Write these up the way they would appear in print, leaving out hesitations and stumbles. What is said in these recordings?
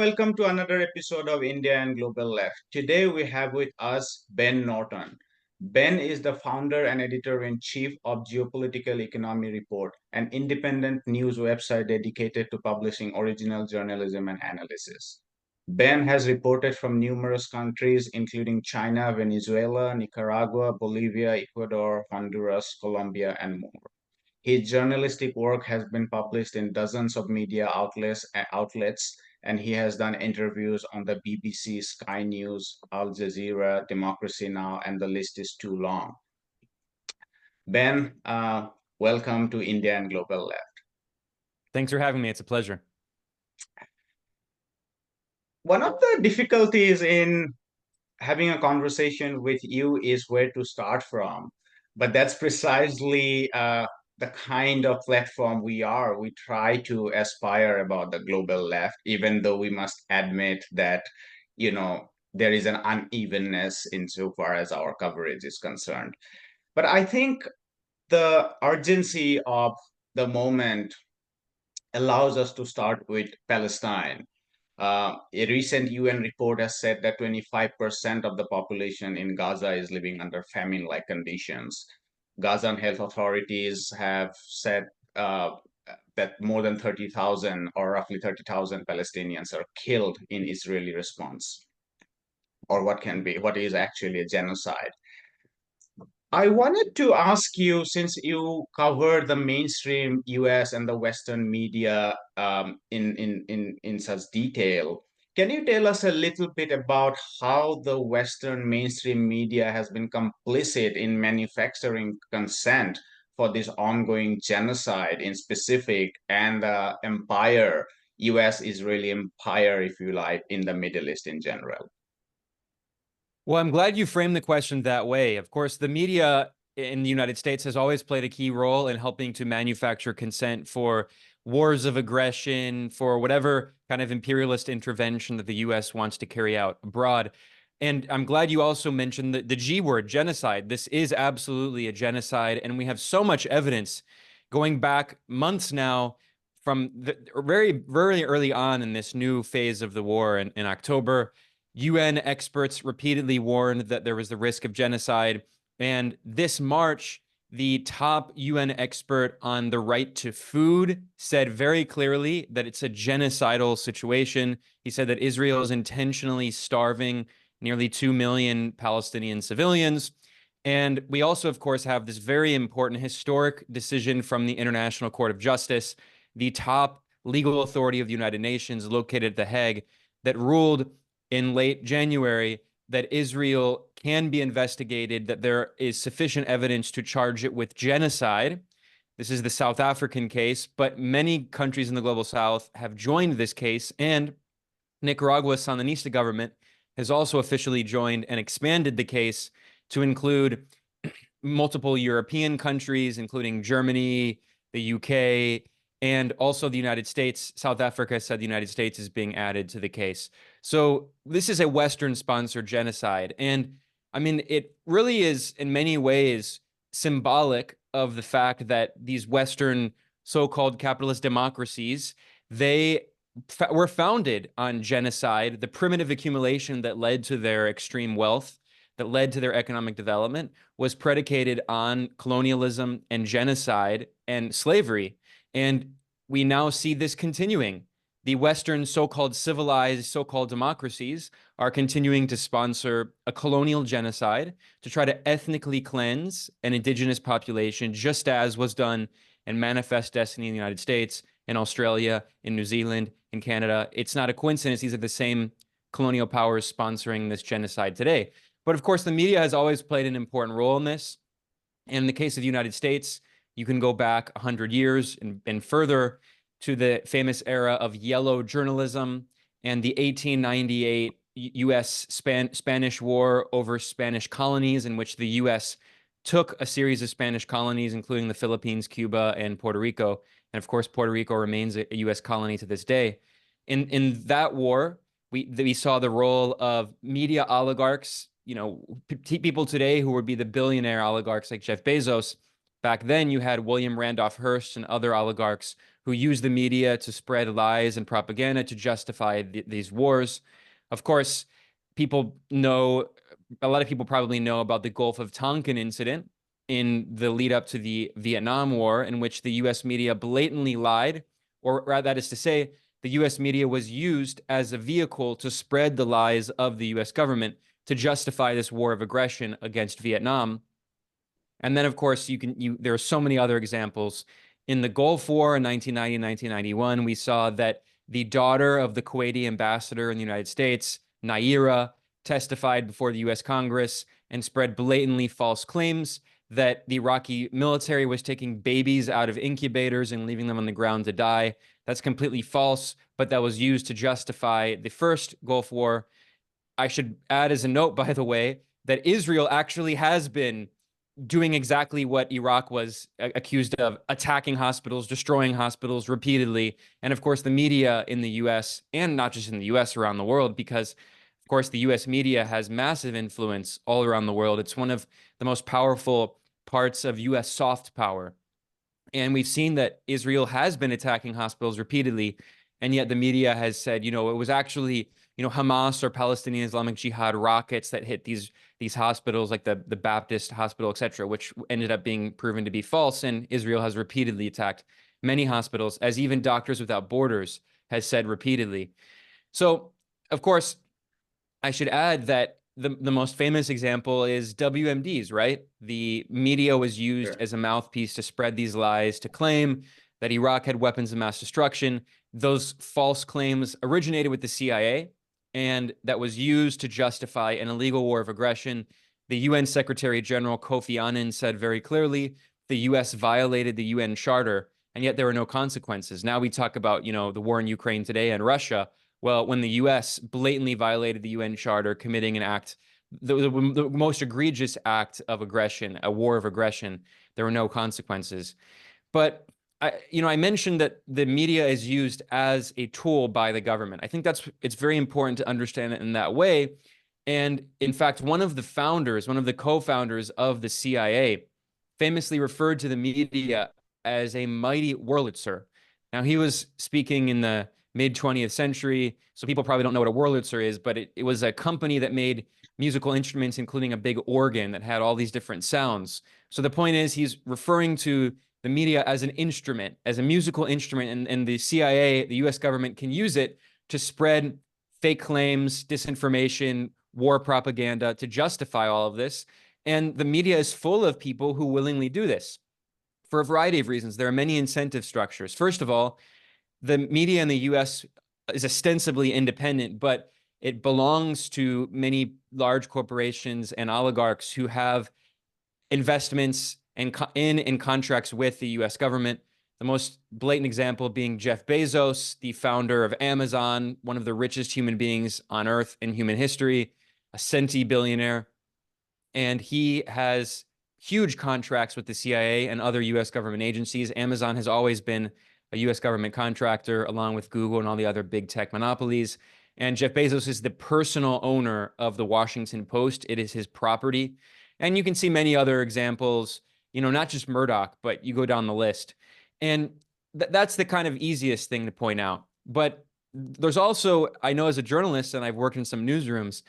welcome to another episode of India and Global Left. Today we have with us Ben Norton. Ben is the founder and editor-in-chief of Geopolitical Economy Report, an independent news website dedicated to publishing original journalism and analysis. Ben has reported from numerous countries, including China, Venezuela, Nicaragua, Bolivia, Ecuador, Honduras, Colombia, and more. His journalistic work has been published in dozens of media outlets, and he has done interviews on the BBC, Sky News, Al Jazeera, Democracy Now, and the list is too long. Ben, welcome to India and Global Left. Thanks for having me. It's a pleasure. One of the difficulties in having a conversation with you is where to start from, but that's precisely the kind of platform we are. We try to aspire about the global left, even though we must admit that, there is an unevenness insofar as our coverage is concerned. But I think the urgency of the moment allows us to start with Palestine. A recent UN report has said that 25% of the population in Gaza is living under famine-like conditions. Gazan health authorities have said that more than 30,000 or roughly 30,000 Palestinians are killed in Israeli response, or what is actually a genocide. I wanted to ask you, since you cover the mainstream US and the Western media in such detail, can you tell us a little bit about how the Western mainstream media has been complicit in manufacturing consent for this ongoing genocide in specific and the empire, US-Israeli empire, if you like, in the Middle East in general? Well, I'm glad you framed the question that way. Of course, the media in the United States has always played a key role in helping to manufacture consent for wars of aggression, for whatever kind of imperialist intervention that the US wants to carry out abroad. And I'm glad you also mentioned the G word, genocide. This is absolutely a genocide, and we have so much evidence going back months now from very, very early on in this new phase of the war in October. UN experts repeatedly warned that there was the risk of genocide. And this March, the top UN expert on the right to food said very clearly that it's a genocidal situation. He said that Israel is intentionally starving nearly 2 million Palestinian civilians. And we also, of course, have this very important historic decision from the International Court of Justice, the top legal authority of the United Nations located at The Hague, that ruled in late January that Israel can be investigated, that there is sufficient evidence to charge it with genocide. This is the South African case, but many countries in the Global South have joined this case, and Nicaragua's Sandinista government has also officially joined and expanded the case to include multiple European countries, including Germany, the UK, and also the United States. South Africa said the United States is being added to the case. So this is a Western-sponsored genocide. And I mean, it really is in many ways symbolic of the fact that these Western so-called capitalist democracies, they were founded on genocide, the primitive accumulation that led to their extreme wealth, that led to their economic development, was predicated on colonialism and genocide and slavery. And we now see this continuing. The Western so-called civilized, so-called democracies are continuing to sponsor a colonial genocide to try to ethnically cleanse an indigenous population, just as was done in Manifest Destiny in the United States, in Australia, in New Zealand, in Canada. It's not a coincidence. These are the same colonial powers sponsoring this genocide today. But of course, the media has always played an important role in this. In the case of the United States, you can go back 100 years and further to the famous era of yellow journalism and the 1898 U.S. Spanish War over Spanish colonies, in which the U.S. took a series of Spanish colonies, including the Philippines, Cuba, and Puerto Rico. And of course, Puerto Rico remains a U.S. colony to this day. In that war, we saw the role of media oligarchs, people today who would be the billionaire oligarchs like Jeff Bezos. Back then, you had William Randolph Hearst and other oligarchs who use the media to spread lies and propaganda to justify these wars. Of course, a lot of people probably know about the Gulf of Tonkin incident in the lead up to the Vietnam War, in which the US media blatantly lied, or rather, that is to say, the US media was used as a vehicle to spread the lies of the US government to justify this war of aggression against Vietnam. And then, of course, there are so many other examples. In the Gulf War in 1990, 1991, we saw that the daughter of the Kuwaiti ambassador in the United States, Naira, testified before the US Congress and spread blatantly false claims that the Iraqi military was taking babies out of incubators and leaving them on the ground to die. That's completely false, but that was used to justify the first Gulf War. I should add as a note, by the way, that Israel actually has been doing exactly what Iraq was accused of, attacking hospitals, destroying hospitals repeatedly. And of course, the media in the US, and not just in the US, around the world, because of course, the US media has massive influence all around the world. It's one of the most powerful parts of US soft power. And we've seen that Israel has been attacking hospitals repeatedly. And yet the media has said, it was actually, Hamas or Palestinian Islamic Jihad rockets that hit these hospitals, like the Baptist hospital, etc., which ended up being proven to be false. And Israel has repeatedly attacked many hospitals, as even Doctors Without Borders has said repeatedly. So, of course, I should add that the most famous example is WMDs, right? The media was used as a mouthpiece to spread these lies, to claim that Iraq had weapons of mass destruction. Those false claims originated with the CIA, and that was used to justify an illegal war of aggression. The UN Secretary General Kofi Annan said very clearly the US violated the UN Charter, and yet there were no consequences. Now we talk about, the war in Ukraine today and Russia. Well, when the US blatantly violated the UN Charter, committing an act, the most egregious act of aggression, a war of aggression, there were no consequences. But I mentioned that the media is used as a tool by the government. I think it's very important to understand it in that way. And in fact, one of the co-founders of the CIA famously referred to the media as a mighty Wurlitzer. Now, he was speaking in the mid-20th century, so people probably don't know what a Wurlitzer is, but it was a company that made musical instruments, including a big organ that had all these different sounds. So the point is, he's referring to the media as an instrument, as a musical instrument, and the CIA, the US government, can use it to spread fake claims, disinformation, war propaganda to justify all of this. And the media is full of people who willingly do this for a variety of reasons. There are many incentive structures. First of all, the media in the US is ostensibly independent, but it belongs to many large corporations and oligarchs who have investments in contracts with the US government. The most blatant example being Jeff Bezos, the founder of Amazon, one of the richest human beings on earth in human history, a centibillionaire. And he has huge contracts with the CIA and other US government agencies. Amazon has always been a US government contractor, along with Google and all the other big tech monopolies. And Jeff Bezos is the personal owner of the Washington Post. It is his property. And you can see many other examples, not just Murdoch, but you go down the list. And that's the kind of easiest thing to point out. But there's also, I know as a journalist, and I've worked in some newsrooms,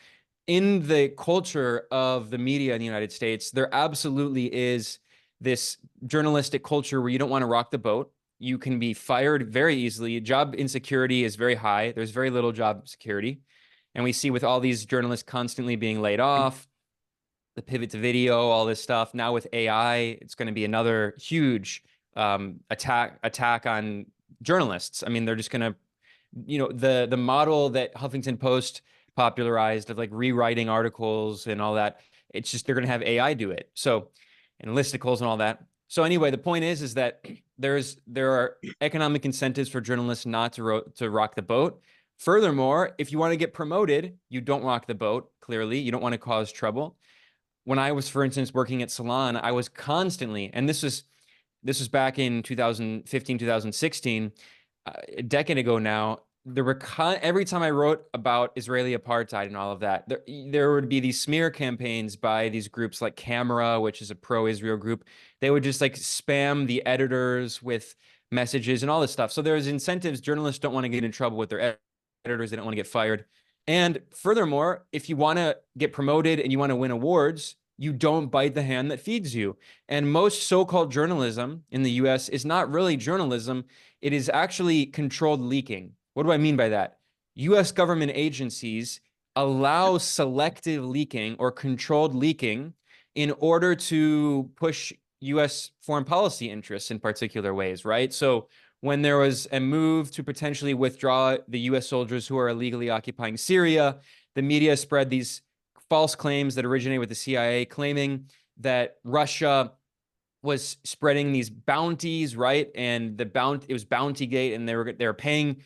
in the culture of the media in the United States, there absolutely is this journalistic culture where you don't want to rock the boat. You can be fired very easily. Job insecurity is very high. There's very little job security. And we see with all these journalists constantly being laid off, the pivot to video, all this stuff. Now with AI, it's going to be another huge attack on journalists. I mean, they're just going to, the model that Huffington Post popularized of like rewriting articles and all that, it's just they're going to have AI do it. So, and listicles and all that. So anyway, the point is that there are economic incentives for journalists not to rock the boat. Furthermore, if you want to get promoted, you don't rock the boat. Clearly, you don't want to cause trouble. When I was, for instance, working at Salon, I was constantly, and this was back in 2015, 2016, a decade ago now. There were every time I wrote about Israeli apartheid and all of that, there would be these smear campaigns by these groups like Camera, which is a pro-Israel group. They would just like spam the editors with messages and all this stuff. So there's incentives. Journalists don't want to get in trouble with their editors. They don't want to get fired. And furthermore, if you want to get promoted and you want to win awards, you don't bite the hand that feeds you. And most so-called journalism in the US is not really journalism. It is actually controlled leaking. What do I mean by that? US government agencies allow selective leaking or controlled leaking in order to push US foreign policy interests in particular ways, right? So when there was a move to potentially withdraw the US soldiers who are illegally occupying Syria, the media spread these false claims that originated with the CIA, claiming that Russia was spreading these bounties, right? And it was Bountygate, and they were paying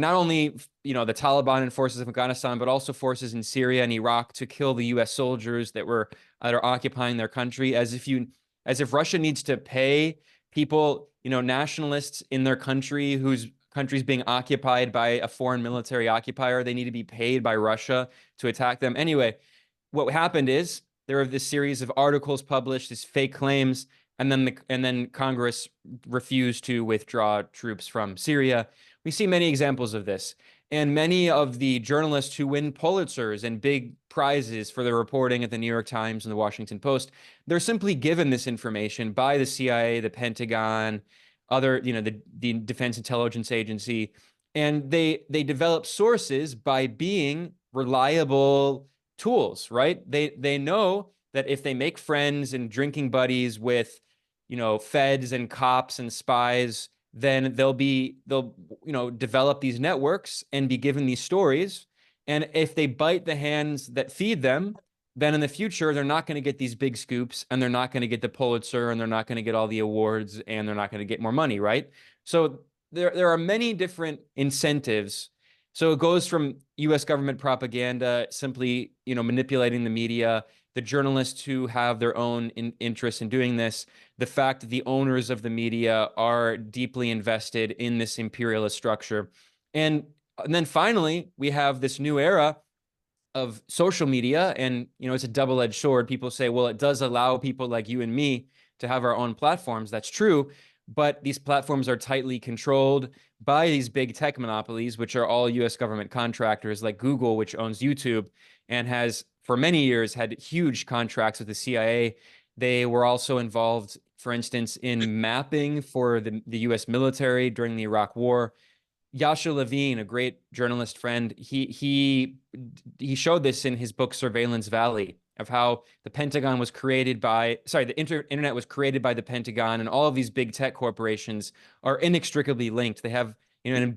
not only the Taliban and forces of Afghanistan, but also forces in Syria and Iraq to kill the U.S. soldiers that are occupying their country, as if Russia needs to pay people, nationalists in their country whose country's being occupied by a foreign military occupier. They need to be paid by Russia to attack them. Anyway, what happened is there were this series of articles published, these fake claims, and then Congress refused to withdraw troops from Syria. We see many examples of this. And many of the journalists who win Pulitzers and big prizes for their reporting at the New York Times and the Washington Post, they're simply given this information by the CIA, the Pentagon, other, the Defense Intelligence Agency, and they develop sources by being reliable tools, right? They know that if they make friends and drinking buddies with, feds and cops and spies, then they'll develop these networks and be given these stories. And if they bite the hands that feed them, then in the future, they're not going to get these big scoops, and they're not going to get the Pulitzer, and they're not going to get all the awards, and they're not going to get more money, right? So there are many different incentives. So it goes from U.S. government propaganda, simply, manipulating the media, the journalists who have their own interest in doing this, the fact that the owners of the media are deeply invested in this imperialist structure. And then finally, we have this new era of social media, and it's a double-edged sword. People say, well, it does allow people like you and me to have our own platforms. That's true, but these platforms are tightly controlled by these big tech monopolies, which are all US government contractors, like Google, which owns YouTube and has for many years had huge contracts with the CIA. They were also involved, for instance, in mapping for the US military during the Iraq War. Yasha Levine, a great journalist friend, he showed this in his book Surveillance Valley, of how the Pentagon was created by, the internet was created by the Pentagon, and all of these big tech corporations are inextricably linked. They have an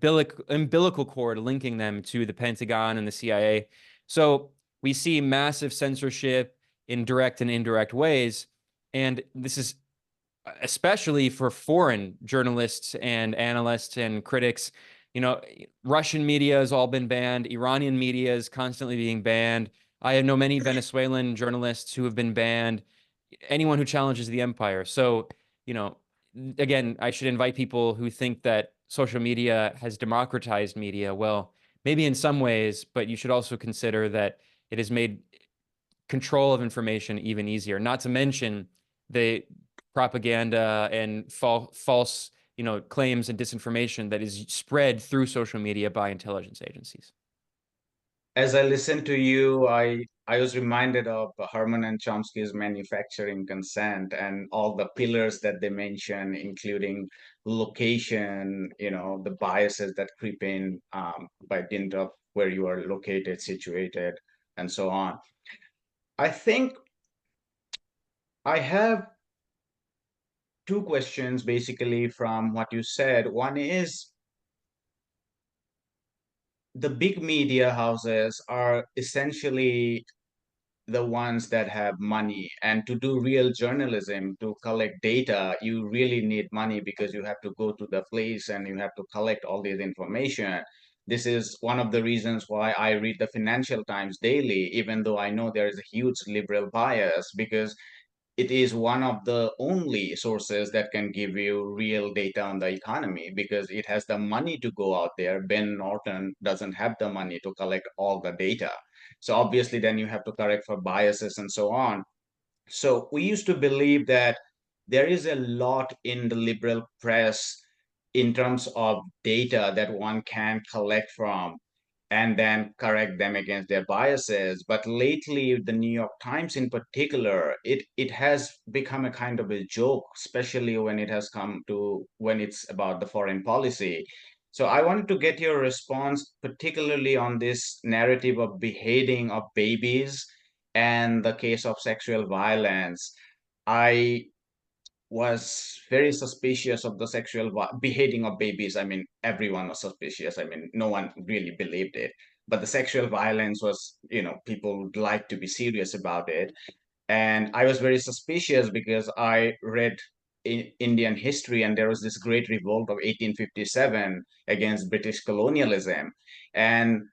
umbilical cord linking them to the Pentagon and the CIA. So we see massive censorship in direct and indirect ways, and this is especially for foreign journalists and analysts and critics. Russian media has all been banned. Iranian media is constantly being banned. I know many Venezuelan journalists who have been banned. Anyone who challenges the empire. So, again, I should invite people who think that social media has democratized media. Well, maybe in some ways, but you should also consider that it has made control of information even easier. Not to mention the propaganda and false claims and disinformation that is spread through social media by intelligence agencies. As I listened to you, I was reminded of Herman and Chomsky's manufacturing consent and all the pillars that they mention, including location, the biases that creep in by dint of where you are located, situated, and so on. I think I have two questions basically from what you said. One is, the big media houses are essentially the ones that have money, and to do real journalism, to collect data, you really need money, because you have to go to the place and you have to collect all this information. This is one of the reasons why I read the Financial Times daily, even though I know there is a huge liberal bias, because it is one of the only sources that can give you real data on the economy, because it has the money to go out there. Ben Norton doesn't have the money to collect all the data. So obviously then you have to correct for biases and so on. So we used to believe that there is a lot in the liberal press in terms of data that one can collect from and then correct them against their biases. But lately, the New York Times in particular, it has become a kind of a joke, especially when it has come to when it's about the foreign policy. So I wanted to get your response, particularly on this narrative of beheading of babies and the case of sexual violence. I was very suspicious of the beheading of babies. I mean, everyone was suspicious. I mean, no one really believed it. But the sexual violence was, people would like to be serious about it. And I was very suspicious because I read Indian history, and there was this great revolt of 1857 against British colonialism. And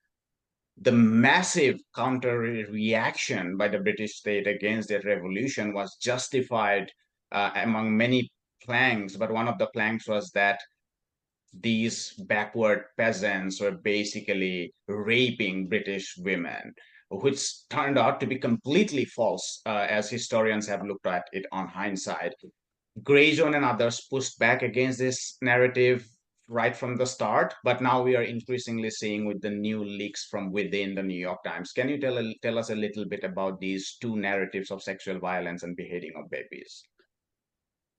the massive counter reaction by the British state against that revolution was justified among many planks, but one of the planks was that these backward peasants were basically raping British women, which turned out to be completely false, as historians have looked at it on hindsight. Grayzone and others pushed back against this narrative right from the start, but now we are increasingly seeing with the new leaks from within the New York Times. Can you tell us a little bit about these two narratives of sexual violence and beheading of babies?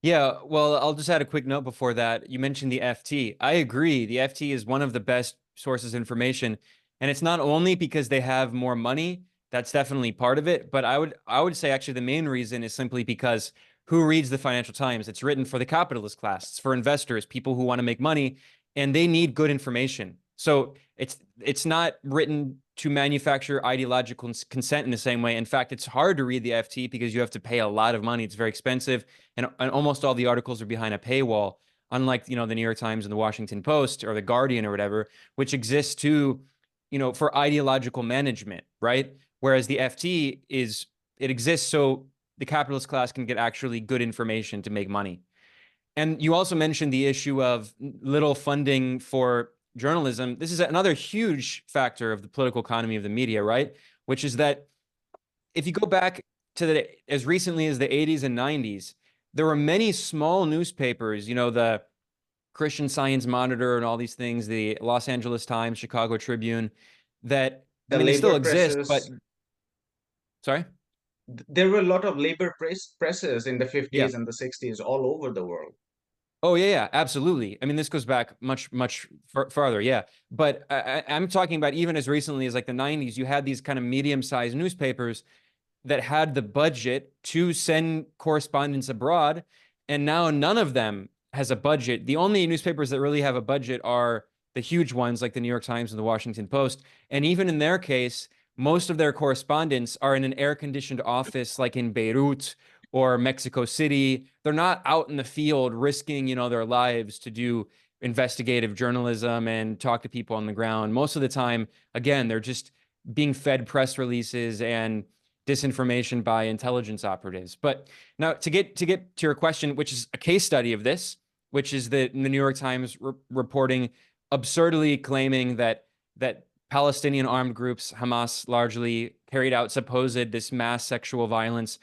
Yeah, well, I'll just add a quick note before that. You mentioned the FT. I agree. The FT is one of the best sources of information, and it's not only because they have more money. That's definitely part of it, but I would say actually the main reason is simply because who reads the Financial Times? It's written for the capitalist class. It's for investors, people who want to make money, and they need good information. So it's not written to manufacture ideological consent in the same way. In fact, it's hard to read the FT because you have to pay a lot of money. It's very expensive, and almost all the articles are behind a paywall. Unlike the New York Times and the Washington Post or the Guardian or whatever, which exists to for ideological management, right? Whereas the FT it exists so the capitalist class can get actually good information to make money. And you also mentioned the issue of little funding for journalism. This is another huge factor of the political economy of the media, right? Which is that if you go back to as recently as the 80s and 90s, there were many small newspapers, the Christian Science Monitor and all these things, the Los Angeles Times, Chicago Tribune, that, I The mean, they still labor exist, but presses, sorry? there were a lot of presses in the Yeah. 50s and the 60s all over the world. Oh yeah, absolutely. I mean, this goes back much farther, yeah. But I'm talking about even as recently as like the 90s, you had these kind of medium-sized newspapers that had the budget to send correspondents abroad, and now none of them has a budget. The only newspapers that really have a budget are the huge ones like the New York Times and the Washington Post. And even in their case, most of their correspondents are in an air-conditioned office like in Beirut or Mexico City. They're not out in the field risking, their lives to do investigative journalism and talk to people on the ground. Most of the time, again, they're just being fed press releases and disinformation by intelligence operatives. But now to get to your question, which is a case study of this, which is the New York Times reporting absurdly claiming that Palestinian armed groups, Hamas largely, carried out supposed this mass sexual violence.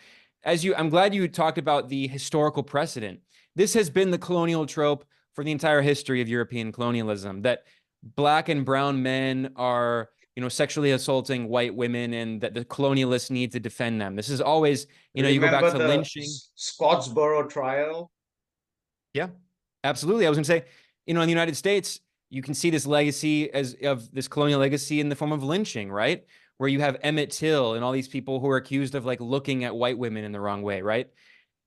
I'm glad you talked about the historical precedent. This has been the colonial trope for the entire history of European colonialism, that black and brown men are sexually assaulting white women and that the colonialists need to defend them. This is always, you go back Remember to the lynching. Scottsboro trial? Yeah, absolutely. I was going to say, in the United States, you can see this legacy of this colonial legacy in the form of lynching, right? Where you have Emmett Till and all these people who are accused of like looking at white women in the wrong way, right?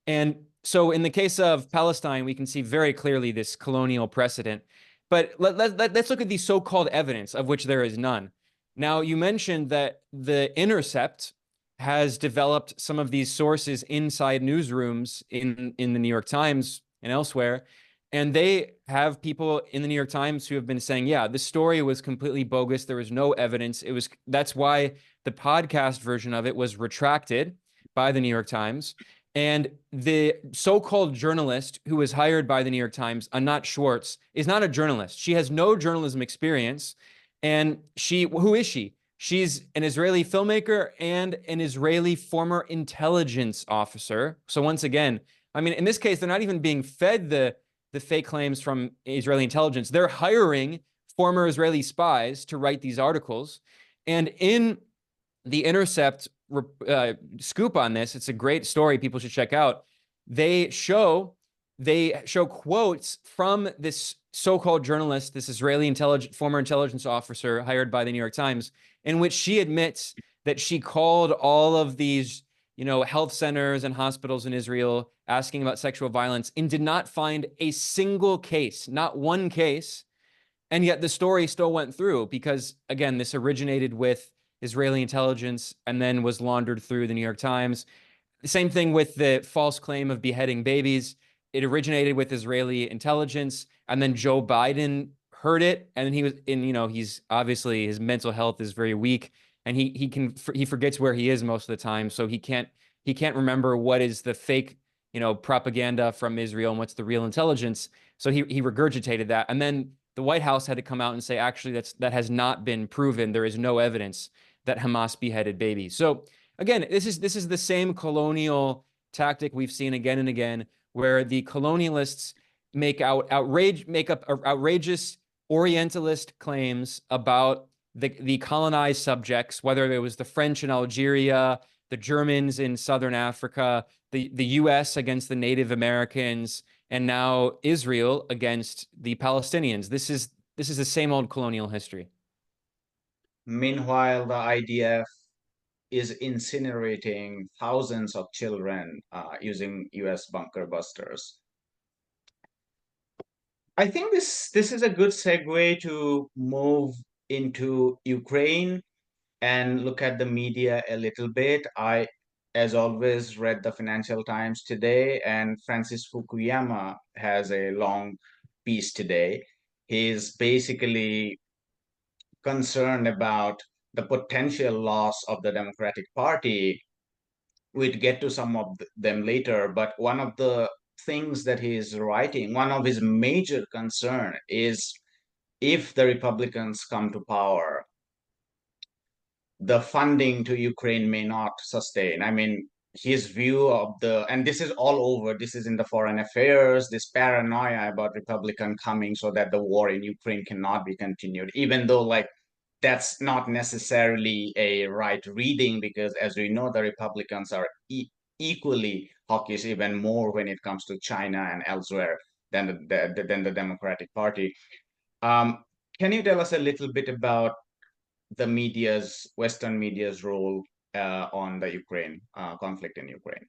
And so in the case of Palestine, we can see very clearly this colonial precedent. But let's look at the so-called evidence, of which there is none. Now, you mentioned that The Intercept has developed some of these sources inside newsrooms in the New York Times and elsewhere. And they have people in the New York Times who have been saying, yeah, this story was completely bogus. There was no evidence. That's why the podcast version of it was retracted by the New York Times. And the so-called journalist who was hired by the New York Times, Anat Schwartz, is not a journalist. She has no journalism experience. And who is she? She's an Israeli filmmaker and an Israeli former intelligence officer. So once again, I mean, in this case, they're not even being fed the fake claims from Israeli intelligence. They're hiring former Israeli spies to write these articles. And in the Intercept scoop on this, it's a great story people should check out. They show quotes from this so-called journalist, this Israeli former intelligence officer hired by the New York Times, in which she admits that she called all of these, health centers and hospitals in Israel asking about sexual violence and did not find a single case, not one case. And yet the story still went through because, again, this originated with Israeli intelligence and then was laundered through the New York Times. The same thing with the false claim of beheading babies. It originated with Israeli intelligence, and then Joe Biden heard it, and then he was in. He's obviously, his mental health is very weak, and he forgets where he is most of the time, so he can't remember what is the fake propaganda from Israel and what's the real intelligence. So he regurgitated that, and then the White House had to come out and say, actually, that has not been proven. There is no evidence that Hamas beheaded babies. So again, this is the same colonial tactic we've seen again and again, where the colonialists make up outrageous Orientalist claims about the colonized subjects, whether it was the French in Algeria, the Germans in Southern Africa, the U.S. against the Native Americans, and now Israel against the Palestinians. This is the same old colonial history. Meanwhile, the IDF is incinerating thousands of children using US bunker busters. I think this is a good segue to move into Ukraine and look at the media a little bit. I, as always, read the Financial Times today, and Francis Fukuyama has a long piece today. He's basically concerned about the potential loss of the Democratic Party. We'd get to some of them later, but one of the things that he's writing, one of his major concern is if the Republicans come to power, the funding to Ukraine may not sustain. I mean, his view of and this is all over, this is in the foreign affairs, this paranoia about Republican coming so that the war in Ukraine cannot be continued, even though like that's not necessarily a right reading, because as we know, the Republicans are equally hawkish, even more when it comes to China and elsewhere than the Democratic Party. Um, can you tell us a little bit about Western media's role on the Ukraine conflict in Ukraine?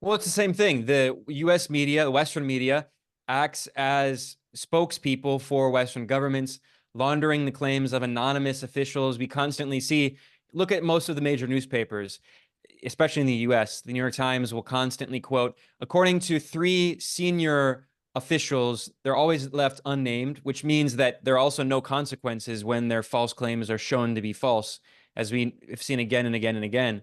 Well, it's the same thing. The U.S. media, the Western media, acts as spokespeople for Western governments, laundering the claims of anonymous officials. We constantly see, look at most of the major newspapers, especially in the U.S. The New York Times will constantly quote, according to 3 senior officials, they're always left unnamed, which means that there are also no consequences when their false claims are shown to be false, as we have seen again and again and again.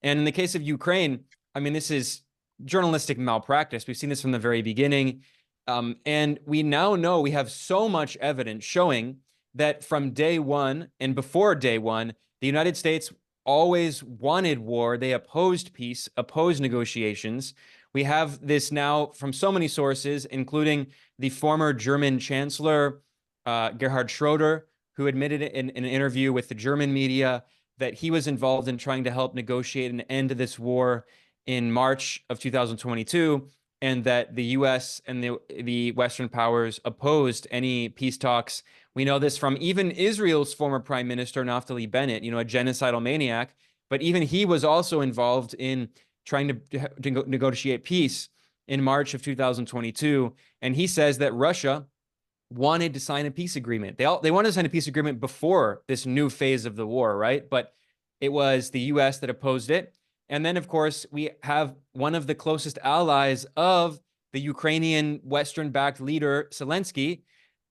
And in the case of Ukraine, I mean, this is journalistic malpractice. We've seen this from the very beginning. And we now know we have so much evidence showing that from day one and before day one, the United States always wanted war. They opposed peace, opposed negotiations. We have this now from so many sources, including the former German Chancellor, Gerhard Schroeder, who admitted in an interview with the German media that he was involved in trying to help negotiate an end to this war in March of 2022, and that the U.S. and the Western powers opposed any peace talks. We know this from even Israel's former prime minister, Naftali Bennett, a genocidal maniac, but even he was also involved in trying to negotiate peace in March of 2022. And he says that Russia wanted to sign a peace agreement. They wanted to sign a peace agreement before this new phase of the war, right? But it was the U.S. that opposed it. And then, of course, we have one of the closest allies of the Ukrainian Western-backed leader, Zelensky.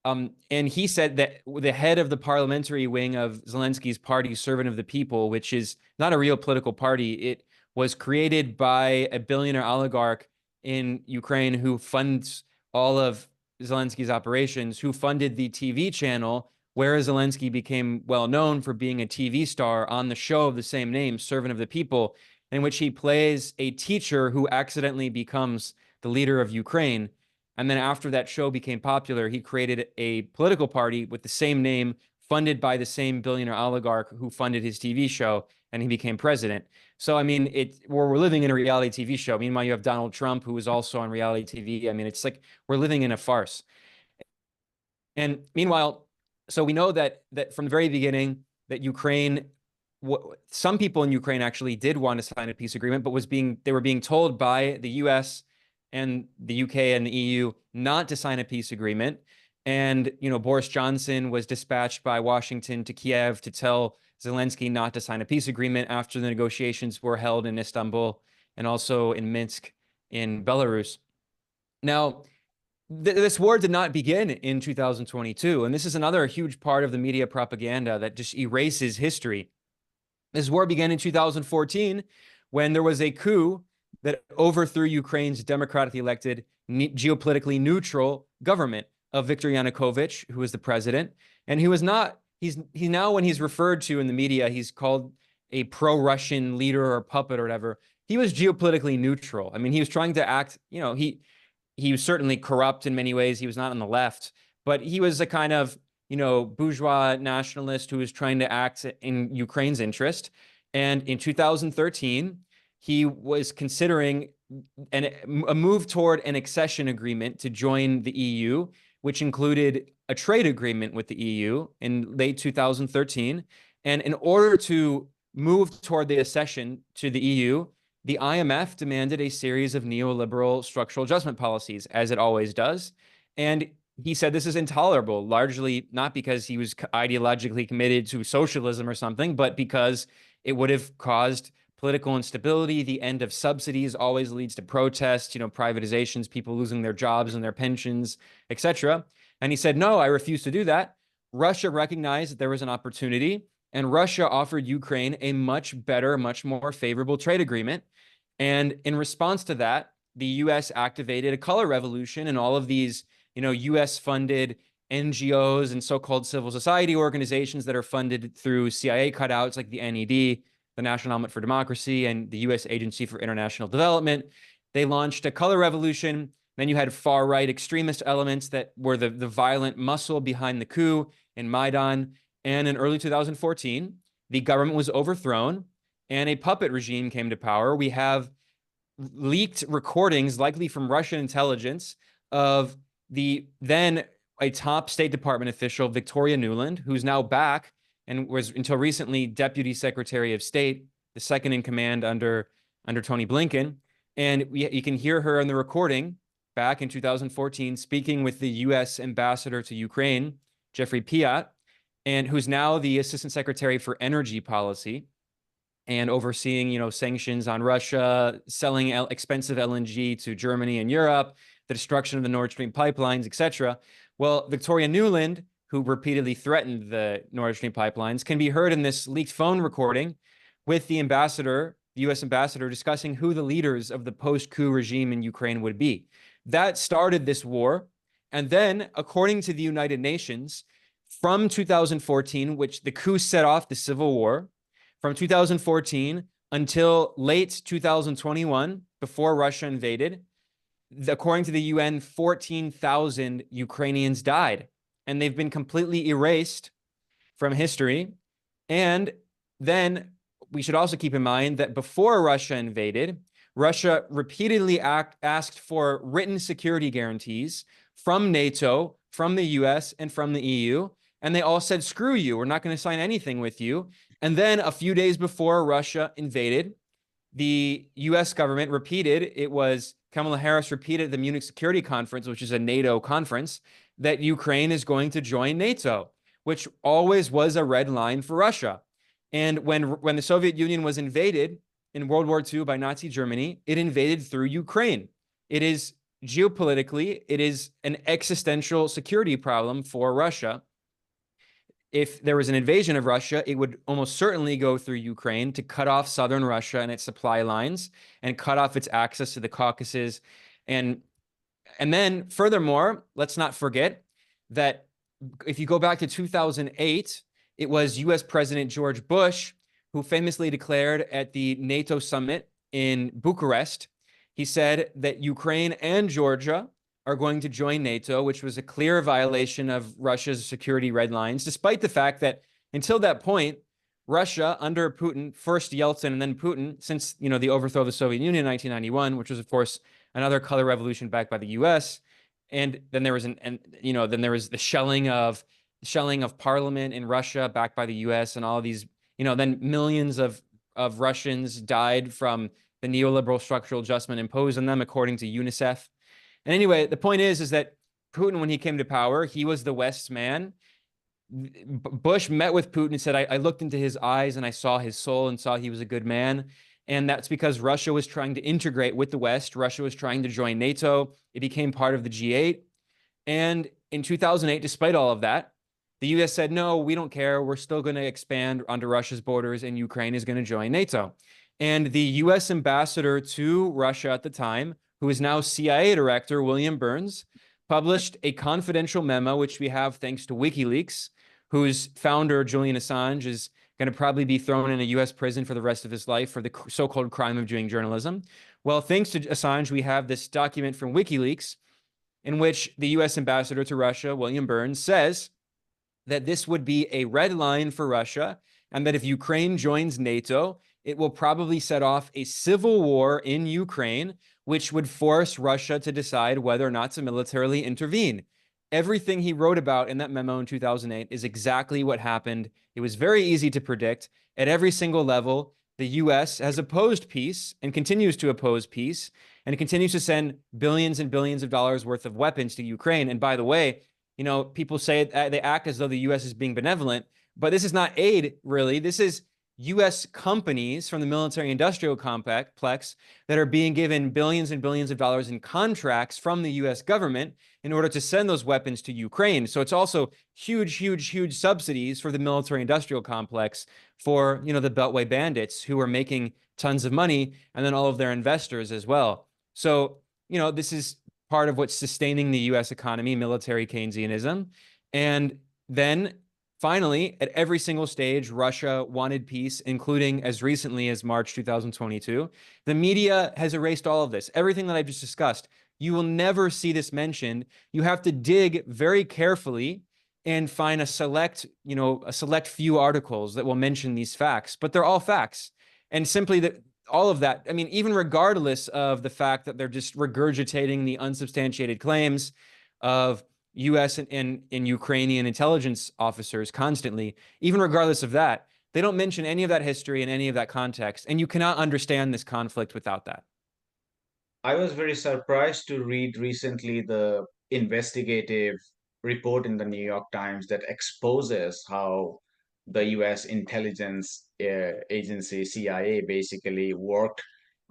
And he said that the head of the parliamentary wing of Zelensky's party, Servant of the People, which is not a real political party, it was created by a billionaire oligarch in Ukraine who funds all of Zelensky's operations, who funded the TV channel where Zelensky became well known for being a TV star on the show of the same name, Servant of the People. in which he plays a teacher who accidentally becomes the leader of Ukraine. And then after that show became popular, he created a political party with the same name, funded by the same billionaire oligarch who funded his TV show, and he became president. So, I mean, we're living in a reality TV show. Meanwhile, you have Donald Trump, who is also on reality TV. I mean, it's like we're living in a farce. And meanwhile, so we know that from the very beginning that Ukraine, some people in Ukraine actually did want to sign a peace agreement, but they were being told by the US and the UK and the EU not to sign a peace agreement. And, Boris Johnson was dispatched by Washington to Kiev to tell Zelensky not to sign a peace agreement after the negotiations were held in Istanbul and also in Minsk in Belarus. Now, this war did not begin in 2022, and this is another huge part of the media propaganda that just erases history. This war began in 2014 when there was a coup that overthrew Ukraine's democratically elected, geopolitically neutral government of Viktor Yanukovych, who was the president, and he now, when he's referred to in the media, he's called a pro-Russian leader or puppet or whatever. He was geopolitically neutral. I mean, he was trying to act, he was certainly corrupt in many ways. He was not on the left, but he was a kind of, bourgeois nationalist who was trying to act in Ukraine's interest. And in 2013, he was considering a move toward an accession agreement to join the EU, which included a trade agreement with the EU in late 2013. And in order to move toward the accession to the EU, the IMF demanded a series of neoliberal structural adjustment policies, as it always does. And he said this is intolerable, largely not because he was ideologically committed to socialism or something, but because it would have caused political instability. The end of subsidies always leads to protests, privatizations, people losing their jobs and their pensions, etc. And he said, no, I refuse to do that. Russia recognized that there was an opportunity, and Russia offered Ukraine a much better, much more favorable trade agreement. And in response to that, the US activated a color revolution, and all of these, US funded NGOs and so-called civil society organizations that are funded through CIA cutouts like the NED, the National Endowment for Democracy, and the US Agency for International Development. They launched a color revolution. Then you had far-right extremist elements that were the violent muscle behind the coup in Maidan. And in early 2014, the government was overthrown and a puppet regime came to power. We have leaked recordings, likely from Russian intelligence, of the then a top State Department official, Victoria Nuland, who's now back and was until recently Deputy Secretary of State, the second in command under Tony Blinken. And you can hear her in the recording back in 2014 speaking with the U.S. ambassador to Ukraine, Jeffrey Piat, and who's now the Assistant Secretary for Energy Policy and overseeing, sanctions on Russia, selling expensive LNG to Germany and Europe, the destruction of the Nord Stream pipelines, etc. Well, Victoria Nuland, who repeatedly threatened the Nord Stream pipelines, can be heard in this leaked phone recording with the ambassador, the U.S. ambassador, discussing who the leaders of the post-coup regime in Ukraine would be. That started this war. And then, according to the United Nations, from 2014, which the coup set off the civil war, from 2014 until late 2021, before Russia invaded, according to the UN, 14,000 Ukrainians died, and they've been completely erased from history. And then we should also keep in mind that before Russia invaded, Russia repeatedly asked for written security guarantees from NATO, from the US, and from the EU. And they all said, screw you, we're not going to sign anything with you. And then a few days before Russia invaded, the US government Kamala Harris repeated at the Munich Security Conference, which is a NATO conference, that Ukraine is going to join NATO, which always was a red line for Russia. And when the Soviet Union was invaded in World War II by Nazi Germany, it invaded through Ukraine. It is geopolitically, it is an existential security problem for Russia. If there was an invasion of Russia, it would almost certainly go through Ukraine to cut off southern Russia and its supply lines and cut off its access to the Caucasus. And then furthermore, let's not forget that if you go back to 2008, it was US President George Bush who famously declared at the NATO summit in Bucharest, he said that Ukraine and Georgia are going to join NATO, which was a clear violation of Russia's security red lines, despite the fact that until that point, Russia under Putin, first Yeltsin and then Putin, since the overthrow of the Soviet Union in 1991, which was of course another color revolution backed by the U.S., and then there was the shelling of parliament in Russia backed by the U.S. and all of these, then millions of Russians died from the neoliberal structural adjustment imposed on them, according to UNICEF. And anyway, the point is that Putin, when he came to power, he was the West's man. Bush met with Putin and said, I looked into his eyes and I saw his soul and saw he was a good man. And that's because Russia was trying to integrate with the West. Russia was trying to join NATO. It became part of the G8. And in 2008, despite all of that, the US said, no, we don't care. We're still going to expand onto Russia's borders and Ukraine is going to join NATO. And the US ambassador to Russia at the time, who is now CIA director, William Burns, published a confidential memo, which we have thanks to WikiLeaks, whose founder, Julian Assange, is going to probably be thrown in a US prison for the rest of his life for the so-called crime of doing journalism. Well, thanks to Assange, we have this document from WikiLeaks in which the US ambassador to Russia, William Burns, says that this would be a red line for Russia and that if Ukraine joins NATO, it will probably set off a civil war in Ukraine, which would force Russia to decide whether or not to militarily intervene. Everything he wrote about in that memo in 2008 is exactly what happened. It was very easy to predict. At every single level, the US has opposed peace and continues to oppose peace, and it continues to send billions and billions of dollars worth of weapons to Ukraine. And by the way, people say they act as though the US is being benevolent, but this is not aid, really. This is US companies from the military industrial complex that are being given billions and billions of dollars in contracts from the US government in order to send those weapons to Ukraine. So it's also huge, huge, huge subsidies for the military industrial complex for, the Beltway bandits who are making tons of money, and then all of their investors as well. So, this is part of what's sustaining the US economy, military Keynesianism. And then finally, at every single stage, Russia wanted peace, including as recently as March 2022. The media has erased all of this. Everything that I've just discussed, you will never see this mentioned. You have to dig very carefully and find a select few articles that will mention these facts, but they're all facts. And simply that all of that, even regardless of the fact that they're just regurgitating the unsubstantiated claims of US and Ukrainian intelligence officers constantly, even regardless of that, they don't mention any of that history and any of that context. And you cannot understand this conflict without that. I was very surprised to read recently the investigative report in the New York Times that exposes how the US intelligence agency, CIA, basically worked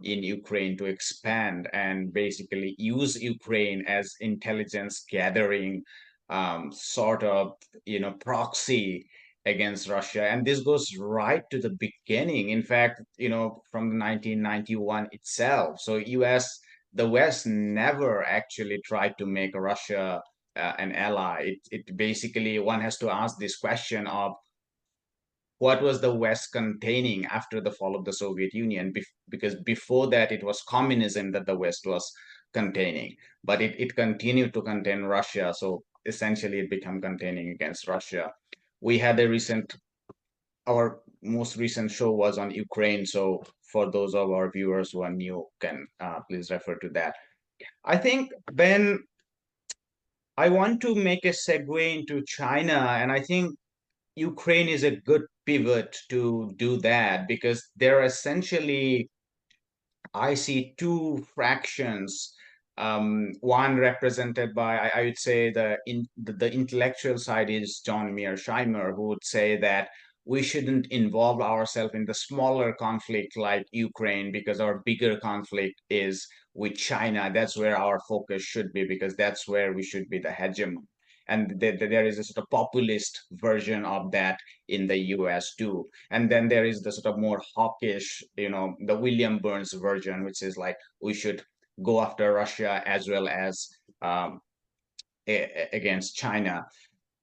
in Ukraine to expand and basically use Ukraine as intelligence gathering sort of proxy against Russia. And this goes right to the beginning. In fact, from 1991 itself. So the West never actually tried to make Russia an ally. It basically, one has to ask this question of what was the West containing after the fall of the Soviet Union? Because before that, it was communism that the West was containing, but it continued to contain Russia. So essentially, it became containing against Russia. We had our most recent show was on Ukraine. So for those of our viewers who are new, can please refer to that. I think, Ben, I want to make a segue into China, and I think Ukraine is a good pivot to do that because they're essentially, I see two fractions. One represented by, I would say, the intellectual side is John Mearsheimer, who would say that we shouldn't involve ourselves in the smaller conflict like Ukraine because our bigger conflict is with China. That's where our focus should be because that's where we should be the hegemon. And there is a sort of populist version of that in the US too. And then there is the sort of more hawkish, the William Burns version, which is like we should go after Russia as well as against China.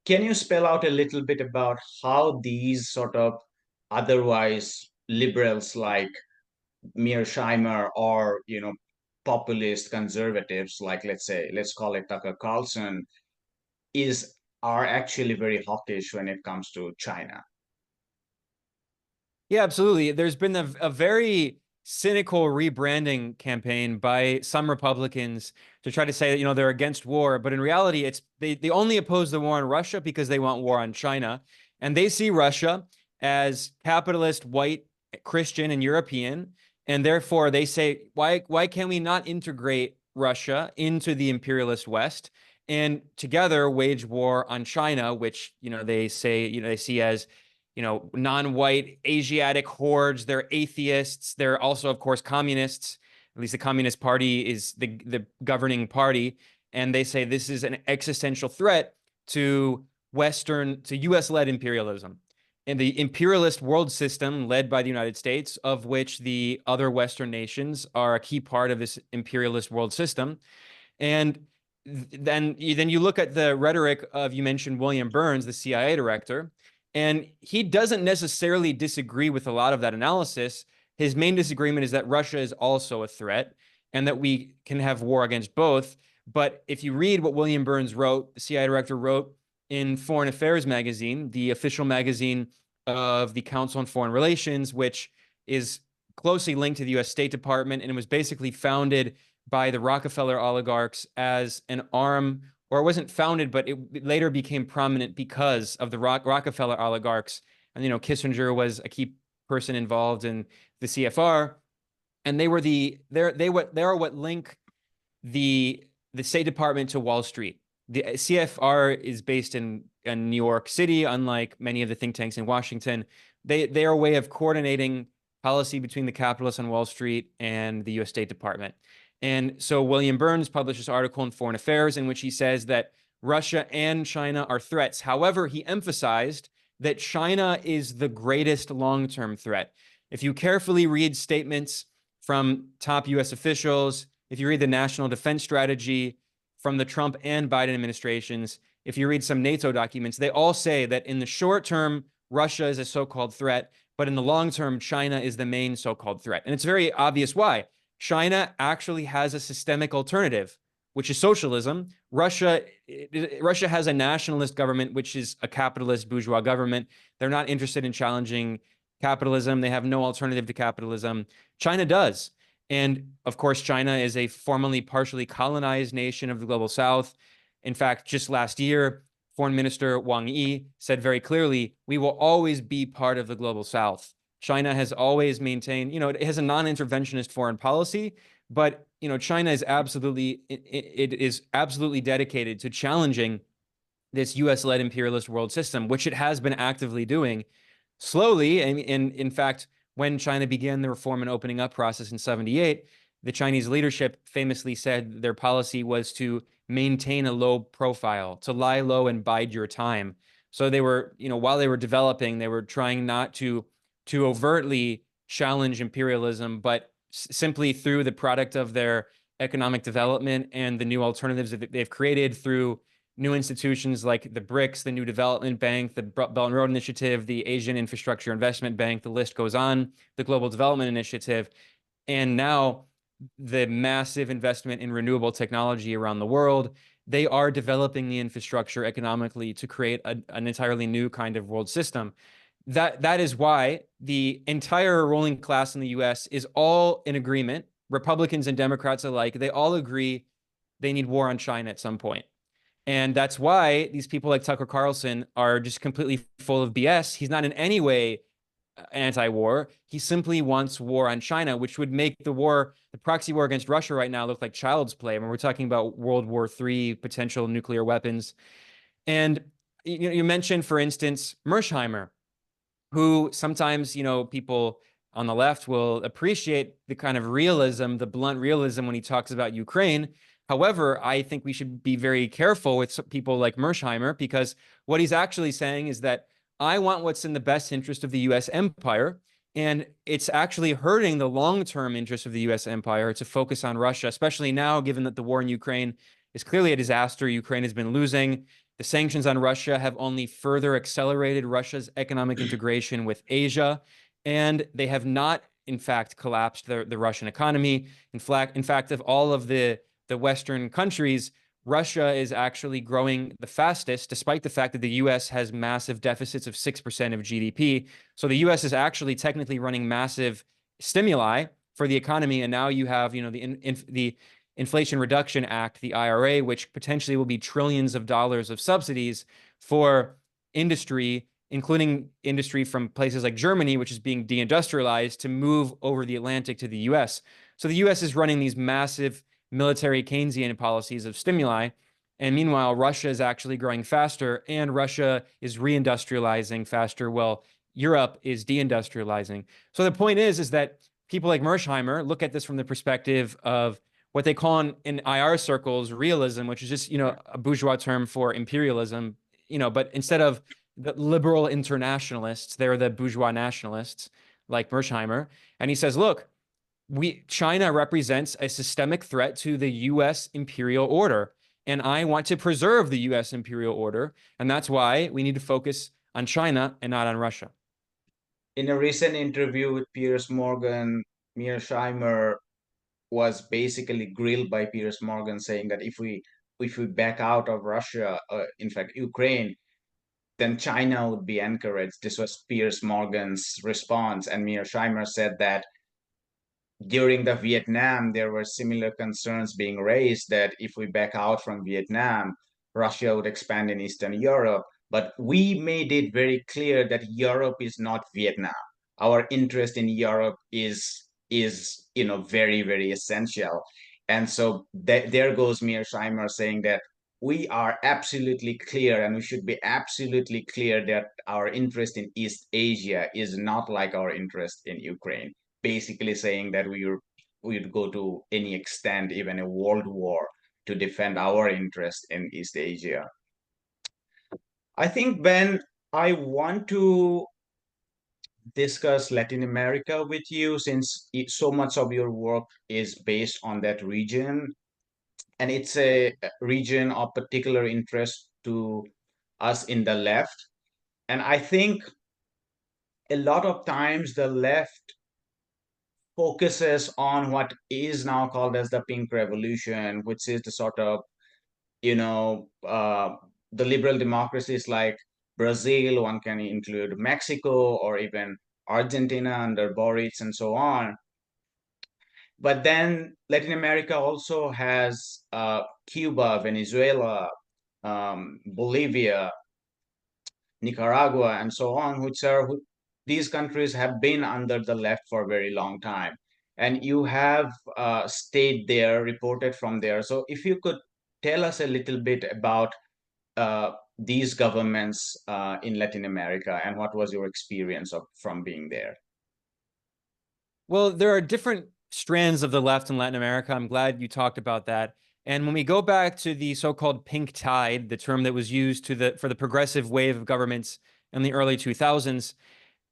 Can you spell out a little bit about how these sort of otherwise liberals like Mearsheimer, or populist conservatives like, let's call it Tucker Carlson, is are actually very hawkish when it comes to China. Yeah, absolutely. There's been a very cynical rebranding campaign by some Republicans to try to say that, they're against war, but in reality, they only oppose the war on Russia because they want war on China. And they see Russia as capitalist, white, Christian, and European. And therefore they say, why can we not integrate Russia into the imperialist West and together wage war on China, which, they say, they see as non-white Asiatic hordes. They're atheists. They're also, of course, communists. At least the Communist Party is the governing party. And they say this is an existential threat to US-led imperialism. And the imperialist world system led by the United States, of which the other Western nations are a key part of this imperialist world system. And then you look at the rhetoric of, you mentioned William Burns, the CIA director, and he doesn't necessarily disagree with a lot of that analysis. His main disagreement is that Russia is also a threat and that we can have war against both. But if you read what William Burns wrote, the CIA director wrote in Foreign Affairs magazine, the official magazine of the Council on Foreign Relations, which is closely linked to the US State Department, and it was basically founded by the Rockefeller oligarchs as an arm, or it wasn't founded, but it later became prominent because of the Rockefeller oligarchs. And, Kissinger was a key person involved in the CFR. And they're what link the State Department to Wall Street. The CFR is based in New York City, unlike many of the think tanks in Washington. They are a way of coordinating policy between the capitalists on Wall Street and the US State Department. And so William Burns published this article in Foreign Affairs in which he says that Russia and China are threats. However, he emphasized that China is the greatest long-term threat. If you carefully read statements from top US officials, if you read the National Defense Strategy from the Trump and Biden administrations, if you read some NATO documents, they all say that in the short term, Russia is a so-called threat, but in the long term, China is the main so-called threat. And it's very obvious why. China actually has a systemic alternative, which is socialism. Russia has a nationalist government, which is a capitalist bourgeois government. They're not interested in challenging capitalism. They have no alternative to capitalism. China does. And of course, China is a formerly partially colonized nation of the global South. In fact, just last year, Foreign Minister Wang Yi said very clearly, we will always be part of the global South. China has always maintained, it has a non-interventionist foreign policy, but, China is it is absolutely dedicated to challenging this US-led imperialist world system, which it has been actively doing slowly. And in fact, when China began the reform and opening up process in 78, the Chinese leadership famously said their policy was to maintain a low profile, to lie low and bide your time. So they were, while they were developing, they were trying not to overtly challenge imperialism, but simply through the product of their economic development and the new alternatives that they've created through new institutions like the BRICS, the New Development Bank, the Belt and Road Initiative, the Asian Infrastructure Investment Bank, the list goes on, the Global Development Initiative, and now the massive investment in renewable technology around the world. They are developing the infrastructure economically to create an entirely new kind of world system. That is why the entire ruling class in the US is all in agreement, Republicans and Democrats alike. They all agree they need war on China at some point. And that's why these people like Tucker Carlson are just completely full of BS. He's not in any way anti-war. He simply wants war on China, which would make the proxy war against Russia right now look like child's play. I mean, we're talking about World War III, potential nuclear weapons. And you mentioned, for instance, Mearsheimer, who sometimes, people on the left will appreciate the kind of realism, the blunt realism when he talks about Ukraine. However, I think we should be very careful with people like Mearsheimer, because what he's actually saying is that I want what's in the best interest of the US empire. And it's actually hurting the long-term interest of the US empire to focus on Russia, especially now, given that the war in Ukraine is clearly a disaster. Ukraine has been losing. The sanctions on Russia have only further accelerated Russia's economic integration with Asia. And they have not, in fact, collapsed the Russian economy. In fact, of all of the Western countries, Russia is actually growing the fastest, despite the fact that the US has massive deficits of 6% of GDP. So the US is actually technically running massive stimuli for the economy. And now you have, the Inflation Reduction Act, the IRA, which potentially will be trillions of dollars of subsidies for industry, including industry from places like Germany, which is being deindustrialized, to move over the Atlantic to the US. So the US is running these massive military Keynesian policies of stimuli. And meanwhile, Russia is actually growing faster, and Russia is reindustrializing faster, while Europe is deindustrializing. So the point is that people like Mersheimer look at this from the perspective of what they call in IR circles realism, which is just, a bourgeois term for imperialism, but instead of the liberal internationalists, they're the bourgeois nationalists like Mersheimer. And he says, look, China represents a systemic threat to the US imperial order. And I want to preserve the US imperial order. And that's why we need to focus on China and not on Russia. In a recent interview with Piers Morgan, Mearsheimer was basically grilled by Piers Morgan, saying that if we back out of Russia, in fact Ukraine, then China would be encouraged. This was Piers Morgan's response, and Mearsheimer said that during the Vietnam, there were similar concerns being raised that if we back out from Vietnam, Russia would expand in Eastern Europe. But we made it very clear that Europe is not Vietnam. Our interest in Europe is very, very essential. And so there goes Mearsheimer saying that we are absolutely clear, and we should be absolutely clear that our interest in East Asia is not like our interest in Ukraine, basically saying that we'd go to any extent, even a world war, to defend our interest in East Asia. I think, Ben, I want to discuss Latin America with you, since so much of your work is based on that region, and it's a region of particular interest to us in the left. And I think a lot of times the left focuses on what is now called as the pink revolution, which is the sort of, you know, the liberal democracies like Brazil, one can include Mexico or even Argentina under Boric and so on. But then Latin America also has Cuba, Venezuela, Bolivia, Nicaragua, and so on, these countries have been under the left for a very long time. And you have stayed there, reported from there. So if you could tell us a little bit about these governments in Latin America, and what was your experience from being there? Well, there are different strands of the left in Latin America. I'm glad you talked about that. And when we go back to the so-called pink tide, the term that was used for the progressive wave of governments in the early 2000s,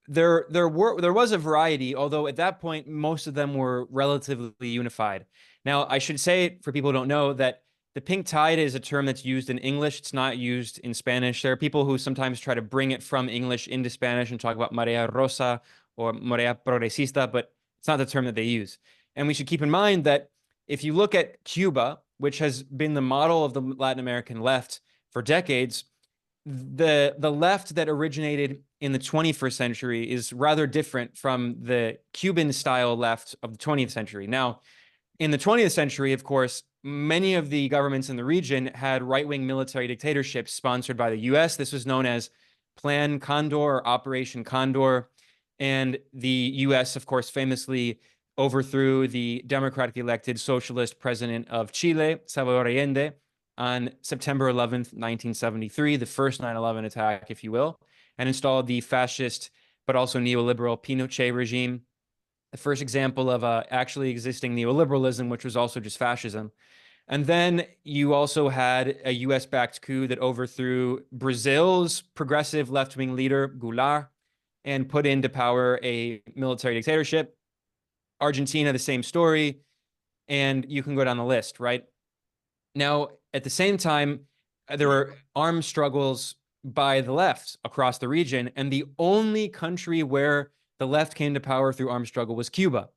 there was a variety, although at that point most of them were relatively unified. Now, I should say, for people who don't know, that the pink tide is a term that's used in English. It's not used in Spanish. There are people who sometimes try to bring it from English into Spanish and talk about Marea Rosa or Marea Progresista, but it's not the term that they use. And we should keep in mind that if you look at Cuba, which has been the model of the Latin American left for decades, the left that originated in the 21st century is rather different from the Cuban style left of the 20th century. Now, in the 20th century, of course, many of the governments in the region had right-wing military dictatorships sponsored by the US. This was known as Plan Condor or Operation Condor. And the US, of course, famously overthrew the democratically elected socialist president of Chile, Salvador Allende, on September 11th, 1973, the first 9/11 attack, if you will, and installed the fascist but also neoliberal Pinochet regime, the first example of actually existing neoliberalism, which was also just fascism. And then you also had a US-backed coup that overthrew Brazil's progressive left-wing leader, Goulart, and put into power a military dictatorship. Argentina, the same story. And you can go down the list, right? Now, at the same time, there were armed struggles by the left across the region. And the only country where the left came to power through armed struggle was Cuba,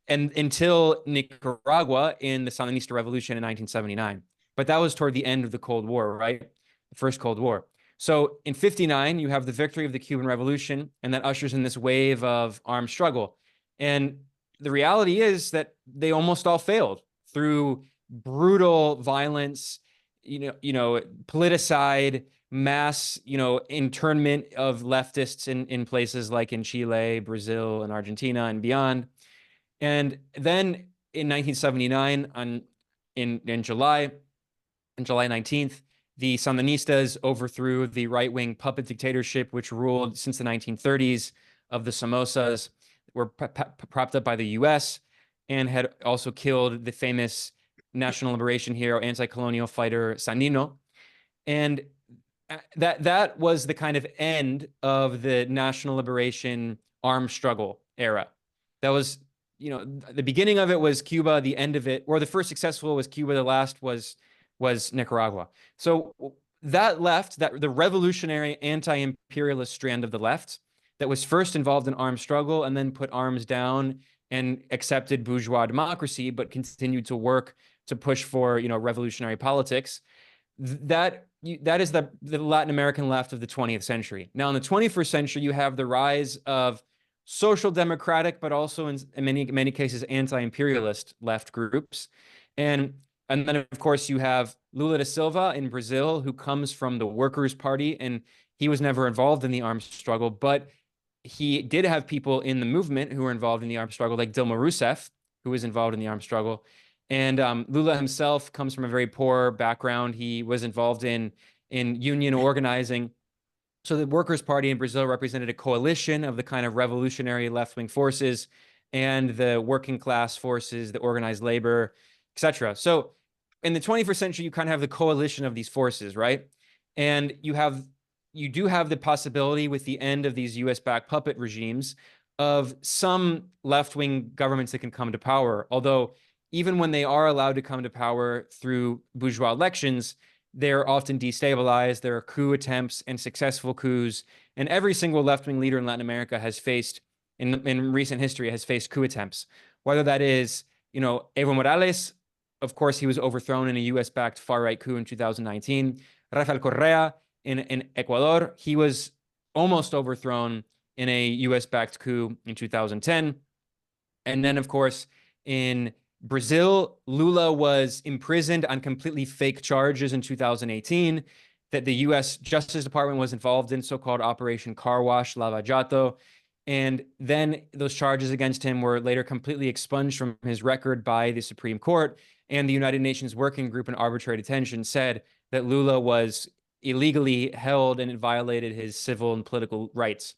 and until Nicaragua in the Sandinista Revolution in 1979. But that was toward the end of the Cold War, right? The first Cold War. So in 59, you have the victory of the Cuban Revolution, and that ushers in this wave of armed struggle. And the reality is that they almost all failed through brutal violence, politicide, mass, internment of leftists in places like in Chile, Brazil, and Argentina and beyond. And then in 1979, in July 19th, the Sandinistas overthrew the right-wing puppet dictatorship, which ruled since the 1930s of the Somozas, were propped up by the U.S. and had also killed the famous national liberation hero, anti-colonial fighter Sandino. And that was the kind of end of the national liberation armed struggle era. That was, the beginning of it was Cuba, the end of it, or the first successful was Cuba, the last was Nicaragua. So that left, that the revolutionary anti-imperialist strand of the left that was first involved in armed struggle and then put arms down and accepted bourgeois democracy, but continued to work to push for, revolutionary politics. That is the Latin American left of the 20th century. Now, in the 21st century, you have the rise of social democratic, but also in many cases anti-imperialist left groups, and then of course you have Lula da Silva in Brazil, who comes from the Workers' Party, and he was never involved in the armed struggle, but he did have people in the movement who were involved in the armed struggle, like Dilma Rousseff, who was involved in the armed struggle. And Lula himself comes from a very poor background. He was involved in union organizing. So the Workers' Party in Brazil represented a coalition of the kind of revolutionary left-wing forces and the working class forces, the organized labor, etc. So in the 21st century, you kind of have the coalition of these forces, right? And you do have the possibility with the end of these US-backed puppet regimes of some left-wing governments that can come to power. Although even when they are allowed to come to power through bourgeois elections, they're often destabilized. There are coup attempts and successful coups. And every single left-wing leader in Latin America has faced, in recent history, has faced coup attempts. Whether that is, Evo Morales, of course, he was overthrown in a US-backed far-right coup in 2019. Rafael Correa in Ecuador, he was almost overthrown in a US-backed coup in 2010. And then, of course, in Brazil, Lula was imprisoned on completely fake charges in 2018 that the U.S. Justice Department was involved in, so-called Operation Car Wash, Lava Jato. And then those charges against him were later completely expunged from his record by the Supreme Court. And the United Nations Working Group on Arbitrary Detention said that Lula was illegally held and it violated his civil and political rights.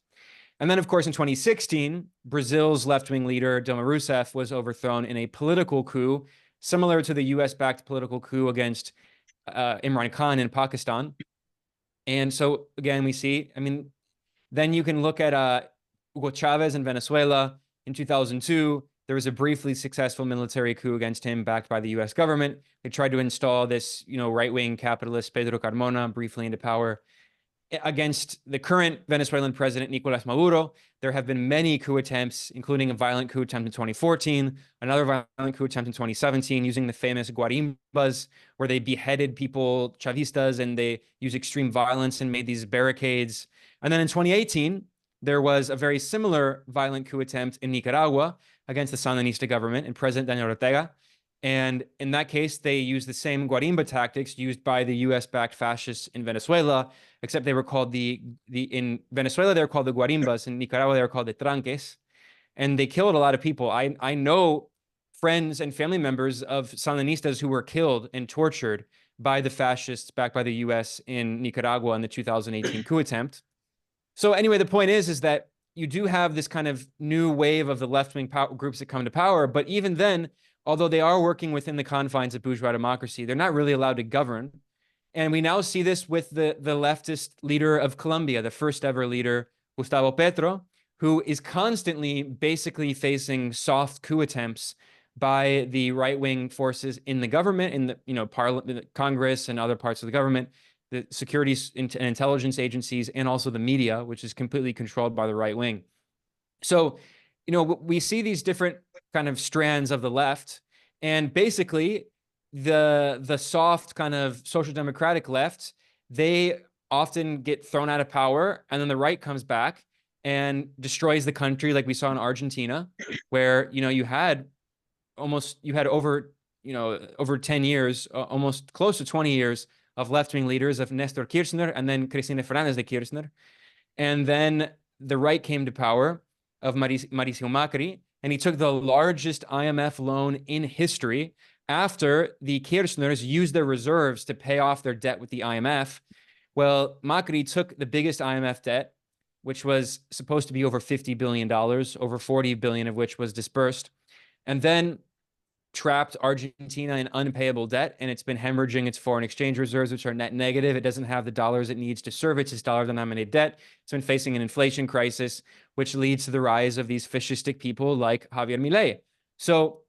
And then, of course, in 2016, Brazil's left-wing leader, Dilma Rousseff, was overthrown in a political coup, similar to the US-backed political coup against Imran Khan in Pakistan. And so, again, we see, then you can look at Hugo Chavez in Venezuela. In 2002, there was a briefly successful military coup against him, backed by the US government. They tried to install this, right-wing capitalist Pedro Carmona briefly into power. Against the current Venezuelan president, Nicolas Maduro, there have been many coup attempts, including a violent coup attempt in 2014, another violent coup attempt in 2017, using the famous guarimbas, where they beheaded people, Chavistas, and they used extreme violence and made these barricades. And then in 2018, there was a very similar violent coup attempt in Nicaragua against the Sandinista government and President Daniel Ortega. And in that case, they used the same guarimba tactics used by the US-backed fascists in Venezuela, except they were called in Venezuela, they were called the guarimbas. In Nicaragua, they were called the tranques. And they killed a lot of people. I know friends and family members of Sandinistas who were killed and tortured by the fascists backed by the US in Nicaragua in the 2018 coup attempt. So anyway, the point is that you do have this kind of new wave of the left-wing groups that come to power, but even then, although they are working within the confines of bourgeois democracy, they're not really allowed to govern. And we now see this with the leftist leader of Colombia, the first ever leader, Gustavo Petro, who is constantly basically facing soft coup attempts by the right-wing forces in the government, in the Parliament, Congress, and other parts of the government, the security and intelligence agencies, and also the media, which is completely controlled by the right wing. So, we see these different kind of strands of the left, and basically the soft kind of social democratic left, they often get thrown out of power, and then the right comes back and destroys the country, like we saw in Argentina, where you had over 10 years, almost close to 20 years of left-wing leaders of Nestor Kirchner and then Cristina Fernández de Kirchner. And then the right came to power of Mauricio Macri, and he took the largest IMF loan in history after the Kirchners used their reserves to pay off their debt with the IMF. Well, Macri took the biggest IMF debt, which was supposed to be over $50 billion, over 40 billion of which was dispersed, and then trapped Argentina in unpayable debt, and it's been hemorrhaging its foreign exchange reserves, which are net negative. It doesn't have the dollars it needs to service its dollar-denominated debt. It's been facing an inflation crisis, which leads to the rise of these fascistic people like Javier Milei. So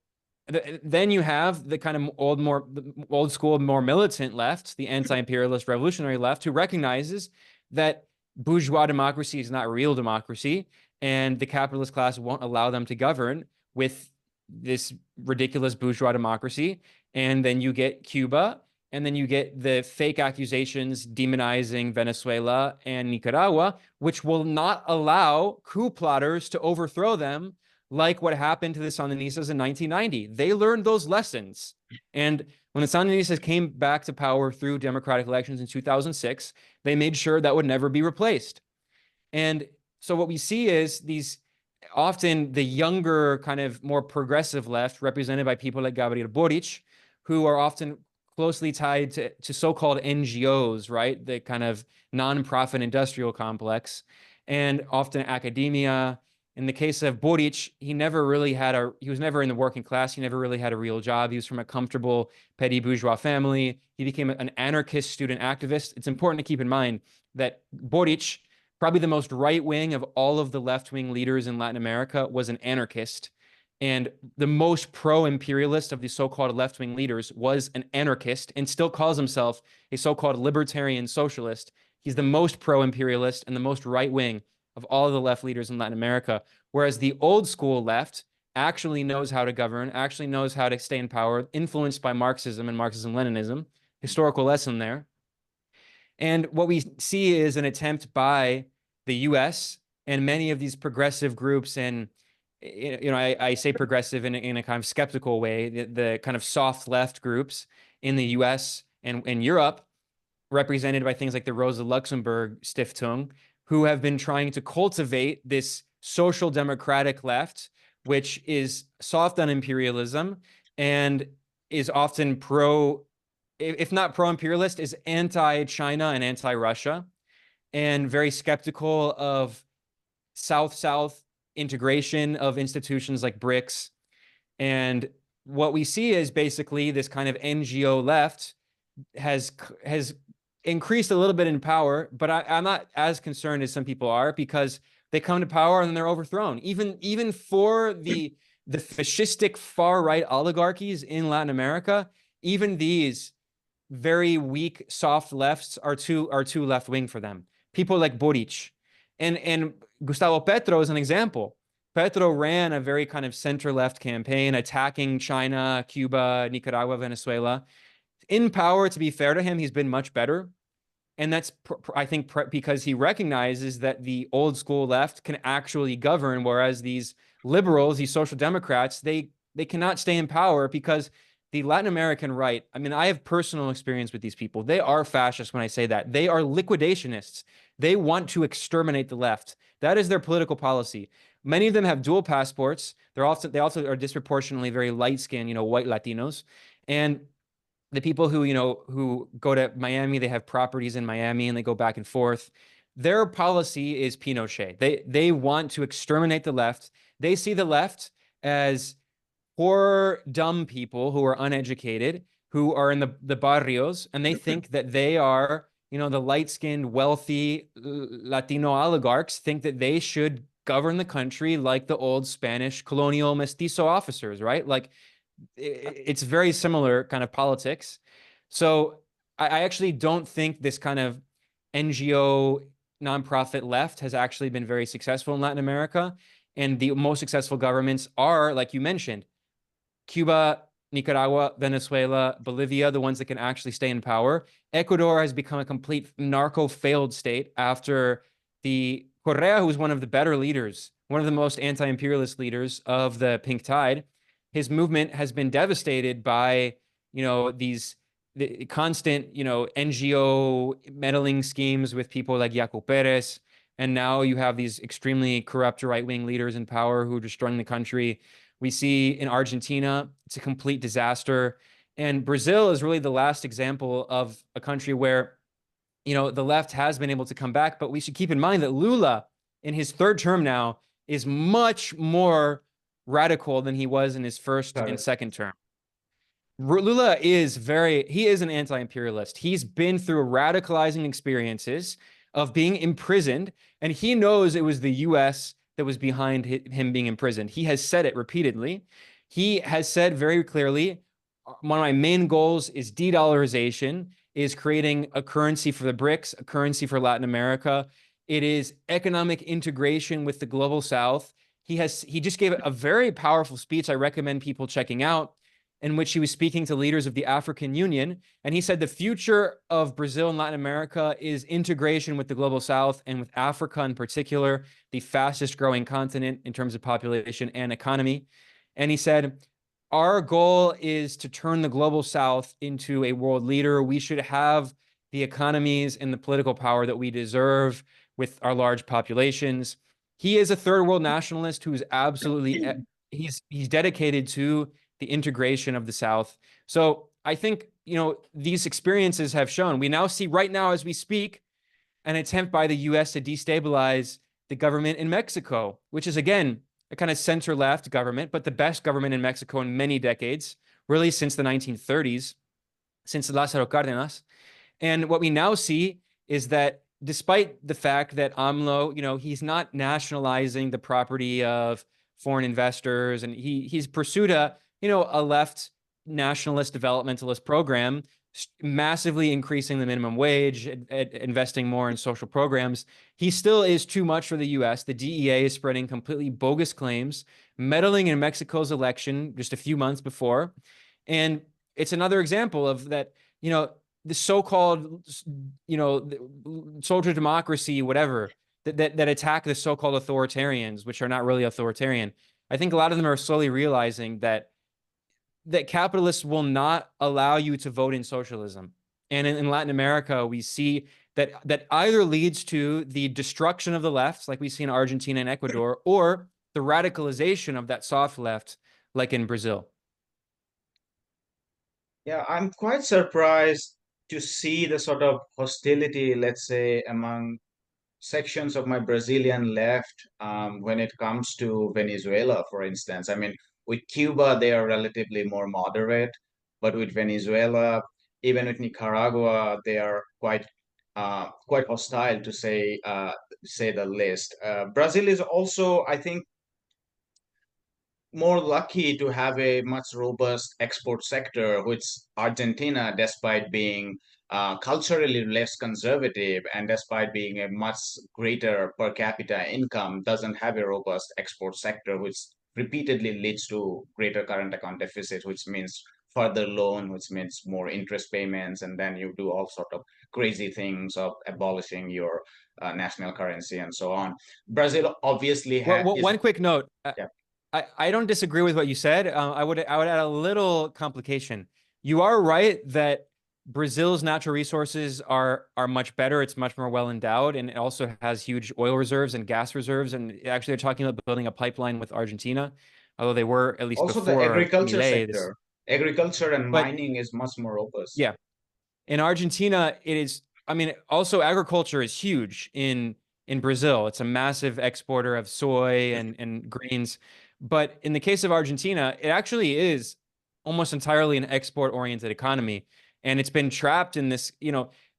then you have the kind of old school, more militant left, the anti-imperialist revolutionary left, who recognizes that bourgeois democracy is not real democracy, and the capitalist class won't allow them to govern with this ridiculous bourgeois democracy. And then you get Cuba, and then you get the fake accusations demonizing Venezuela and Nicaragua, which will not allow coup plotters to overthrow them, like what happened to the Sandinistas in 1990. They learned those lessons. And when the Sandinistas came back to power through democratic elections in 2006, they made sure that would never be replaced. And so what we see is these often the younger, kind of more progressive left, represented by people like Gabriel Boric, who are often closely tied to so-called NGOs, right? The kind of nonprofit industrial complex, and often academia. In the case of Boric, he was never in the working class. He never really had a real job. He was from a comfortable petty bourgeois family. He became an anarchist student activist. It's important to keep in mind that Boric, probably the most right-wing of all of the left-wing leaders in Latin America, was an anarchist. And the most pro-imperialist of the so-called left-wing leaders was an anarchist and still calls himself a so-called libertarian socialist. He's the most pro-imperialist and the most right-wing of all of the left leaders in Latin America. Whereas the old school left actually knows how to govern, actually knows how to stay in power, influenced by Marxism and Marxism-Leninism. Historical lesson there. And what we see is an attempt by the US and many of these progressive groups, and I say progressive in a kind of skeptical way, the kind of soft left groups in the US and in Europe, represented by things like the Rosa Luxemburg Stiftung, who have been trying to cultivate this social democratic left, which is soft on imperialism and is often if not pro-imperialist, is anti-China and anti-Russia, and very skeptical of South-South integration of institutions like BRICS. And what we see is basically this kind of NGO left has increased a little bit in power, but I'm not as concerned as some people are, because they come to power and then they're overthrown. Even for the fascistic far-right oligarchies in Latin America, even these very weak, soft lefts are too left-wing for them. People like Boric. And Gustavo Petro is an example. Petro ran a very kind of center-left campaign attacking China, Cuba, Nicaragua, Venezuela. In power, to be fair to him, he's been much better. And that's, I think, because he recognizes that the old school left can actually govern, whereas these liberals, these social democrats, they cannot stay in power because the Latin American right, I mean, I have personal experience with these people. They are fascists when I say that. They are liquidationists. They want to exterminate the left. That is their political policy. Many of them have dual passports. They also are disproportionately very light-skinned, white Latinos. And the people who go to Miami, they have properties in Miami and they go back and forth. Their policy is Pinochet. They want to exterminate the left. They see the left as poor, dumb people who are uneducated, who are in the barrios, and they think that they are, the light-skinned, wealthy Latino oligarchs think that they should govern the country like the old Spanish colonial mestizo officers, right? Like, it's very similar kind of politics. So I actually don't think this kind of NGO nonprofit left has actually been very successful in Latin America. And the most successful governments are, like you mentioned, Cuba, Nicaragua, Venezuela, Bolivia, the ones that can actually stay in power. Ecuador has become a complete narco failed state after the Correa, who's one of the better leaders, one of the most anti-imperialist leaders of the Pink Tide. His movement has been devastated by, these the constant, NGO meddling schemes with people like Yaco Perez. And now you have these extremely corrupt right-wing leaders in power who are destroying the country. We see in Argentina, it's a complete disaster. And Brazil is really the last example of a country where, the left has been able to come back. But we should keep in mind that Lula, in his third term now, is much more radical than he was in his first and second term. Lula he is an anti-imperialist. He's been through radicalizing experiences of being imprisoned, and he knows it was the US that was behind him being imprisoned. He has said it repeatedly. He has said very clearly, one of my main goals is de-dollarization, is creating a currency for the BRICS, a currency for Latin America. It is economic integration with the global South. He just gave a very powerful speech I recommend people checking out, in which he was speaking to leaders of the African Union. And he said the future of Brazil and Latin America is integration with the global South, and with Africa in particular, the fastest growing continent in terms of population and economy. And he said, our goal is to turn the global South into a world leader. We should have the economies and the political power that we deserve with our large populations. He is a third world nationalist who's absolutely, he's dedicated to the integration of the South. So I think, these experiences have shown. We now see right now as we speak an attempt by the US to destabilize the government in Mexico, which is, again, a kind of center-left government, but the best government in Mexico in many decades, really since the 1930s, since Lázaro Cárdenas. And what we now see is that despite the fact that AMLO, he's not nationalizing the property of foreign investors, and he's pursued a left nationalist developmentalist program, massively increasing the minimum wage, investing more in social programs. He still is too much for the US. The DEA is spreading completely bogus claims, meddling in Mexico's election just a few months before. And it's another example of that, the so-called, social democracy, whatever, that attack the so-called authoritarians, which are not really authoritarian. I think a lot of them are slowly realizing that capitalists will not allow you to vote in socialism. And in Latin America, we see that either leads to the destruction of the left, like we see in Argentina and Ecuador, or the radicalization of that soft left, like in Brazil. Yeah, I'm quite surprised to see the sort of hostility, let's say, among sections of my Brazilian left when it comes to Venezuela, for instance. I mean, with Cuba, they are relatively more moderate, but with Venezuela, even with Nicaragua, they are quite hostile, to say the least. Brazil is also, I think, more lucky to have a much robust export sector, which Argentina, despite being culturally less conservative and despite being a much greater per capita income, doesn't have a robust export sector, which repeatedly leads to greater current account deficit, which means further loan, which means more interest payments, and then you do all sort of crazy things of abolishing your national currency and so on. Brazil obviously Well, is. one quick note. Yeah. I don't disagree with what you said. I would add a little complication. You are right that Brazil's natural resources are much better. It's much more well endowed, and it also has huge oil reserves and gas reserves. And actually, they're talking about building a pipeline with Argentina, although they were, at least Also, the before agriculture Milei. sector, agriculture and But mining is much more robust. yeah, in Argentina, it is. I mean, also agriculture is huge in Brazil. It's a massive exporter of soy and grains. But in the case of Argentina, it actually is almost entirely an export-oriented economy. And it's been trapped in this,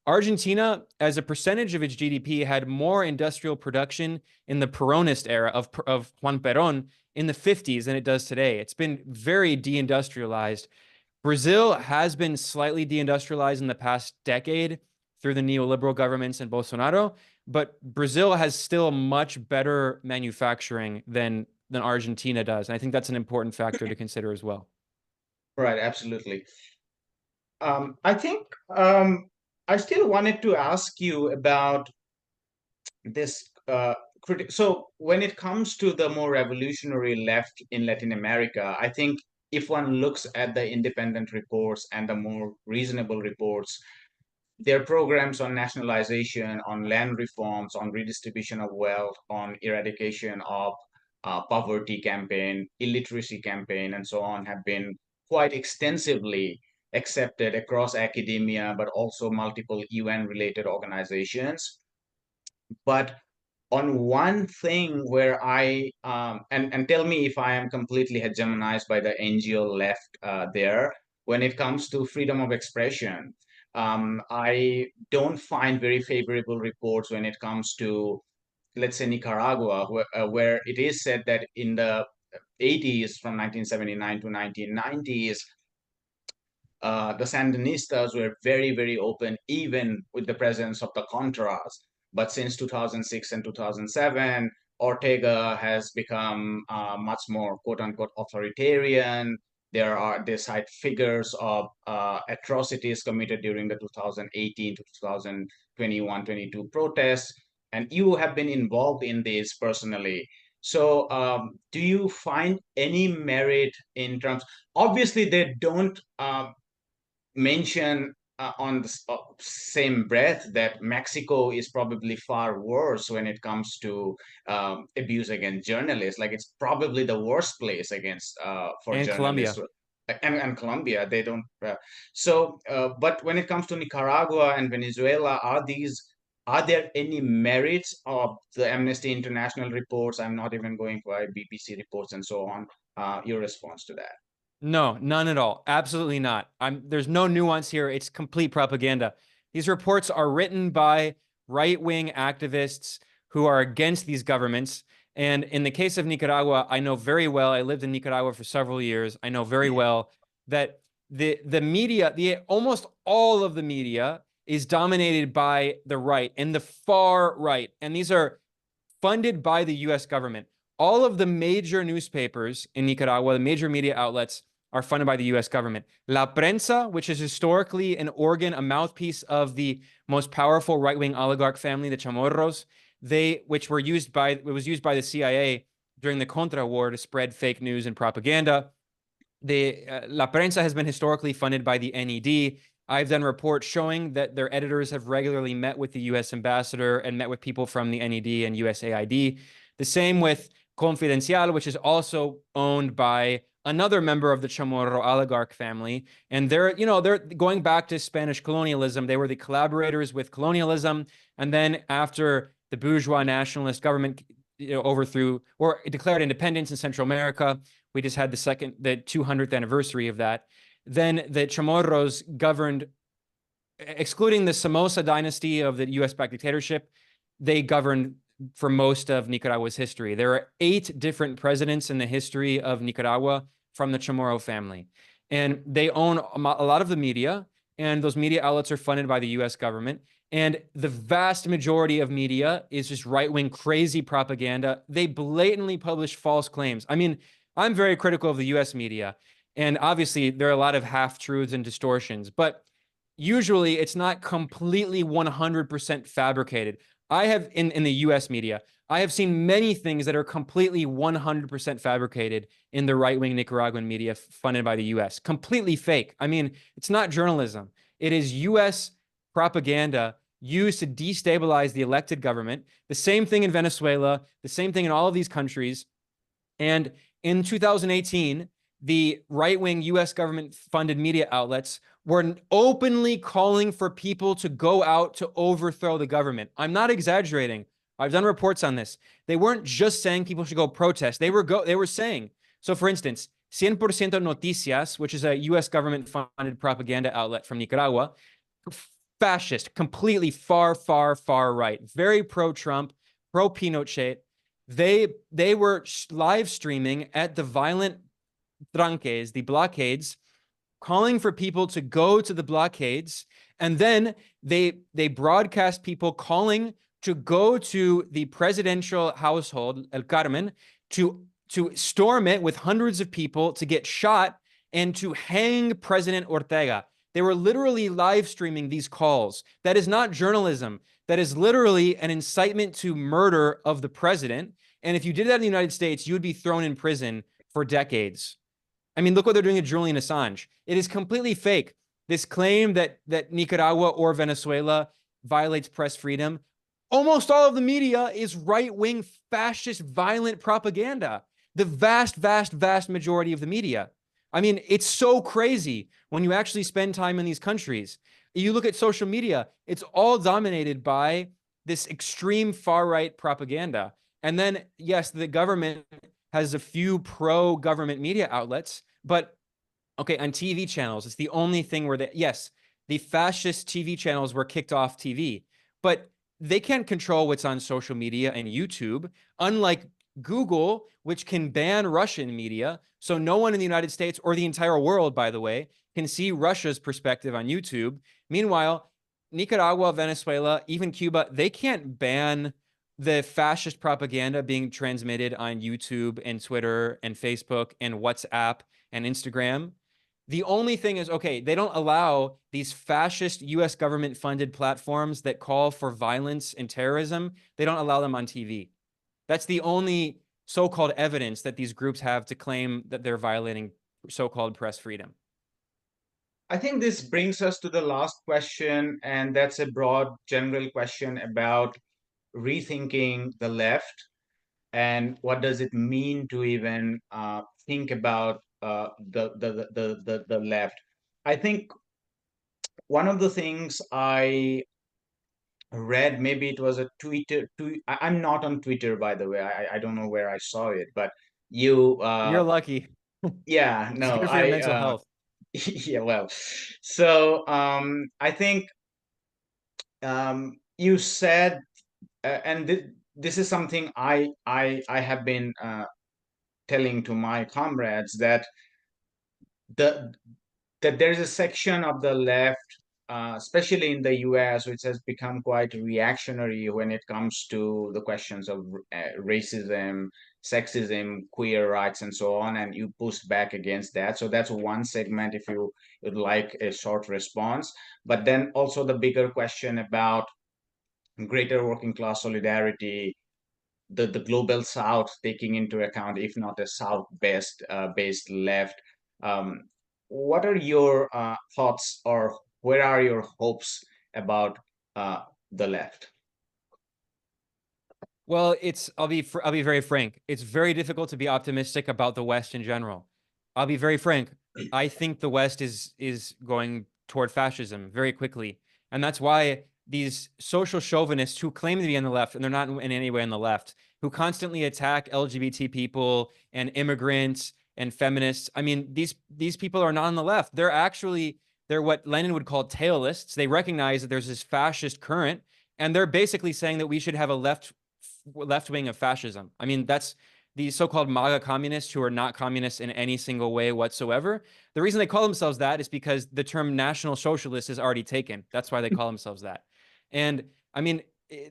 Argentina, as a percentage of its GDP, had more industrial production in the Peronist era of Juan Perón in the 50s than it does today. It's been very deindustrialized. Brazil has been slightly deindustrialized in the past decade through the neoliberal governments and Bolsonaro. But Brazil has still much better manufacturing than Argentina does. And I think that's an important factor to consider as well. Right, absolutely. I think I still wanted to ask you about this so when it comes to the more revolutionary left in Latin America, I think if one looks at the independent reports and the more reasonable reports, their programs on nationalization, on land reforms, on redistribution of wealth, on eradication of poverty campaign, illiteracy campaign, and so on have been quite extensively accepted across academia, but also multiple UN related organizations. But on one thing where and tell me if I am completely hegemonized by the NGO left there, when it comes to freedom of expression, I don't find very favorable reports when it comes to, let's say, Nicaragua, where it is said that in the 80s, from 1979 to 1990s, the Sandinistas were very, very open, even with the presence of the Contras. But since 2006 and 2007, Ortega has become much more quote unquote authoritarian. They cite figures of atrocities committed during the 2018 to 2021-22 protests. And you have been involved in this personally. So do you find any merit in terms, obviously they don't mention on the same breath that Mexico is probably far worse when it comes to abuse against journalists. Like it's probably the worst place against for And journalists. Colombia. And Colombia, they don't. But when it comes to Nicaragua and Venezuela, are there any merits of the Amnesty International reports? I'm not even going by BBC reports and so on. Your response to that? No, none at all. Absolutely not. There's no nuance here. It's complete propaganda. These reports are written by right-wing activists who are against these governments. And in the case of Nicaragua, I know very well, I lived in Nicaragua for several years. I know very well that the media, almost all of the media is dominated by the right and the far right. And these are funded by the US government. All of the major newspapers in Nicaragua, the major media outlets, are funded by the US government. La Prensa, which is historically an organ, a mouthpiece of the most powerful right-wing oligarch family, the Chamorros, which was used by the CIA during the Contra War to spread fake news and propaganda. La Prensa has been historically funded by the NED. I've done reports showing that their editors have regularly met with the US ambassador and met with people from the NED and USAID. The same with Confidencial, which is also owned by another member of the Chamorro oligarch family. And they're going back to Spanish colonialism. They were the collaborators with colonialism. And then after the bourgeois nationalist government overthrew or declared independence in Central America, we just had the 200th anniversary of that. Then the Chamorros governed, excluding the Somoza dynasty of the US-backed dictatorship, they governed for most of Nicaragua's history. There are 8 different presidents in the history of Nicaragua from the Chamorro family. And they own a lot of the media, and those media outlets are funded by the US government. And the vast majority of media is just right-wing crazy propaganda. They blatantly publish false claims. I mean, I'm very critical of the US media, and obviously there are a lot of half-truths and distortions, but usually it's not completely 100% fabricated. I have, in the US media, I have seen many things that are completely 100% fabricated in the right-wing Nicaraguan media funded by the US. Completely fake. I mean, it's not journalism. It is US propaganda used to destabilize the elected government. The same thing in Venezuela, the same thing in all of these countries. And in 2018, the right-wing US government-funded media outlets were openly calling for people to go out to overthrow the government. I'm not exaggerating. I've done reports on this. They weren't just saying people should go protest. They were saying, so for instance, 100% Noticias, which is a US government-funded propaganda outlet from Nicaragua, fascist, completely far, far, far right, very pro-Trump, pro-Pinochet. They were live streaming at the violent tranques, the blockades calling for people to go to the blockades, and then they broadcast people calling to go to the presidential household, El Carmen, to storm it with hundreds of people, to get shot, and to hang President Ortega. They were literally live streaming these calls. That is not journalism. That is literally an incitement to murder of the president. And if you did that in the United States, you would be thrown in prison for decades. I mean, look what they're doing to Julian Assange. It is completely fake. This claim that Nicaragua or Venezuela violates press freedom. Almost all of the media is right-wing, fascist, violent propaganda. The vast, vast, vast majority of the media. I mean, it's so crazy when you actually spend time in these countries. You look at social media, it's all dominated by this extreme far-right propaganda. And then, yes, the government has a few pro-government media outlets, but okay, on TV channels, it's the only thing where yes, the fascist TV channels were kicked off TV, but they can't control what's on social media and YouTube, unlike Google, which can ban Russian media. So no one in the United States or the entire world, by the way, can see Russia's perspective on YouTube. Meanwhile, Nicaragua, Venezuela, even Cuba, they can't ban the fascist propaganda being transmitted on YouTube and Twitter and Facebook and WhatsApp and Instagram. The only thing is, okay, they don't allow these fascist US government funded platforms that call for violence and terrorism. They don't allow them on TV. That's the only so-called evidence that these groups have to claim that they're violating so-called press freedom. I think this brings us to the last question, and that's a broad general question about rethinking the left and what does it mean to even think about the left. I think one of the things I read, maybe it was a I'm not on Twitter, by the way. I don't know where I saw it, but you You're lucky. yeah, It's no, good for your mental health. yeah, well, so I think you said, and this is something I have been telling to my comrades, that the that there's a section of the left, especially in the US, which has become quite reactionary when it comes to the questions of racism, sexism, queer rights, and so on, and you push back against that. So that's one segment, if you would like a short response. But then also the bigger question about greater working class solidarity, the global south taking into account, if not a south based left. um, what are your thoughts, or where are your hopes about the left? Well, I'll be very frank. It's very difficult to be optimistic about the West in general. I'll be very frank. I think the West is going toward fascism very quickly. And that's why these social chauvinists who claim to be on the left, and they're not in any way on the left, who constantly attack LGBT people and immigrants and feminists. I mean, these people are not on the left. They're what Lenin would call tailists. They recognize that there's this fascist current, and they're basically saying that we should have a left wing of fascism. I mean, that's the so-called MAGA communists who are not communists in any single way whatsoever. The reason they call themselves that is because the term National Socialist is already taken. That's why they call themselves that. And I mean,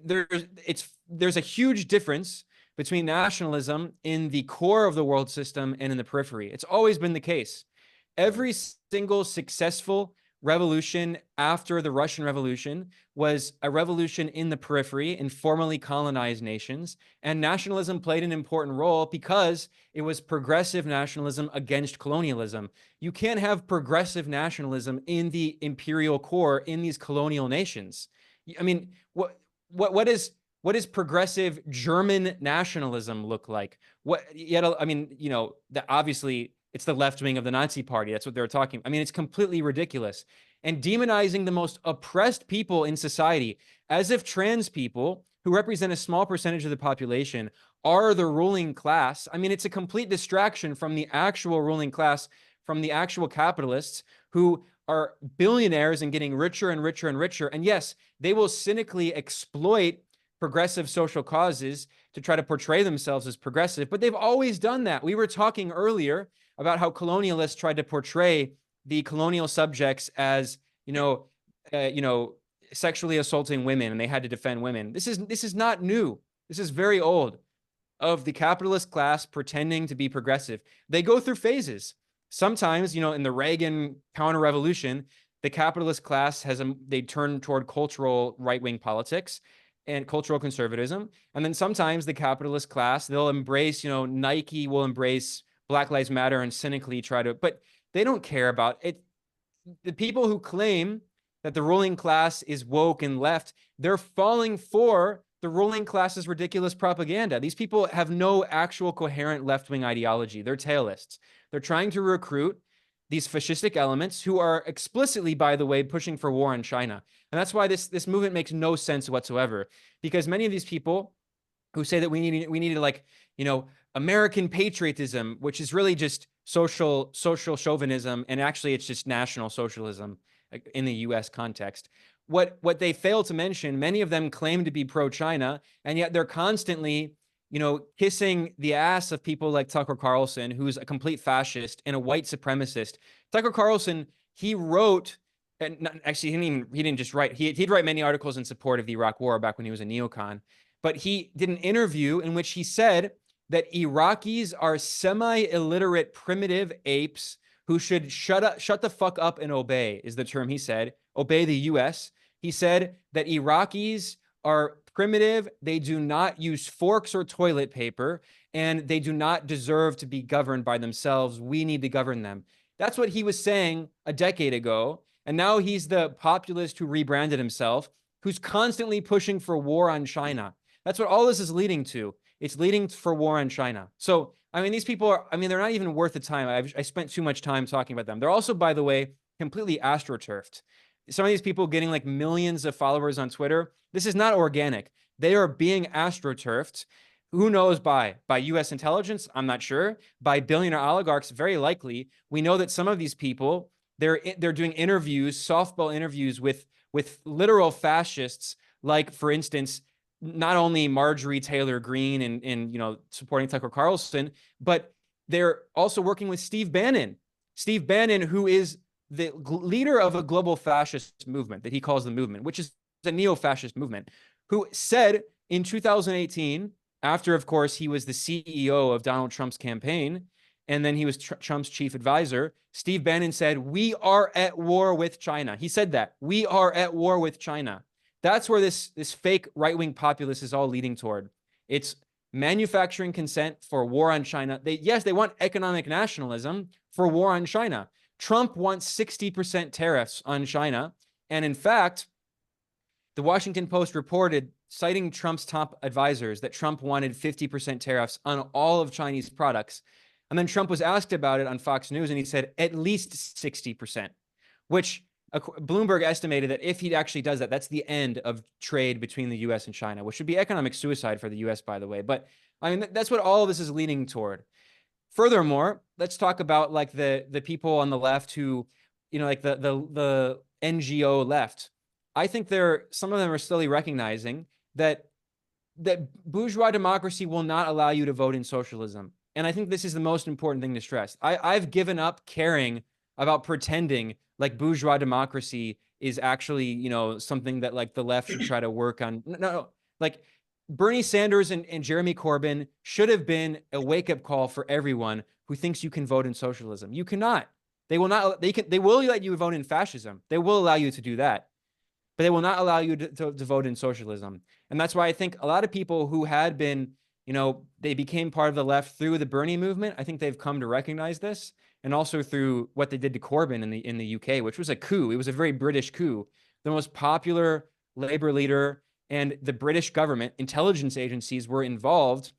there's a huge difference between nationalism in the core of the world system and in the periphery. It's always been the case. Every single successful revolution after the Russian Revolution was a revolution in the periphery, in formerly colonized nations, and nationalism played an important role because it was progressive nationalism against colonialism. You can't have progressive nationalism in the imperial core in these colonial nations. I mean, what is progressive German nationalism look like? I mean, you know, obviously it's the left wing of the Nazi party. That's what they're talking. I mean, it's completely ridiculous. And demonizing the most oppressed people in society, as if trans people, who represent a small percentage of the population, are the ruling class. I mean, it's a complete distraction from the actual ruling class, from the actual capitalists who are billionaires and getting richer and richer and richer. And yes, they will cynically exploit progressive social causes to try to portray themselves as progressive, but they've always done that. We were talking earlier about how colonialists tried to portray the colonial subjects as, you know, sexually assaulting women, and they had to defend women. This is not new. This is very old, of the capitalist class pretending to be progressive. They go through phases. Sometimes, in the Reagan counter-revolution, the capitalist class they turn toward cultural right-wing politics and cultural conservatism. And then sometimes the capitalist class, they'll embrace, Nike will embrace Black Lives Matter and cynically but they don't care about it. The people who claim that the ruling class is woke and left, they're falling for the ruling class's ridiculous propaganda. These people have no actual coherent left-wing ideology. They're tailists. They're trying to recruit these fascistic elements who are explicitly, by the way, pushing for war on China. And that's why this movement makes no sense whatsoever, because many of these people who say that we needed American patriotism, which is really just social chauvinism, and actually it's just national socialism in the US context. What they fail to mention, many of them claim to be pro-China, and yet they're constantly, kissing the ass of people like Tucker Carlson, who's a complete fascist and a white supremacist. Tucker Carlson, he wrote, and actually he didn't just write, he'd write many articles in support of the Iraq War back when he was a neocon, but he did an interview in which he said that Iraqis are semi-illiterate primitive apes who should shut the fuck up and obey, is the term he said. Obey the US. He said that Iraqis are primitive, they do not use forks or toilet paper, and they do not deserve to be governed by themselves. We need to govern them. That's what he was saying a decade ago. And now he's the populist who rebranded himself, who's constantly pushing for war on China. That's what all this is leading to. It's leading for war on China. So, these people they're not even worth the time. I spent too much time talking about them. They're also, by the way, completely astroturfed. Some of these people getting like millions of followers on Twitter, this is not organic. They are being astroturfed. Who knows by US intelligence? I'm not sure. By billionaire oligarchs, very likely. We know that some of these people, they're doing interviews, softball interviews with literal fascists, like, for instance, not only Marjorie Taylor Greene and supporting Tucker Carlson, but they're also working with Steve Bannon. Steve Bannon, who is the leader of a global fascist movement that he calls the movement, which is a neo-fascist movement, who said in 2018, after, of course, he was the CEO of Donald Trump's campaign, and then he was Trump's chief advisor, Steve Bannon said, "We are at war with China." He said that. We are at war with China. That's where this fake right-wing populace is all leading toward. It's manufacturing consent for war on China. They want economic nationalism for war on China. Trump wants 60% tariffs on China. And in fact, the Washington Post reported, citing Trump's top advisors, that Trump wanted 50% tariffs on all of Chinese products. And then Trump was asked about it on Fox News, and he said at least 60%, which Bloomberg estimated that if he actually does that, that's the end of trade between the US and China, which would be economic suicide for the US, by the way. But that's what all of this is leading toward. Furthermore, let's talk about like the people on the left who, like the NGO left. I think some of them are slowly recognizing that bourgeois democracy will not allow you to vote in socialism. And I think this is the most important thing to stress. I've given up caring about pretending like bourgeois democracy is actually, something that like the left should try to work on. No. Like Bernie Sanders and Jeremy Corbyn should have been a wake-up call for everyone who thinks you can vote in socialism. You cannot. They will not. They will let you vote in fascism. They will allow you to do that, but they will not allow you to vote in socialism. And that's why I think a lot of people who had been, they became part of the left through the Bernie movement. I think they've come to recognize this, and also through what they did to Corbyn in the UK, which was a coup. It was a very British coup. The most popular Labour leader and the British government intelligence agencies were involved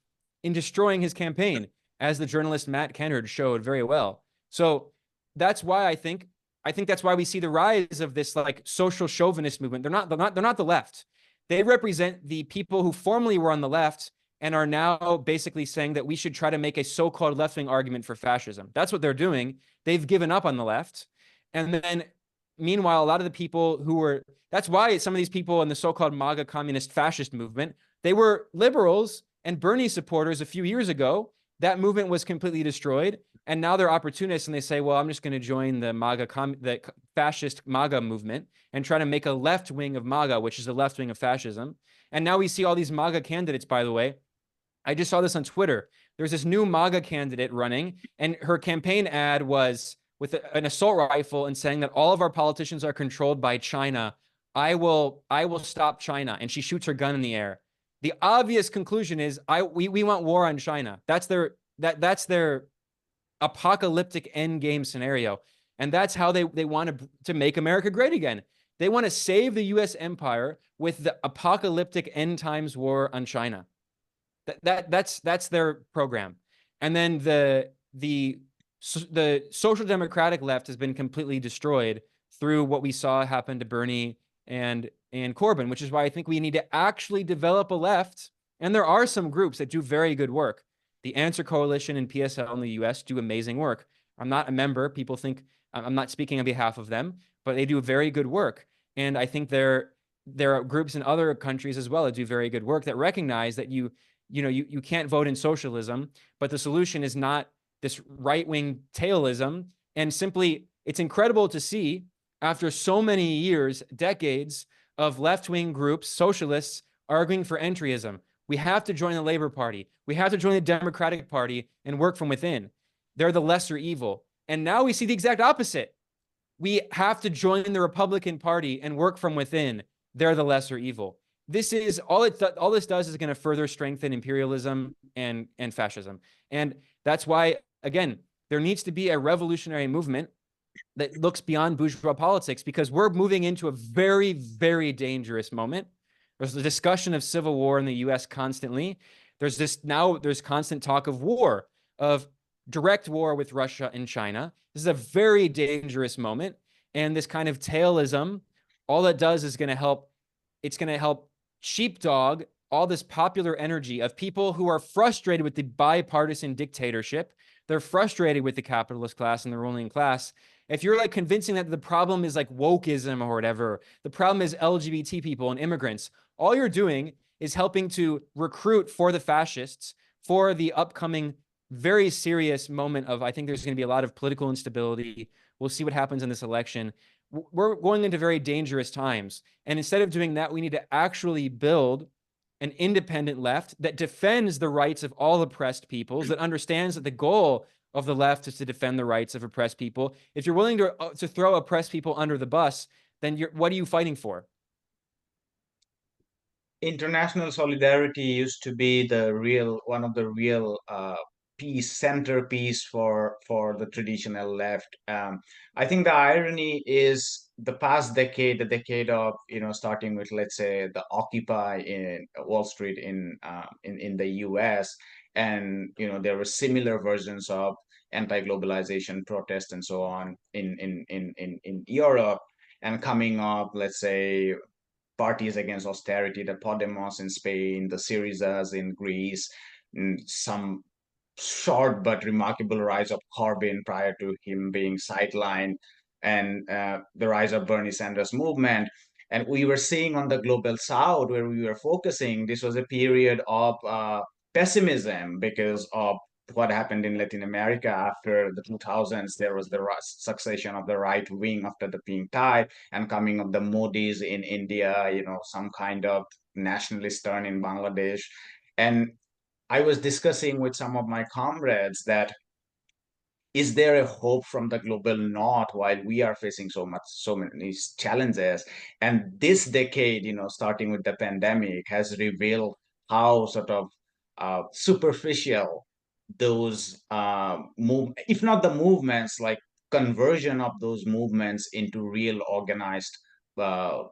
in destroying his campaign, as the journalist Matt Kennard showed very well. So that's why I think that's why we see the rise of this like social chauvinist movement. They're not the left. They represent the people who formerly were on the left and are now basically saying that we should try to make a so-called left-wing argument for fascism. That's what they're doing. They've given up on the left. And then meanwhile, a lot of the people that's why some of these people in the so-called MAGA communist fascist movement, they were liberals and Bernie supporters a few years ago. that movement was completely destroyed. And now they're opportunists and they say, well, I'm just going to join the the fascist MAGA movement and try to make a left wing of MAGA, which is the left wing of fascism. And now we see all these MAGA candidates, by the way. I just saw this on Twitter. There's this new MAGA candidate running, and her campaign ad was with an assault rifle and saying that all of our politicians are controlled by China. I will stop China. And she shoots her gun in the air. The obvious conclusion is we want war on China. That's their apocalyptic end game scenario. And that's how they want to make America great again. They want to save the US empire with the apocalyptic end times war on China. That's their program. And then the social democratic left has been completely destroyed through what we saw happen to Bernie and Corbyn, which is why I think we need to actually develop a left. And there are some groups that do very good work. The Answer Coalition and PSL in the US do amazing work. I'm not a member. People think I'm not speaking on behalf of them, but they do very good work. And I think there are groups in other countries as well that do very good work that recognize that you can't vote in socialism, but the solution is not this right-wing tailism. And simply, it's incredible to see after so many years, decades of left-wing groups, socialists, arguing for entryism. We have to join the Labor Party. We have to join the Democratic Party and work from within. They're the lesser evil. And now we see the exact opposite. We have to join the Republican Party and work from within. They're the lesser evil. This is all this does is going to further strengthen imperialism and fascism. And that's why, again, there needs to be a revolutionary movement that looks beyond bourgeois politics, because we're moving into a very, very dangerous moment. There's the discussion of civil war in the US constantly. There's constant talk of war, of direct war with Russia and China. This is a very dangerous moment. And this kind of tailism, all it does is it's going to help sheepdog all this popular energy of people who are frustrated with the bipartisan dictatorship. They're frustrated with the capitalist class and the ruling class. If you're like convincing that the problem is like wokeism or whatever, the problem is LGBT people and immigrants, all you're doing is helping to recruit for the fascists for the upcoming very serious moment of, I think there's going to be a lot of political instability. We'll see what happens in this election. We're going into very dangerous times. And instead of doing that, we need to actually build an independent left that defends the rights of all oppressed peoples, that understands that the goal of the left is to defend the rights of oppressed people. If you're willing to throw oppressed people under the bus, then what are you fighting for? International solidarity used to be one of the real centerpiece for the traditional left. I think the irony is the past decade, the decade of starting with, let's say, the Occupy in Wall Street in the U.S., and there were similar versions of anti-globalization protests and so on in Europe, and coming up, let's say, parties against austerity, the Podemos in Spain, the Syrizas in Greece, and some short but remarkable rise of Corbyn prior to him being sidelined, and the rise of Bernie Sanders movement. And we were seeing on the global south, where we were focusing, this was a period of pessimism because of what happened in Latin America after the 2000s. There was the succession of the right wing after the pink tide, and coming of the Modis in India, some kind of nationalist turn in Bangladesh. And I was discussing with some of my comrades that, is there a hope from the global north while we are facing so many challenges? And this decade, starting with the pandemic, has revealed how sort of superficial those if not the movements, like conversion of those movements into real organized uh,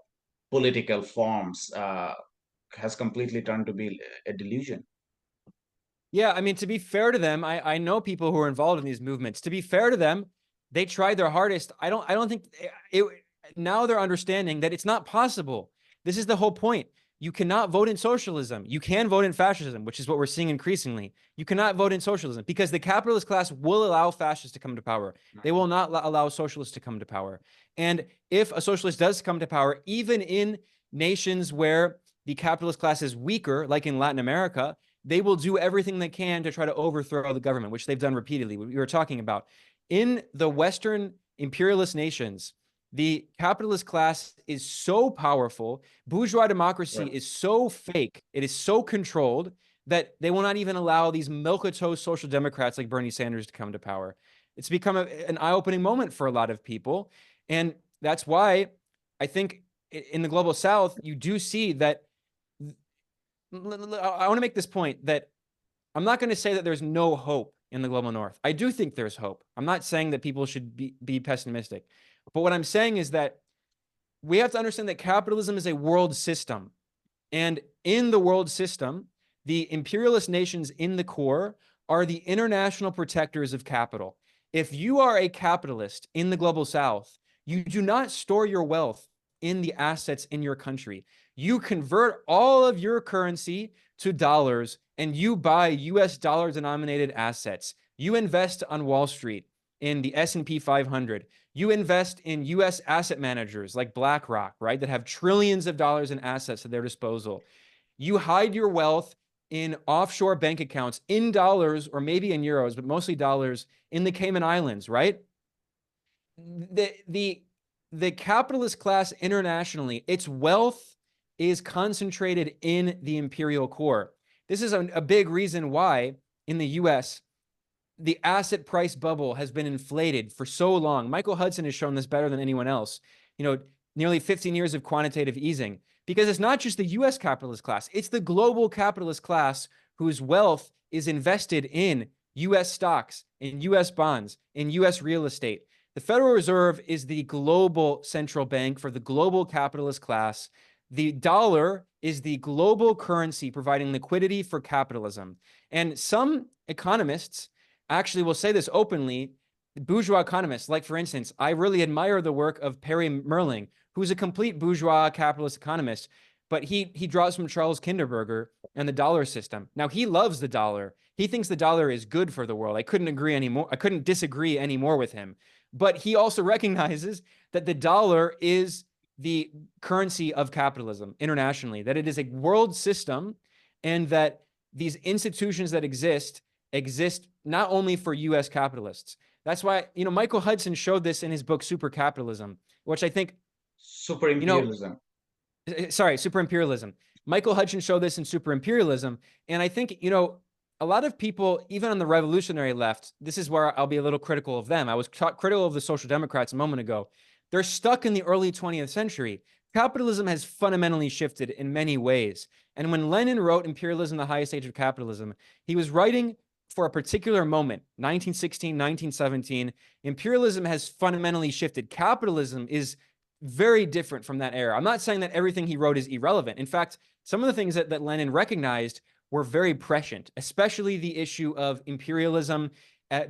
political forms has completely turned to be a delusion. Yeah, I mean, to be fair to them, I know people who are involved in these movements. To be fair to them, they tried their hardest. I don't think now they're understanding that it's not possible. This is the whole point. You cannot vote in socialism. You can vote in fascism, which is what we're seeing increasingly. You cannot vote in socialism because the capitalist class will allow fascists to come to power. They will not allow socialists to come to power. And if a socialist does come to power, even in nations where the capitalist class is weaker, like in Latin America, they will do everything they can to try to overthrow the government, which they've done repeatedly. We were talking about in the Western imperialist nations, the capitalist class is so powerful, bourgeois democracy Right. is so fake, it is so controlled that they will not even allow these milquetoast social democrats like Bernie Sanders to come to power. It's become an eye-opening moment for a lot of people. And that's why I think in the global South, you do see that. I want to make this point that I'm not going to say that there's no hope in the global North. I do think there's hope. I'm not saying that people should be pessimistic. But what I'm saying is that we have to understand that capitalism is a world system. And in the world system, the imperialist nations in the core are the international protectors of capital. If you are a capitalist in the global South, you do not store your wealth in the assets in your country. You convert all of your currency to dollars and you buy US dollar denominated assets. You invest on Wall Street in the S&P 500. You invest in US asset managers like BlackRock, right, that have trillions of dollars in assets at their disposal. You hide your wealth in offshore bank accounts in dollars or maybe in euros, but mostly dollars in the Cayman Islands, right? The capitalist class internationally, its wealth is concentrated in the imperial core. This is a big reason why in the US, the asset price bubble has been inflated for so long. Michael Hudson has shown this better than anyone else. Nearly 15 years of quantitative easing, because it's not just the US capitalist class, it's the global capitalist class whose wealth is invested in US stocks, in US bonds, in US real estate. The Federal Reserve is the global central bank for the global capitalist class. The dollar is the global currency providing liquidity for capitalism. And some economists actually will say this openly, bourgeois economists, like for instance, I really admire the work of Perry Merling, who's a complete bourgeois capitalist economist, but he draws from Charles Kinderberger and the dollar system. Now he loves the dollar. He thinks the dollar is good for the world. I couldn't disagree anymore with him. But he also recognizes that the dollar is the currency of capitalism internationally, that it is a world system, and that these institutions that exist not only for US capitalists. That's why, Michael Hudson showed this in his book, Super Capitalism, which I think, Super imperialism. Super Imperialism. Michael Hudson showed this in Super Imperialism. And I think, a lot of people, even on the revolutionary left, this is where I'll be a little critical of them. I was critical of the Social Democrats a moment ago. They're stuck in the early 20th century. Capitalism has fundamentally shifted in many ways. And when Lenin wrote Imperialism, the Highest Age of Capitalism, he was writing for a particular moment, 1916, 1917. Imperialism has fundamentally shifted. Capitalism is very different from that era. I'm not saying that everything he wrote is irrelevant. In fact, some of the things that Lenin recognized were very prescient, especially the issue of imperialism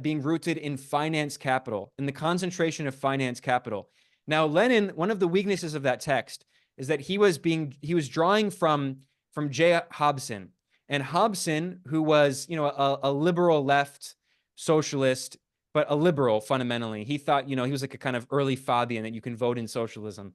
being rooted in finance capital, in the concentration of finance capital. Now, Lenin, one of the weaknesses of that text is that he was drawing from J. Hobson. And Hobson, who was, a liberal left socialist, but a liberal fundamentally. He thought, he was like a kind of early Fabian that you can vote in socialism.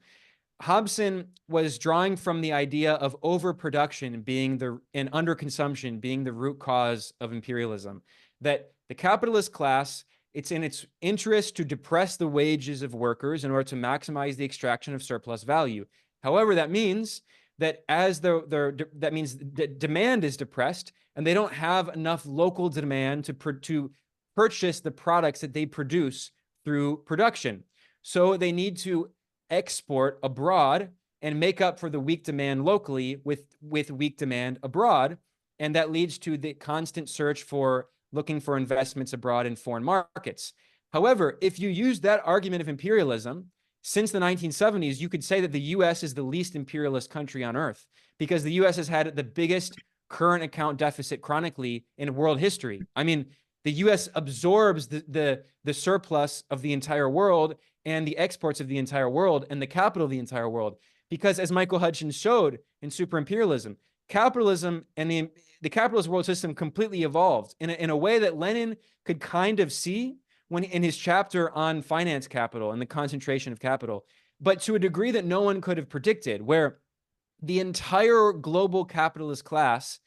Hobson was drawing from the idea of overproduction and underconsumption being the root cause of imperialism. That the capitalist class, it's in its interest to depress the wages of workers in order to maximize the extraction of surplus value. However, that means that that means that demand is depressed, and they don't have enough local demand to purchase the products that they produce through production. So they need to export abroad and make up for the weak demand locally with weak demand abroad. And that leads to the constant search for looking for investments abroad in foreign markets. However, if you use that argument of imperialism, since the 1970s, you could say that the US is the least imperialist country on earth, because the US has had the biggest current account deficit chronically in world history. I mean, the US absorbs the surplus of the entire world and the exports of the entire world and the capital of the entire world. Because as Michael Hudson showed in Super Imperialism, capitalism and the capitalist world system completely evolved in a way that Lenin could kind of see when in his chapter on finance capital and the concentration of capital, but to a degree that no one could have predicted, where the entire global capitalist class,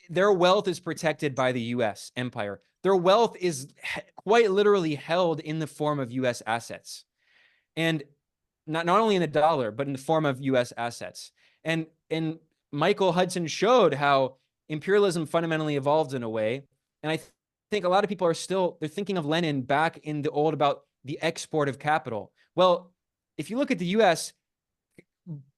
their wealth is protected by the US empire. Their wealth is quite literally held in the form of US assets. And not only in the dollar, but in the form of US assets. And Michael Hudson showed how imperialism fundamentally evolved in a way. And I think a lot of people are they're thinking of Lenin back in the old about the export of capital. Well, if you look at the US,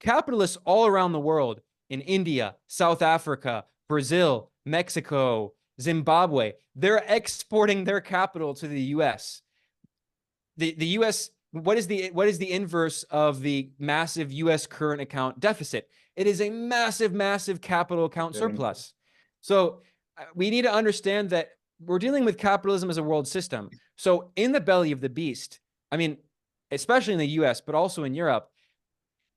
capitalists all around the world, in India, South Africa, Brazil, Mexico, Zimbabwe, they're exporting their capital to the US. The US, what is the inverse of the massive US current account deficit? It is a massive, massive capital account surplus. So we need to understand that we're dealing with capitalism as a world system. So in the belly of the beast, I mean, especially in the US, but also in Europe,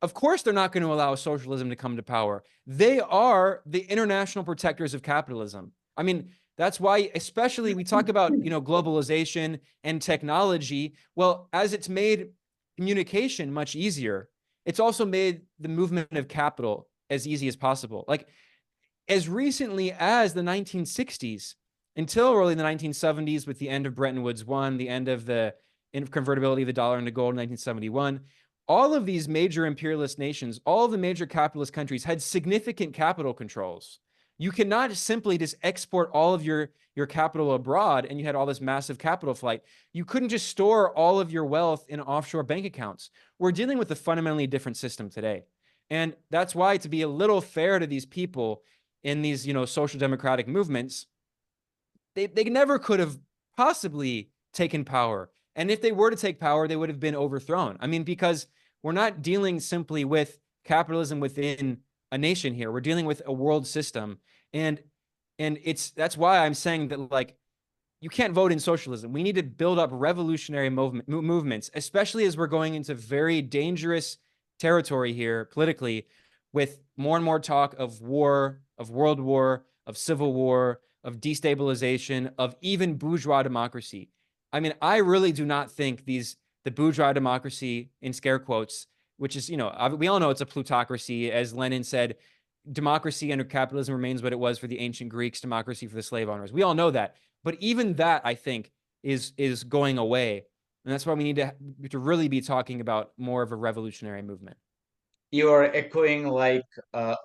of course, they're not going to allow socialism to come to power. They are the international protectors of capitalism. I mean, that's why, especially, we talk about, globalization and technology. Well, as it's made communication much easier, it's also made the movement of capital as easy as possible. Like, as recently as the 1960s, until early the 1970s, with the end of Bretton Woods 1, the end of the convertibility of the dollar into gold in 1971, all of these major imperialist nations, all of the major capitalist countries had significant capital controls. You cannot simply just export all of your capital abroad and you had all this massive capital flight. You couldn't just store all of your wealth in offshore bank accounts. We're dealing with a fundamentally different system today. And that's why, to be a little fair to these people in these, social democratic movements, they never could have possibly taken power. And if they were to take power, they would have been overthrown. I mean, because we're not dealing simply with capitalism within a nation here. We're dealing with a world system. And that's why I'm saying that, like, you can't vote in socialism. We need to build up revolutionary movements, especially as we're going into very dangerous territory here politically, with more and more talk of war, of world war, of civil war, of destabilization, of even bourgeois democracy. I mean, I really do not think the bourgeois democracy, in scare quotes, which is, we all know it's a plutocracy. As Lenin said, democracy under capitalism remains what it was for the ancient Greeks, democracy for the slave owners. We all know that. But even that, I think, is going away. And that's why we need to really be talking about more of a revolutionary movement. You are echoing like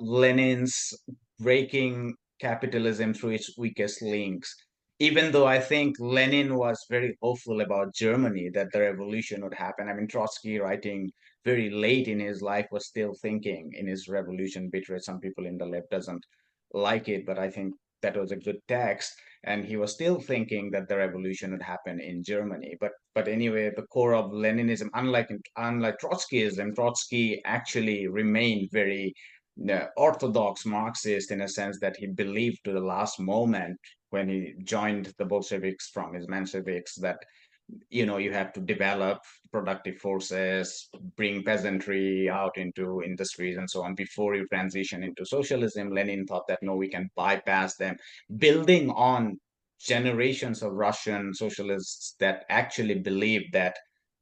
Lenin's breaking capitalism through its weakest links. Even though I think Lenin was very hopeful about Germany, that the revolution would happen. I mean, Trotsky, writing very late in his life, was still thinking in his revolution bitter. Some people in the left doesn't like it, but I think that was a good text. And he was still thinking that the revolution would happen in Germany. But anyway, the core of Leninism, unlike Trotskyism, Trotsky actually remained very orthodox Marxist, in a sense that he believed to the last moment, when he joined the Bolsheviks from his Mensheviks, that you have to develop productive forces, bring peasantry out into industries and so on before you transition into socialism. Lenin thought that no, we can bypass them, building on generations of Russian socialists that actually believed that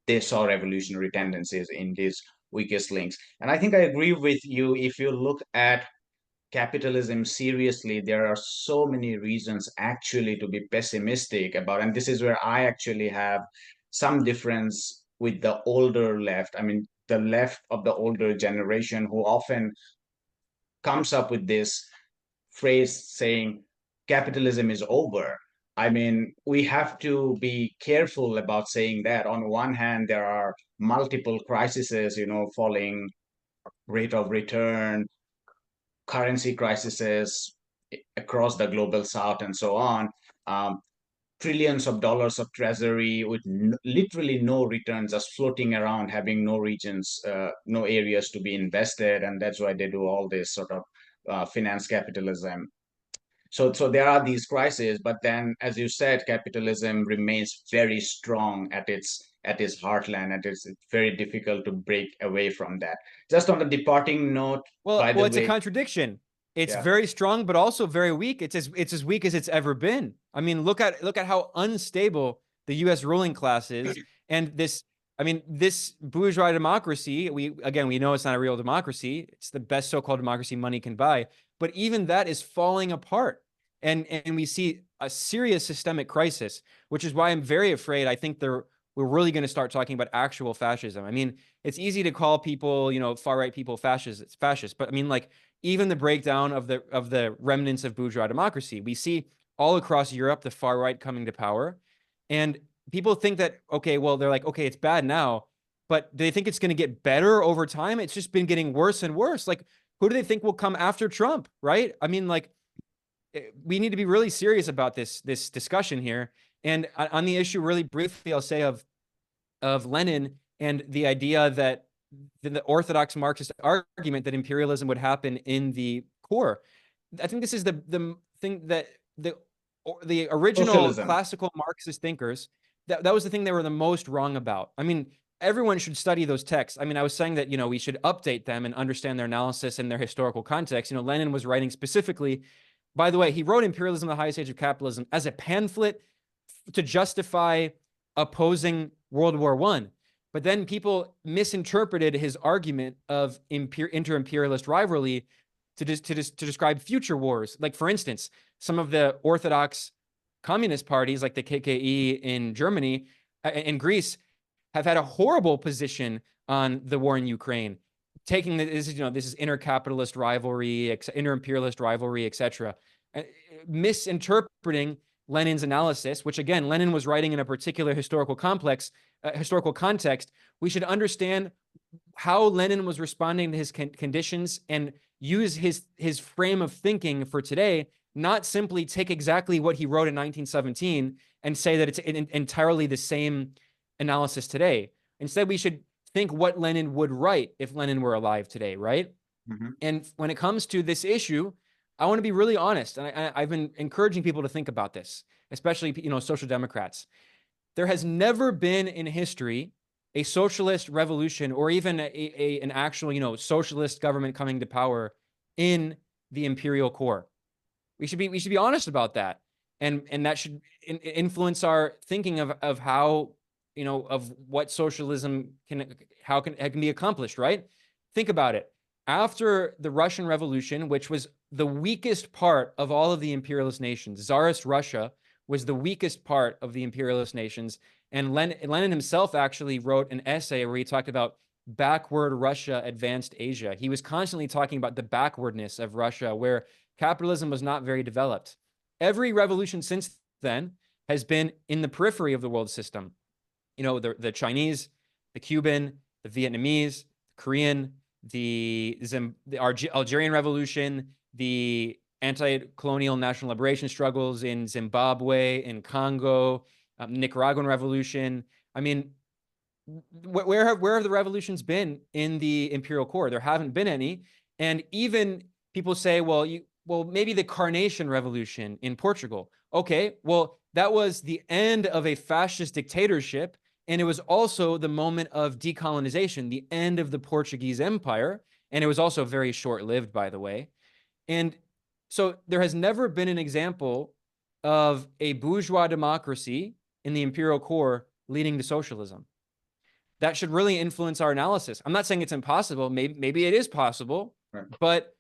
they saw revolutionary tendencies in these weakest links. And I think I agree with you. If you look at capitalism seriously, there are so many reasons actually to be pessimistic about. And this is where I actually have some difference with the older left. I mean, the left of the older generation, who often comes up with this phrase saying capitalism is over. I mean, we have to be careful about saying that. On one hand, there are multiple crises, falling rate of return, currency crises across the global south, and so on. Trillions of dollars of treasury with literally no returns, just floating around, having no regions, no areas to be invested. And that's why they do all this sort of finance capitalism. So there are these crises, but then, as you said, capitalism remains very strong at its heartland, and it's very difficult to break away from that. Just on a departing note, by the It's a way, contradiction. It's yeah, very strong, but also very weak. It's as weak as it's ever been. I mean, look at how unstable the U.S. ruling class is, and this bourgeois democracy. We know it's not a real democracy. It's the best so-called democracy money can buy, but even that is falling apart. and we see a serious systemic crisis, which is why I'm very afraid. I think we're really going to start talking about actual fascism. I mean, it's easy to call people, far right people fascists, but I mean, like, even the breakdown of the remnants of bourgeois democracy, we see all across Europe the far right coming to power, and people think that, okay, well, they're like, okay, it's bad now, but do they think it's going to get better over time? It's just been getting worse and worse. Like, who do they think will come after Trump, right? I mean, like, we need to be really serious about this discussion here. And on the issue, really briefly, I'll say of Lenin and the idea that the orthodox Marxist argument that imperialism would happen in the core. I think this is the thing that the original Socialism. classical Marxist thinkers, that was the thing they were the most wrong about. I mean, everyone should study those texts. I mean, I was saying that, we should update them and understand their analysis and their historical context. Lenin was writing specifically, by the way, he wrote Imperialism, the Highest Age of Capitalism as a pamphlet to justify opposing World War I. But then people misinterpreted his argument of inter-imperialist rivalry to describe future wars. Like, for instance, some of the Orthodox communist parties, like the KKE in Germany and Greece, have had a horrible position on the war in Ukraine, taking this is inter-capitalist rivalry, inter-imperialist rivalry, etc., misinterpreting Lenin's analysis, which again, Lenin was writing in a particular historical context. We should understand how Lenin was responding to his conditions and use his frame of thinking for today, not simply take exactly what he wrote in 1917 and say that it's entirely the same analysis today. Instead, we should think what Lenin would write if Lenin were alive today, right? Mm-hmm. And when it comes to this issue, I want to be really honest, and I've been encouraging people to think about this, especially social democrats. There has never been in history a socialist revolution or even an actual socialist government coming to power in the imperial core. We should be honest about that, and that should influence our thinking of how of what socialism can be accomplished. Right? Think about it. After the Russian Revolution, which was the weakest part of all of the imperialist nations, Tsarist Russia was the weakest part of the imperialist nations. And Lenin himself actually wrote an essay where he talked about backward Russia, advanced Asia. He was constantly talking about the backwardness of Russia, where capitalism was not very developed. Every revolution since then has been in the periphery of the world system. The Chinese, the Cuban, the Vietnamese, the Korean, the Algerian Revolution, the anti-colonial national liberation struggles in Zimbabwe, in Congo, Nicaraguan Revolution. I mean, where have the revolutions been in the imperial core? There haven't been any. And even people say, well, maybe the Carnation Revolution in Portugal. Okay, well, that was the end of a fascist dictatorship. And it was also the moment of decolonization, the end of the Portuguese Empire. And it was also very short-lived, by the way. And so there has never been an example of a bourgeois democracy in the imperial core leading to socialism. That should really influence our analysis. I'm not saying it's impossible. Maybe it is possible, right, but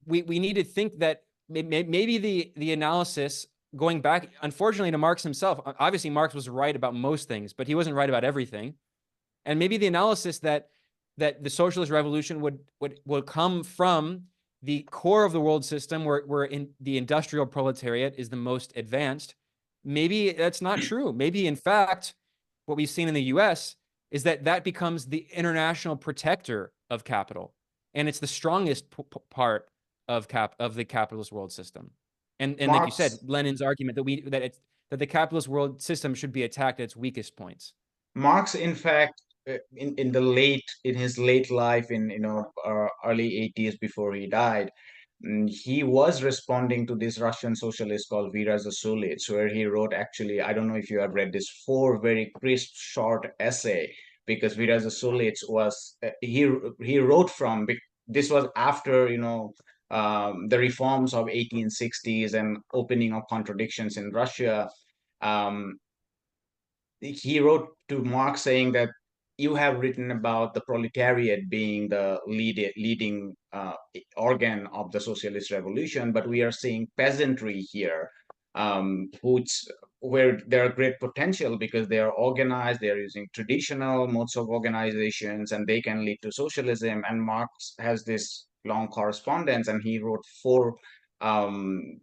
we need to think that maybe the analysis, going back, unfortunately, to Marx himself, obviously Marx was right about most things, but he wasn't right about everything. And maybe the analysis that the socialist revolution would come from the core of the world system, where in the industrial proletariat is the most advanced. Maybe that's not true. Maybe, in fact, what we've seen in the US is that becomes the international protector of capital. And it's the strongest part of the capitalist world system. And Marx, like you said, Lenin's argument that the capitalist world system should be attacked at its weakest points. Marx, in fact, in his late life, in early 80s, before he died, he was responding to this Russian socialist called Vera Zasulich, where he wrote, actually, I don't know if you have read this, 4 very crisp, short essay, because Vera Zasulich was he wrote from, this was after the reforms of 1860s and opening of contradictions in Russia. He wrote to Marx saying that you have written about the proletariat being the leading organ of the socialist revolution, but we are seeing peasantry here, which where there are great potential because they are organized, they are using traditional modes of organizations, and they can lead to socialism. And Marx has this long correspondence, and he wrote four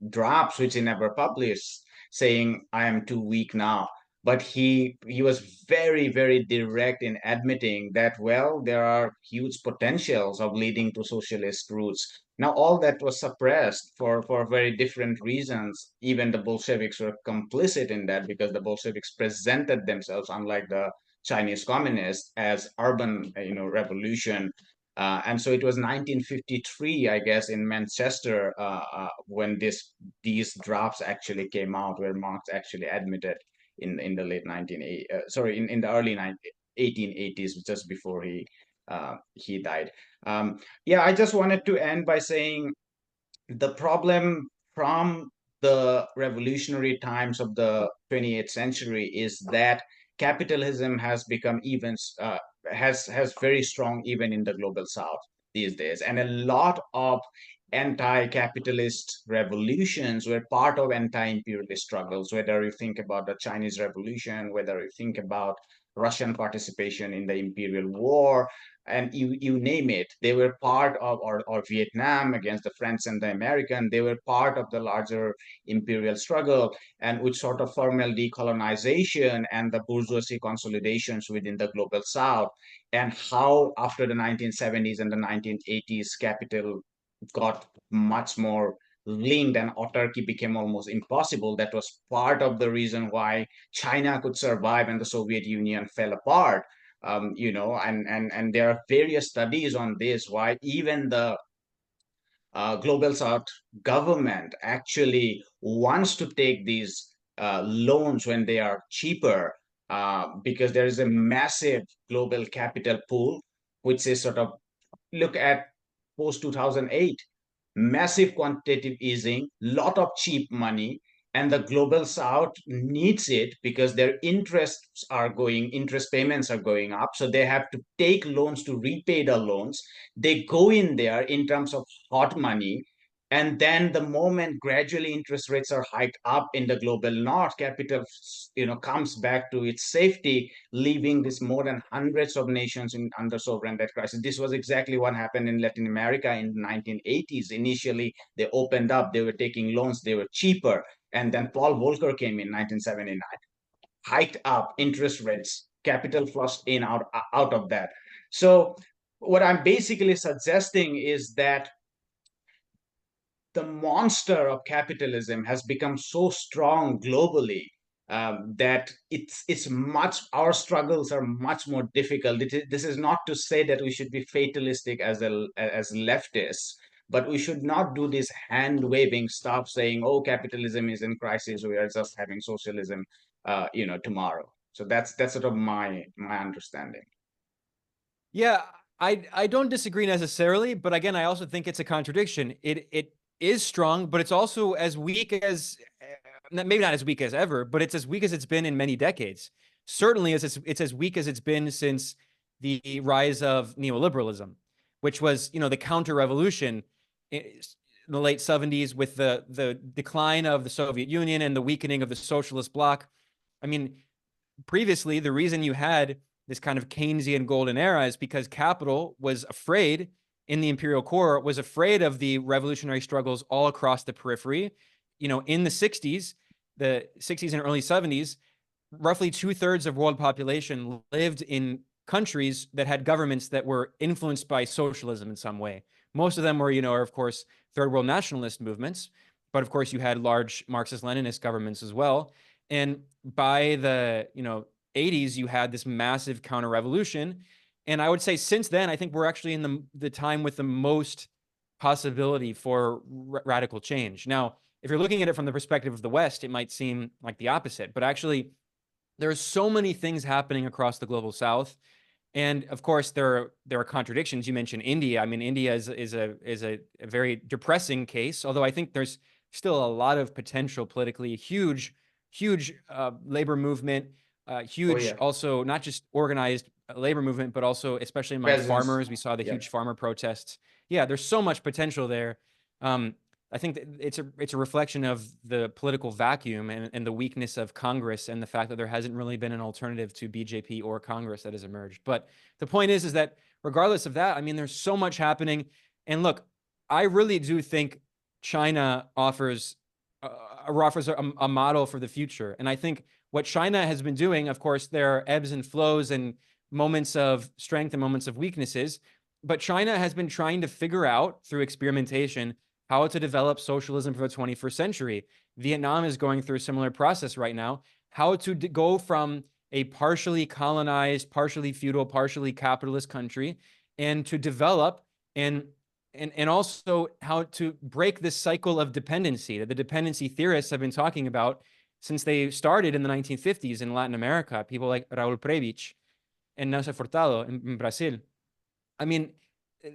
drafts, which he never published, saying, "I am too weak now." But he was very direct in admitting that, well, there are huge potentials of leading to socialist routes. Now all that was suppressed for very different reasons. Even the Bolsheviks were complicit in that, because the Bolsheviks presented themselves, unlike the Chinese communists, as urban, revolution. And so it was 1953, I guess, in Manchester, when these drafts actually came out, where Marx actually admitted in the late 1980s, in the early 1880s, just before he died. Yeah, I just wanted to end by saying the problem from the revolutionary times of the 28th century is that capitalism has become has very strong even in the global south these days, and a lot of anti-capitalist revolutions were part of anti-imperialist struggles, whether you think about the Chinese Revolution, whether you think about Russian participation in the imperial war, and you name it. They were part of, or Vietnam against the French and the American, they were part of the larger imperial struggle, and with sort of formal decolonization and the bourgeoisie consolidations within the global south, and how after the 1970s and the 1980s capital got much more linked and autarky became almost impossible. That was part of the reason why China could survive and the Soviet Union fell apart. And there are various studies on this, why even the global south government actually wants to take these loans when they are cheaper, because there is a massive global capital pool, which is sort of, look at post 2008, massive quantitative easing, lot of cheap money, and the global south needs it because their interest payments are going up, so they have to take loans to repay the loans. They go in there in terms of hot money, and then the moment gradually interest rates are hiked up in the global north, capital comes back to its safety, leaving this more than hundreds of nations in under sovereign debt crisis. This was exactly what happened in Latin America in the 1980s. Initially, they opened up, they were taking loans, they were cheaper. And then Paul Volcker came in 1979, hiked up interest rates, capital flushed in out of that. So what I'm basically suggesting is that the monster of capitalism has become so strong globally, that it's much, our struggles are much more difficult. This is not to say that we should be fatalistic as leftists, but we should not do this hand waving stuff saying, oh, capitalism is in crisis, we are just having socialism tomorrow. So that's sort of my understanding. Yeah, I don't disagree necessarily, but again, I also think it's a contradiction. It is strong, but it's also as weak as, maybe not as weak as ever, but it's as weak as it's been in many decades. Certainly, it's as weak as it's been since the rise of neoliberalism, which was, the counter-revolution in the late 70s with the decline of the Soviet Union and the weakening of the socialist bloc. I mean, previously, the reason you had this kind of Keynesian golden era is because capital was afraid, in the imperial core, was afraid of the revolutionary struggles all across the periphery. In the 60s and early 70s, roughly 2/3 of world population lived in countries that had governments that were influenced by socialism in some way. Most of them were, are of course third world nationalist movements, but of course you had large Marxist-Leninist governments as well. And by the 80s, you had this massive counter-revolution. And I would say since then, I think we're actually in the time with the most possibility for radical change. Now, if you're looking at it from the perspective of the West, it might seem like the opposite, but actually there are so many things happening across the global South. And of course, there are contradictions. You mentioned India. I mean, India is a very depressing case, although I think there's still a lot of potential politically. Huge labor movement, Oh huge yeah. also not just organized labor movement, but also especially among Peasants. farmers. We saw the Yeah. huge farmer protests. Yeah, there's so much potential there. I think that it's a reflection of the political vacuum and the weakness of Congress and the fact that there hasn't really been an alternative to BJP or Congress that has emerged. But the point is that regardless of that, I mean, there's so much happening. And look, I really do think China offers a model for the future. And I think what China has been doing, of course, there are ebbs and flows and moments of strength and moments of weaknesses, but China has been trying to figure out through experimentation how to develop socialism for the 21st century. Vietnam is going through a similar process right now, how to go from a partially colonized, partially feudal, partially capitalist country, and to develop and also how to break this cycle of dependency that the dependency theorists have been talking about since they started in the 1950s in Latin America, people like Raul Prebisch and Nelson Furtado in Brazil. I mean,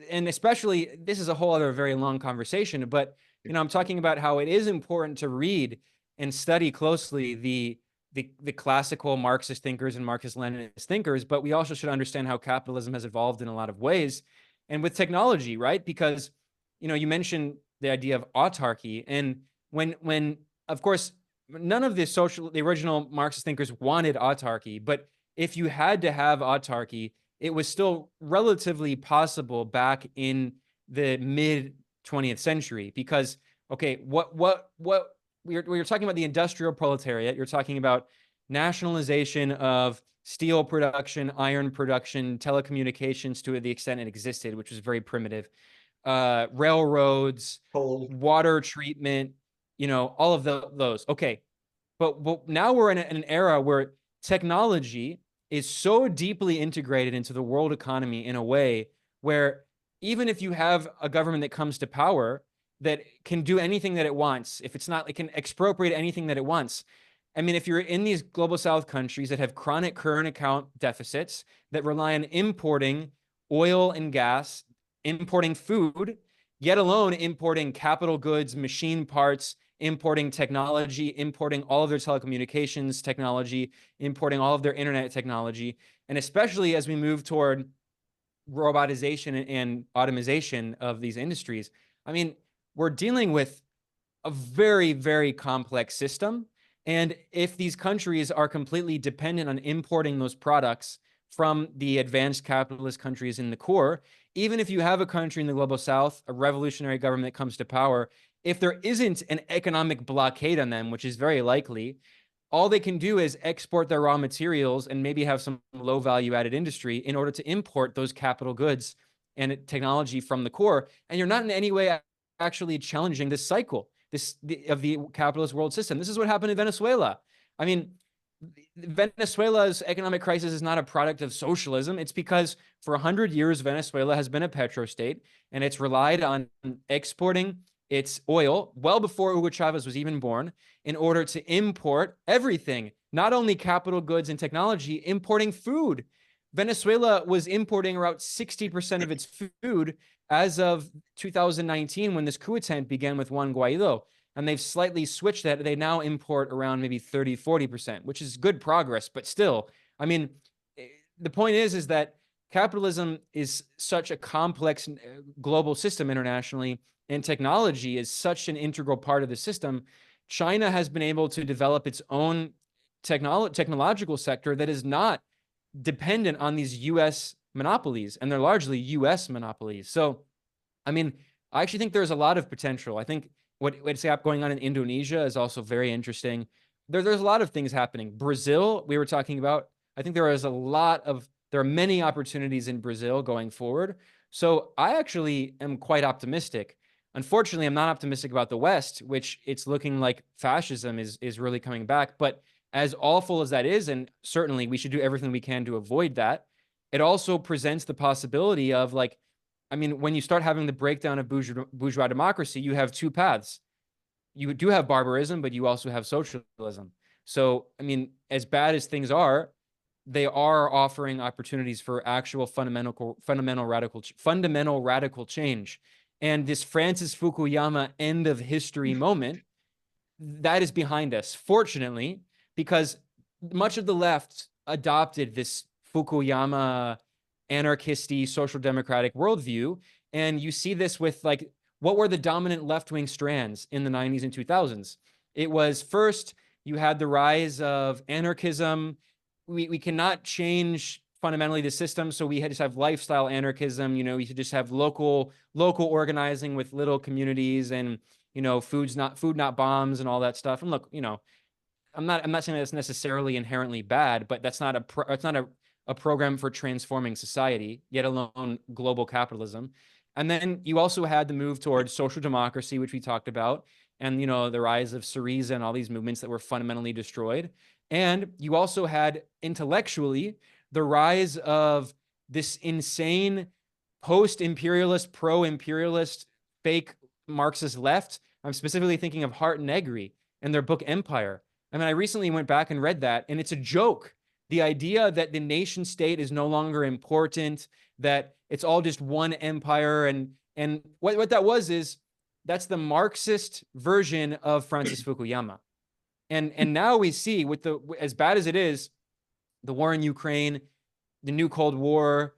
and especially, this is a whole other very long conversation, but, you know, I'm talking about how it is important to read and study closely the classical Marxist thinkers and Marxist-Leninist thinkers, but we also should understand how capitalism has evolved in a lot of ways. And with technology, right? Because, you know, you mentioned the idea of autarky, and when of course, none of the original Marxist thinkers wanted autarky, but if you had to have autarky, it was still relatively possible back in the mid 20th century because, okay, what we're talking about the industrial proletariat. You're talking about nationalization of steel production, iron production, telecommunications to the extent it existed, which was very primitive, railroads, Coal. water treatment, you know, all of those. Okay, but now we're in an era where technology is so deeply integrated into the world economy in a way where even if you have a government that comes to power that can do anything that it wants, if it's not, it can expropriate anything that it wants. I mean, if you're in these global South countries that have chronic current account deficits that rely on importing oil and gas, importing food, yet alone importing capital goods, machine parts, importing technology, importing all of their telecommunications technology, importing all of their internet technology. And especially as we move toward robotization and automation of these industries, I mean, we're dealing with a very, very complex system. And if these countries are completely dependent on importing those products from the advanced capitalist countries in the core, even if you have a country in the global South, a revolutionary government that comes to power, if there isn't an economic blockade on them, which is very likely, all they can do is export their raw materials and maybe have some low value added industry in order to import those capital goods and technology from the core. And you're not in any way actually challenging this cycle of the capitalist world system. This is what happened in Venezuela. I mean, Venezuela's economic crisis is not a product of socialism. It's because for 100 years, Venezuela has been a petrostate, and it's relied on exporting its oil well before Hugo Chavez was even born in order to import everything, not only capital goods and technology, importing food. Venezuela was importing around 60% of its food as of 2019 when this coup attempt began with Juan Guaido. And they've slightly switched that. They now import around maybe 30, 40%, which is good progress. But still, I mean, the point is that capitalism is such a complex global system internationally, and technology is such an integral part of the system. China has been able to develop its own technological sector that is not dependent on these U.S. monopolies, and they're largely U.S. monopolies. So, I mean, I actually think there's a lot of potential. I think what's going on in Indonesia is also very interesting. There's a lot of things happening. Brazil, we were talking about. I think there are many opportunities in Brazil going forward. So I actually am quite optimistic. Unfortunately, I'm not optimistic about the West, which it's looking like fascism is really coming back. But as awful as that is, and certainly we should do everything we can to avoid that, it also presents the possibility of, like, I mean, when you start having the breakdown of bourgeois democracy, you have two paths. You do have barbarism, but you also have socialism. So, I mean, as bad as things are, they are offering opportunities for actual fundamental radical change. And this Francis Fukuyama end of history moment, that is behind us, fortunately, because much of the left adopted this Fukuyama anarchisty social democratic worldview. And you see this with like, what were the dominant left-wing strands in the 90s and 2000s? It was first, you had the rise of anarchism. We cannot change fundamentally the system, so we had just have lifestyle anarchism. We should just have local organizing with little communities, and food not bombs and all that stuff. And look, I'm not saying that's necessarily inherently bad, but that's not a program for transforming society, yet alone global capitalism. And then you also had the move towards social democracy, which we talked about, and the rise of Syriza and all these movements that were fundamentally destroyed. And you also had intellectually the rise of this insane post-imperialist, pro-imperialist, fake Marxist left. I'm specifically thinking of Hart and Negri and their book Empire. I mean, I recently went back and read that, and it's a joke. The idea that the nation state is no longer important, that it's all just one empire, and what that was is that's the Marxist version of Francis Fukuyama. And now we see, with the as bad as it is, the war in Ukraine, the new Cold War,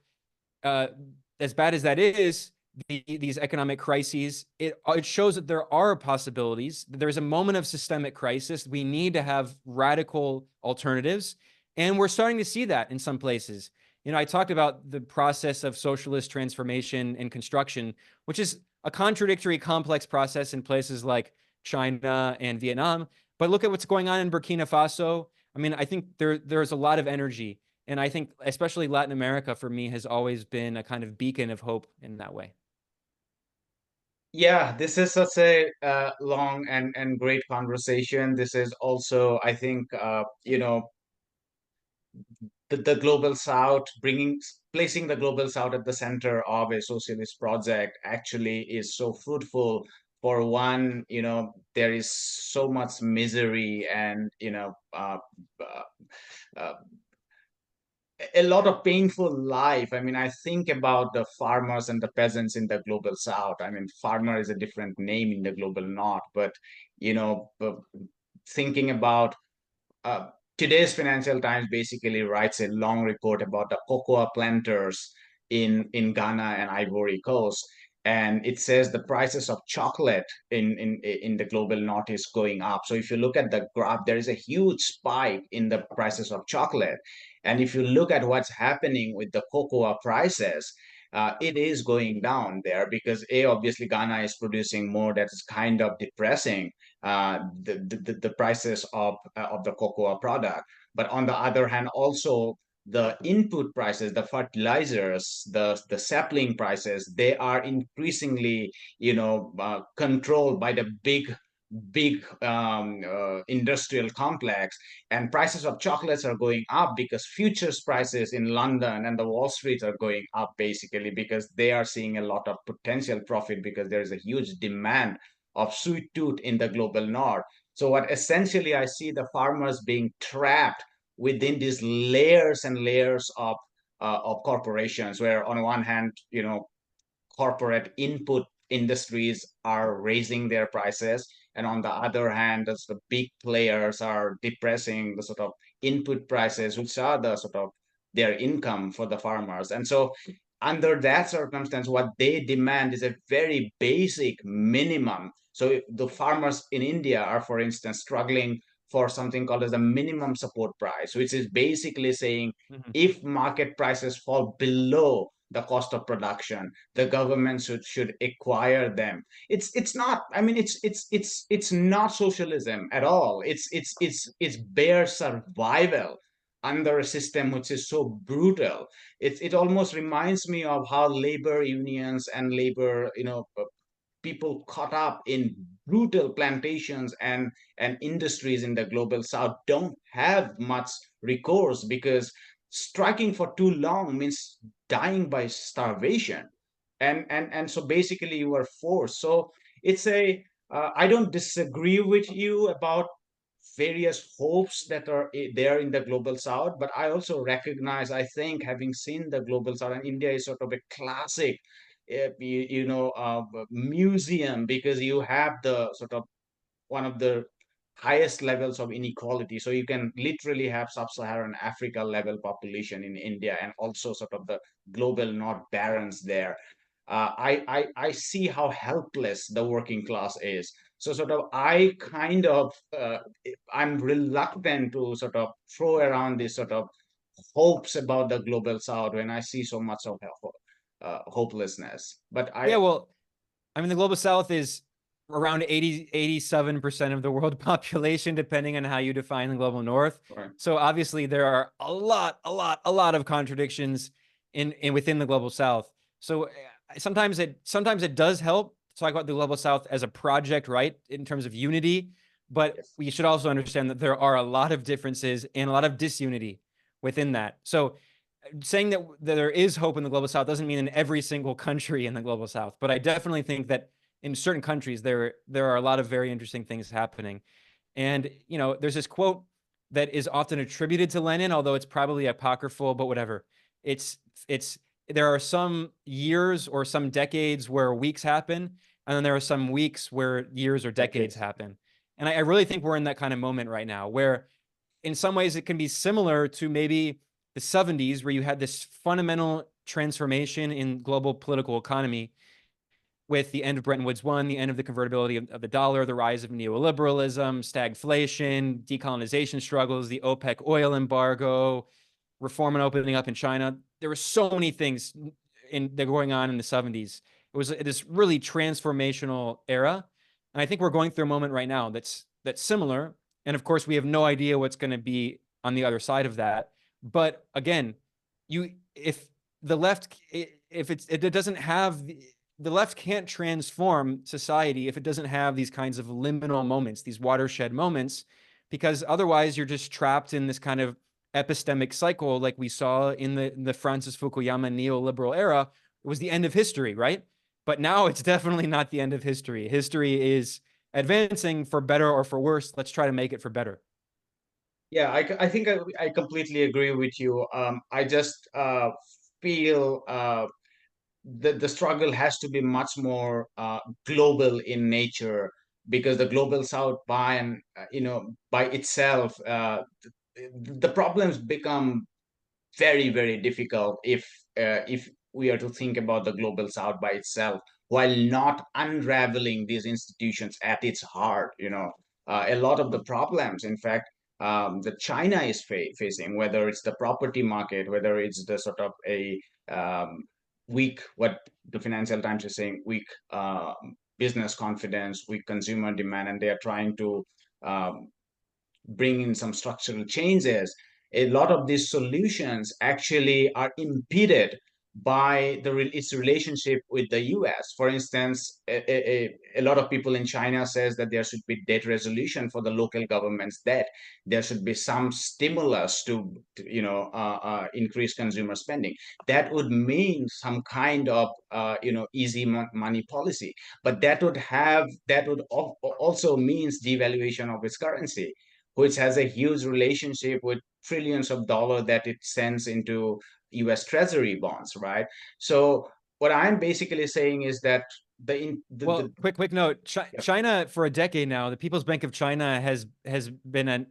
as bad as that is, these economic crises, it shows that there are possibilities. There's a moment of systemic crisis. We need to have radical alternatives. And we're starting to see that in some places. I talked about the process of socialist transformation and construction, which is a contradictory, complex process in places like China and Vietnam. But look at what's going on in Burkina Faso. I mean, I think there's a lot of energy. And I think especially Latin America, for me, has always been a kind of beacon of hope in that way. Yeah, this is such a long and great conversation. This is also, I think, the global south, placing the global south at the center of a socialist project actually is so fruitful. For one, there is so much misery and uh, a lot of painful life. I mean, I think about the farmers and the peasants in the global south. I mean, farmer is a different name in the global north, but thinking about uh, today's Financial Times basically writes a long report about the cocoa planters in Ghana and Ivory Coast, and it says the prices of chocolate in the global north is going up. So if you look at the graph, there is a huge spike in the prices of chocolate, and if you look at what's happening with the cocoa prices. It is going down there because obviously Ghana is producing more. That is kind of depressing the prices of the cocoa product. But on the other hand, also the input prices, the fertilizers, the sapling prices, they are increasingly, controlled by the big industrial complex, and prices of chocolates are going up because futures prices in London and the Wall Street are going up basically because they are seeing a lot of potential profit because there is a huge demand of sweet tooth in the global north. So what essentially I see the farmers being trapped within these layers and layers of corporations, where on one hand, corporate input industries are raising their prices, and on the other hand, as the big players are depressing the sort of input prices, which are the sort of their income for the farmers. And so under that circumstance, what they demand is a very basic minimum. So the farmers in India are, for instance, struggling for something called as a minimum support price, which is basically saying Mhm. if market prices fall below the cost of production, the government should acquire them. It's not. I mean, it's not socialism at all. It's bare survival under a system which is so brutal. It almost reminds me of how labor unions and labor, people caught up in brutal plantations and industries in the global south don't have much recourse because striking for too long means dying by starvation, and so basically you are forced. So it's a I don't disagree with you about various hopes that are there in the global south, but I also recognize, I think, having seen the global south, and India is sort of a classic museum, because you have the sort of one of the highest levels of inequality. So you can literally have sub-Saharan Africa level population in India, and also sort of the global North barons there. I see how helpless the working class is. So sort of I kind of I'm reluctant to sort of throw around this sort of hopes about the global South when I see so much of hopelessness. But Yeah, I well, I mean, the global south is around 87% of the world population, depending on how you define the global north. right, So obviously there are a lot of contradictions in within the global south. So sometimes it does help to talk about the global south as a project, right? In terms of unity, but yes, we should also understand that there are a lot of differences and a lot of disunity within that. So saying that there is hope in the global south doesn't mean in every single country in the global south, but I definitely think that in certain countries there are a lot of very interesting things happening. And there's this quote that is often attributed to Lenin, although it's probably apocryphal, but whatever. It's there are some years or some decades where weeks happen, and then there are some weeks where years or decades decades. happen. And I really think we're in that kind of moment right now where in some ways it can be similar to maybe the 70s, where you had this fundamental transformation in global political economy with the end of Bretton Woods 1, the end of the convertibility of the dollar, the rise of neoliberalism, stagflation, decolonization struggles, the OPEC oil embargo, reform and opening up in China. There were so many things that were going on in the 70s. It was this really transformational era. And I think we're going through a moment right now that's similar. And of course, we have no idea what's going to be on the other side of that. But again, if the left, if it doesn't have the left can't transform society if it doesn't have these kinds of liminal moments, these watershed moments, because otherwise you're just trapped in this kind of epistemic cycle like we saw in the Francis Fukuyama neoliberal era. It was the end of history, right? But now it's definitely not the end of history. History is advancing for better or for worse. Let's try to make it for better. Yeah, I think I completely agree with you. I just feel the struggle has to be much more global in nature, because the global South by itself, the problems become very, very difficult if we are to think about the global South by itself, while not unraveling these institutions at its heart. A lot of the problems, in fact, that China is facing, whether it's the property market, whether it's the sort of a weak, what the Financial Times is saying, weak business confidence, weak consumer demand, and they are trying to um, bring in some structural changes. A lot of these solutions actually are impeded by its relationship with the US. For instance, a lot of people in China says that there should be debt resolution for the local government's debt. There should be some stimulus to increase consumer spending. That would mean some kind of easy money policy, but that would also means devaluation of its currency, which has a huge relationship with trillions of dollars that it sends into US Treasury bonds, right? So what I'm basically saying is that Well, quick note. yeah, China for a decade now, the People's Bank of China has been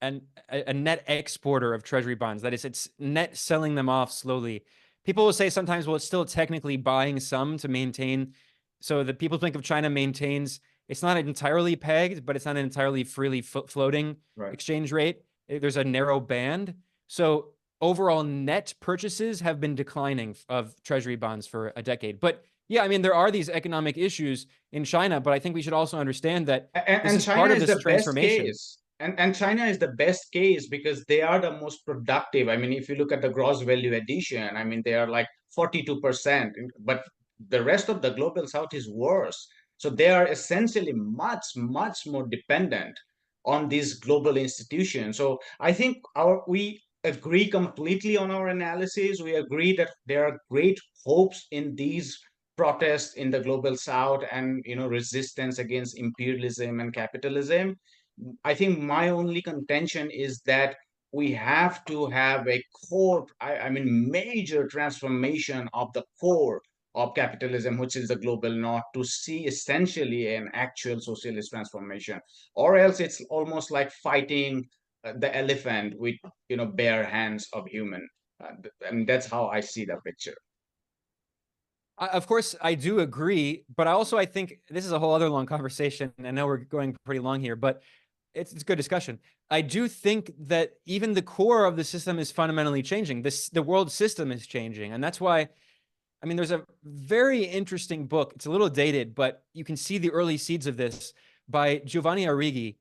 a net exporter of treasury bonds. That is, it's net selling them off slowly. People will say sometimes, well, it's still technically buying some to maintain. So the People's Bank of China maintains, it's not entirely pegged, but it's not an entirely freely floating right. exchange rate. There's a narrow band. So overall net purchases have been declining of treasury bonds for a decade. But yeah, I mean, there are these economic issues in China, but I think we should also understand that this And is China part of is this the best transformation. case. And China is the best case because they are the most productive. I mean, if you look at the gross value addition, I mean, they are like 42%, but the rest of the global South is worse. So they are essentially much, much more dependent on these global institutions. So I think we agree completely on our analysis. We agree that there are great hopes in these protests in the global South, and resistance against imperialism and capitalism. I think my only contention is that we have to have a core, I mean, major transformation of the core of capitalism, which is the global north, to see essentially an actual socialist transformation, or else it's almost like fighting the elephant with bare hands of human. And that's how I see the picture. Of course, I do agree, but I think this is a whole other long conversation. I know we're going pretty long here, but it's a good discussion. I do think that even the core of the system is fundamentally changing. The world system is changing, and that's why. I mean, there's a very interesting book. It's a little dated, but you can see the early seeds of this by Giovanni Arrighi,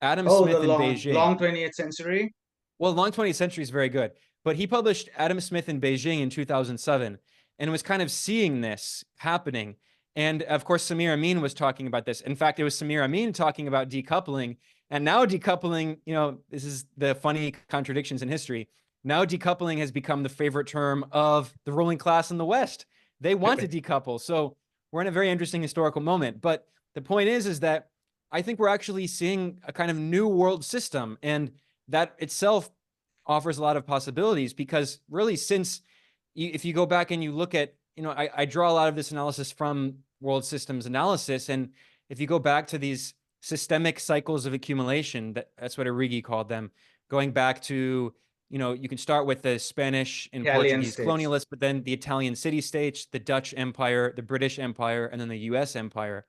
Adam Oh, the Smith in long Beijing. long 20th century. Well, Long 20th Century is very good, but he published Adam Smith in Beijing in 2007 and was kind of seeing this happening. And of course, Samir Amin was talking about this. In fact, it was Samir Amin talking about decoupling. And now decoupling, this is the funny contradictions in history. Now decoupling has become the favorite term of the ruling class in the West. They want to decouple. So we're in a very interesting historical moment. But the point is that I think we're actually seeing a kind of new world system. And that itself offers a lot of possibilities, because really, since if you go back and you look at, I draw a lot of this analysis from world systems analysis. And if you go back to these systemic cycles of accumulation, that's what Arrighi called them, going back to, you can start with the Spanish and Italian Portuguese states. colonialists, but then the Italian city-states, the Dutch Empire, the British Empire, and then the US Empire.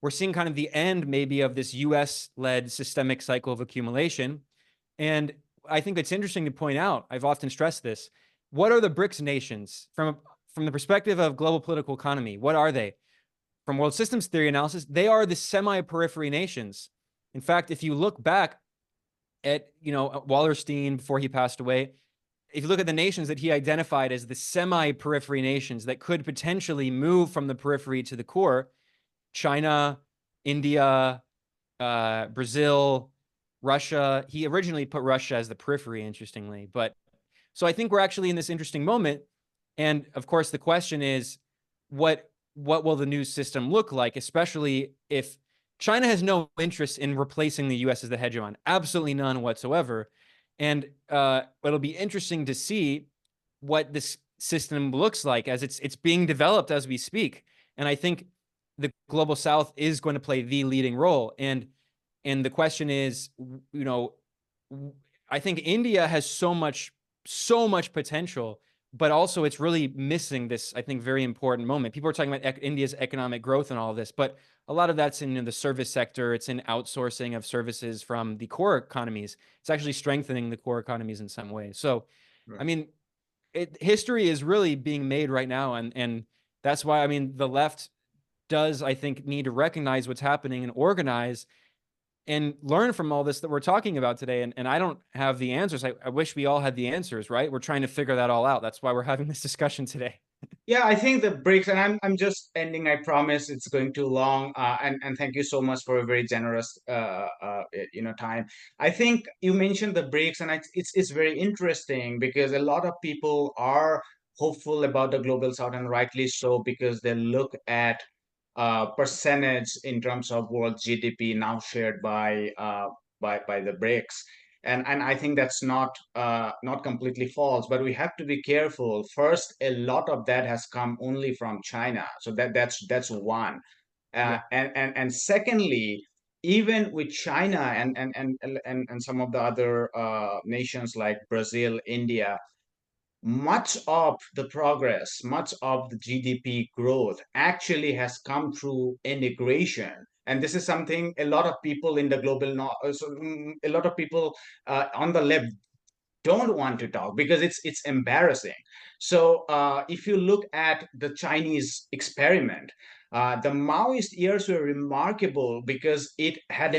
We're seeing kind of the end maybe of this US-led systemic cycle of accumulation. And I think it's interesting to point out, I've often stressed this, what are the BRICS nations from the perspective of global political economy? What are they? From world systems theory analysis, they are the semi-periphery nations. In fact, if you look back at, Wallerstein before he passed away, if you look at the nations that he identified as the semi-periphery nations that could potentially move from the periphery to the core, China, India, Brazil, Russia. He originally put Russia as the periphery, interestingly. But so I think we're actually in this interesting moment. And of course, the question is, what will the new system look like, especially if China has no interest in replacing the US as the hegemon, absolutely none whatsoever. And it'll be interesting to see what this system looks like as it's being developed as we speak. And I think the global South is going to play the leading role. And the question is, I think India has so much potential, but also it's really missing this, I think, very important moment. People are talking about India's economic growth and all of this, but a lot of that's in the service sector. It's in outsourcing of services from the core economies. It's actually strengthening the core economies in some ways. So, right. I mean, history is really being made right now. And that's why, I mean, the left does, I think, need to recognize what's happening and organize and learn from all this that we're talking about today. And I don't have the answers. I wish we all had the answers, right? We're trying to figure that all out. That's why we're having this discussion today. Yeah, I think the BRICS, and I'm just ending. I promise it's going too long. And thank you so much for a very generous time. I think you mentioned the BRICS, and it's very interesting because a lot of people are hopeful about the global South, and rightly so, because they look at percentage in terms of world GDP now shared by the BRICS. And I think that's not completely false, but we have to be careful. First, a lot of that has come only from China, so that's one. Yeah. And secondly, even with China and some of the other nations like Brazil, India, much of the progress, much of the GDP growth actually has come through integration. And this is something a lot of people in the global north, a lot of people on the left don't want to talk because it's embarrassing. So if you look at the Chinese experiment, the Maoist years were remarkable because it had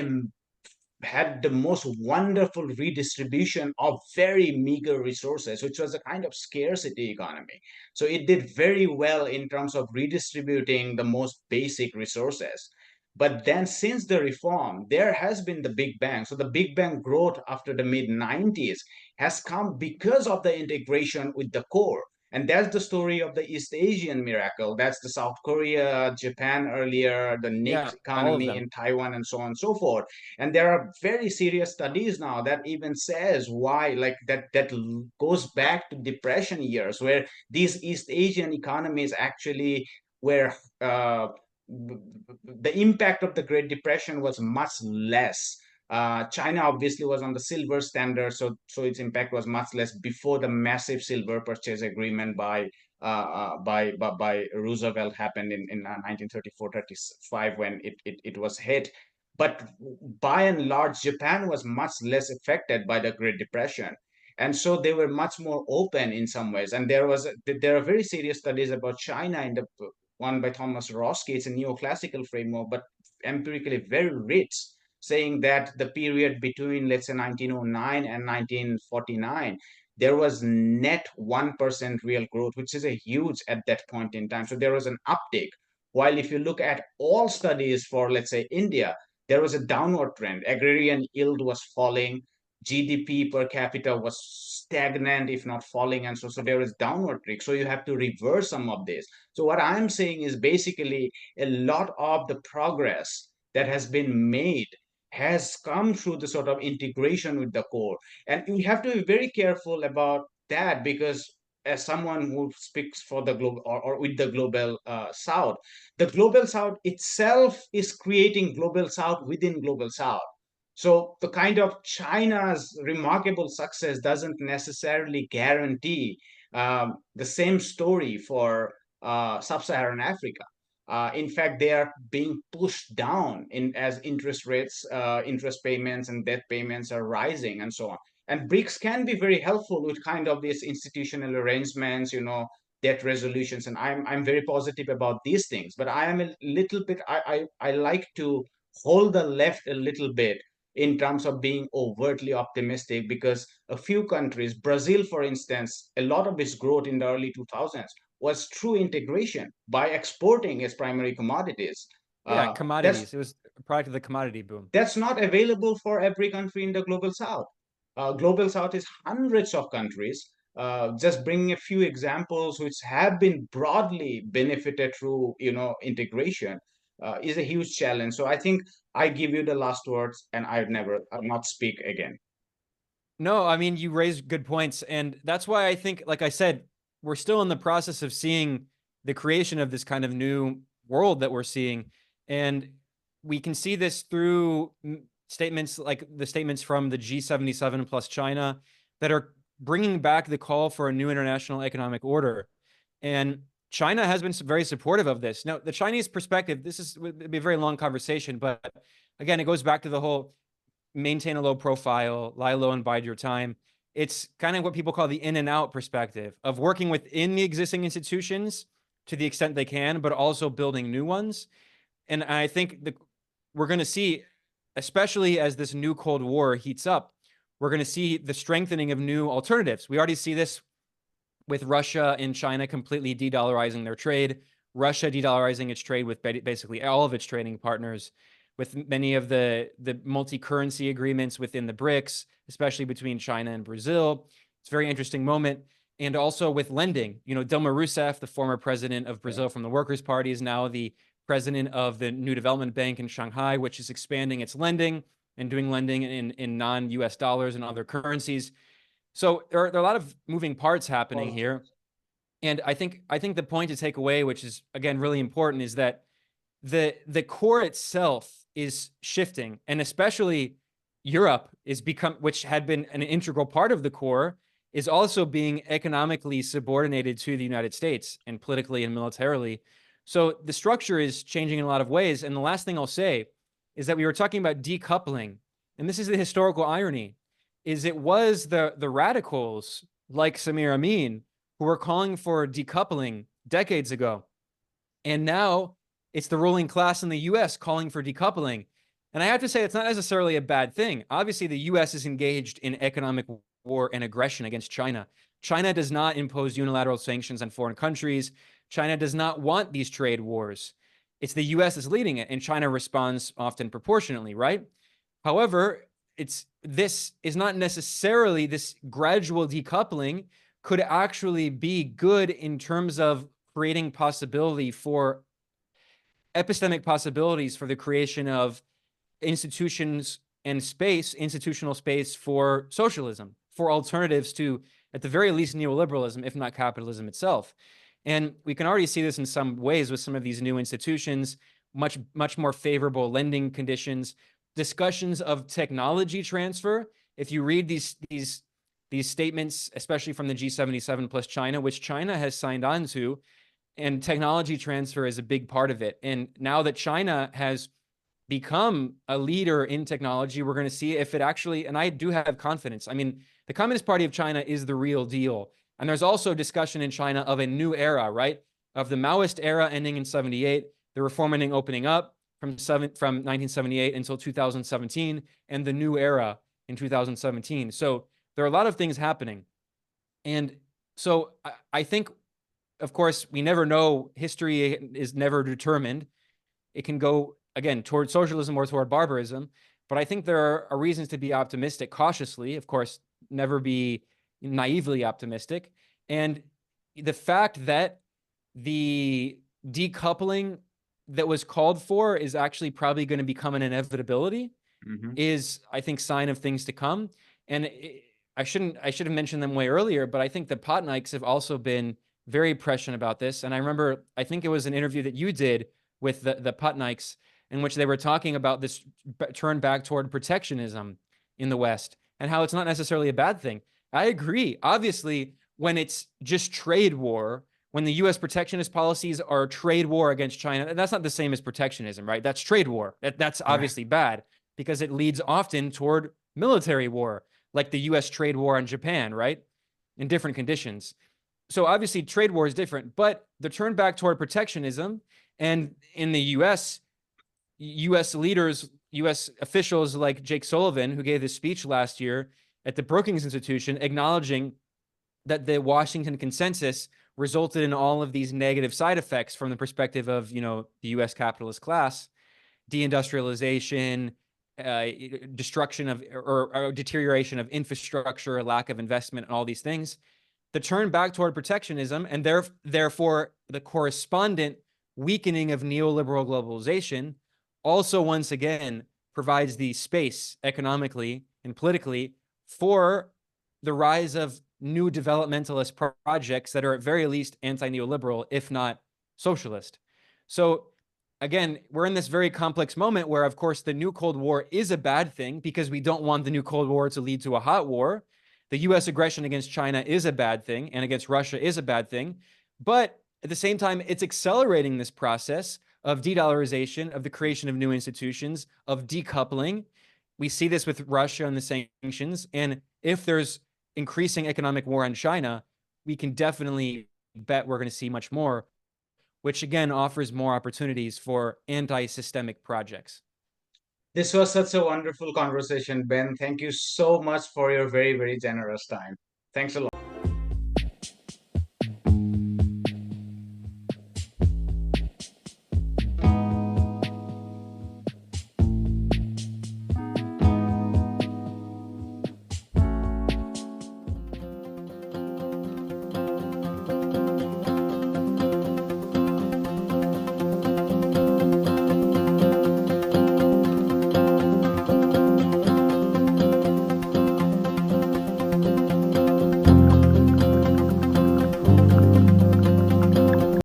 the most wonderful redistribution of very meager resources, which was a kind of scarcity economy. So it did very well in terms of redistributing the most basic resources. But then since the reform, there has been the Big Bang. So the Big Bang growth after the mid 90s has come because of the integration with the core. And that's the story of the East Asian miracle. That's the South Korea, Japan earlier, the Yeah, NICS all of economy them. in Taiwan, and so on and so forth. And there are very serious studies now that even says why, like that goes back to depression years, where these East Asian economies actually were the impact of the Great Depression was much less. China obviously was on the silver standard, so its impact was much less before the massive silver purchase agreement by Roosevelt happened in 1934-35 when it was hit. But by and large, Japan was much less affected by the Great Depression. And so they were much more open in some ways. And there are very serious studies about China in the one by Thomas Roski. It's a neoclassical framework, but empirically very rich, saying that the period between, let's say, 1909 and 1949, there was net 1% real growth, which is a huge at that point in time. So there was an uptick. While if you look at all studies for, let's say, India, there was a downward trend. Agrarian yield was falling, GDP per capita was stagnant, if not falling, and so there is downward trend. So you have to reverse some of this. So what I'm saying is basically a lot of the progress that has been made has come through the sort of integration with the core. And we have to be very careful about that, because as someone who speaks for the global, or with the global south, the global south itself is creating global south within global south. So the kind of China's remarkable success doesn't necessarily guarantee the same story for sub-Saharan Africa. In fact, they are being pushed down in as interest rates, interest payments, and debt payments are rising, and so on. And BRICS can be very helpful with kind of these institutional arrangements, debt resolutions, and I'm very positive about these things. But I am a little bit I like to hold the left a little bit in terms of being overtly optimistic, because a few countries, Brazil, for instance, a lot of its growth in the early 2000s was true integration by exporting its primary commodities. Yeah, That's commodities. It was a product of the commodity boom. that's not available for every country in the global south. Global south is hundreds of countries. Just bringing a few examples which have been broadly benefited through integration is a huge challenge. So I think I give you the last words, and I'll not speak again. No, I mean, you raised good points. And that's why I think, like I said, we're still in the process of seeing the creation of this kind of new world that we're seeing. And we can see this through statements like the statements from the G77 plus China that are bringing back the call for a new international economic order. And China has been very supportive of this. Now, the Chinese perspective, would be a very long conversation, but again, it goes back to the whole maintain a low profile, lie low and bide your time. It's kind of what people call the in and out perspective of working within the existing institutions to the extent they can, but also building new ones. And I think we're going to see, especially as this new Cold War heats up, we're going to see the strengthening of new alternatives. We already see this with Russia and China completely de-dollarizing their trade, Russia de-dollarizing its trade with basically all of its trading partners, with many of the multi-currency agreements within the BRICS, especially between China and Brazil. It's a very interesting moment. And also with lending, Dilma Rousseff, the former president of Brazil from the Workers' Party, is now the president of the New Development Bank in Shanghai, which is expanding its lending and doing lending in non-US dollars and other currencies. So there are a lot of moving parts happening here. And I think the point to take away, which is, again, really important, is that the core itself is shifting, and especially Europe which had been an integral part of the core, is also being economically subordinated to the United States and politically and militarily. So the structure is changing in a lot of ways. And the last thing I'll say is that we were talking about decoupling, and this is the historical irony, is it was the radicals like Samir Amin who were calling for decoupling decades ago. And now it's the ruling class in the US calling for decoupling. And I have to say, it's not necessarily a bad thing. Obviously, the US is engaged in economic war and aggression against China. China does not impose unilateral sanctions on foreign countries. China does not want these trade wars. It's the US that's leading it, and China responds often proportionately, right? However, this is not necessarily this gradual decoupling could actually be good in terms of creating possibility for epistemic possibilities for the creation of institutions and space, institutional space for socialism, for alternatives to, at the very least, neoliberalism, if not capitalism itself. And we can already see this in some ways with some of these new institutions, much more favorable lending conditions, discussions of technology transfer. If you read these statements, especially from the G77 plus China, which China has signed on to, and technology transfer is a big part of it. And now that China has become a leader in technology, we're going to see if it actually, and I do have confidence. I mean, the Communist Party of China is the real deal. And there's also discussion in China of a new era, right? Of the Maoist era ending in 78, the reform ending opening up from 1978 until 2017, and the new era in 2017. So there are a lot of things happening. And so I think, of course, we never know. History is never determined. It can go, again, toward socialism or toward barbarism. But I think there are reasons to be optimistic, cautiously, of course, never be naively optimistic. And the fact that the decoupling that was called for is actually probably going to become an inevitability is, I think, sign of things to come. And I should have mentioned them way earlier, but I think the Potnikes have also been very prescient about this. And I remember, I think it was an interview that you did with the Potnikes, in which they were talking about this turn back toward protectionism in the West and how it's not necessarily a bad thing. I agree. Obviously, when it's just trade war, when the U.S. protectionist policies are trade war against China, that's not the same as protectionism, right? That's trade war. That's obviously bad because it leads often toward military war, like the U.S. trade war on Japan, right? In different conditions. So obviously trade war is different, but the turn back toward protectionism, and in the U.S. leaders, U.S. officials like Jake Sullivan, who gave this speech last year at the Brookings Institution, acknowledging that the Washington consensus resulted in all of these negative side effects from the perspective of, the U.S. capitalist class, deindustrialization, destruction of or deterioration of infrastructure, lack of investment, and all these things. The turn back toward protectionism, and therefore the correspondent weakening of neoliberal globalization, also once again provides the space economically and politically for the rise of new developmentalist projects that are at very least anti-neoliberal, if not socialist. So again, we're in this very complex moment where, of course, the new Cold War is a bad thing because we don't want the new Cold War to lead to a hot war. The U.S. aggression against China is a bad thing, and against Russia is a bad thing. But at the same time, it's accelerating this process of de-dollarization, of the creation of new institutions, of decoupling. We see this with Russia and the sanctions. And if there's increasing economic war on China, we can definitely bet we're going to see much more, which again offers more opportunities for anti-systemic projects. This was such a wonderful conversation, Ben. Thank you so much for your very, very generous time. Thanks a lot.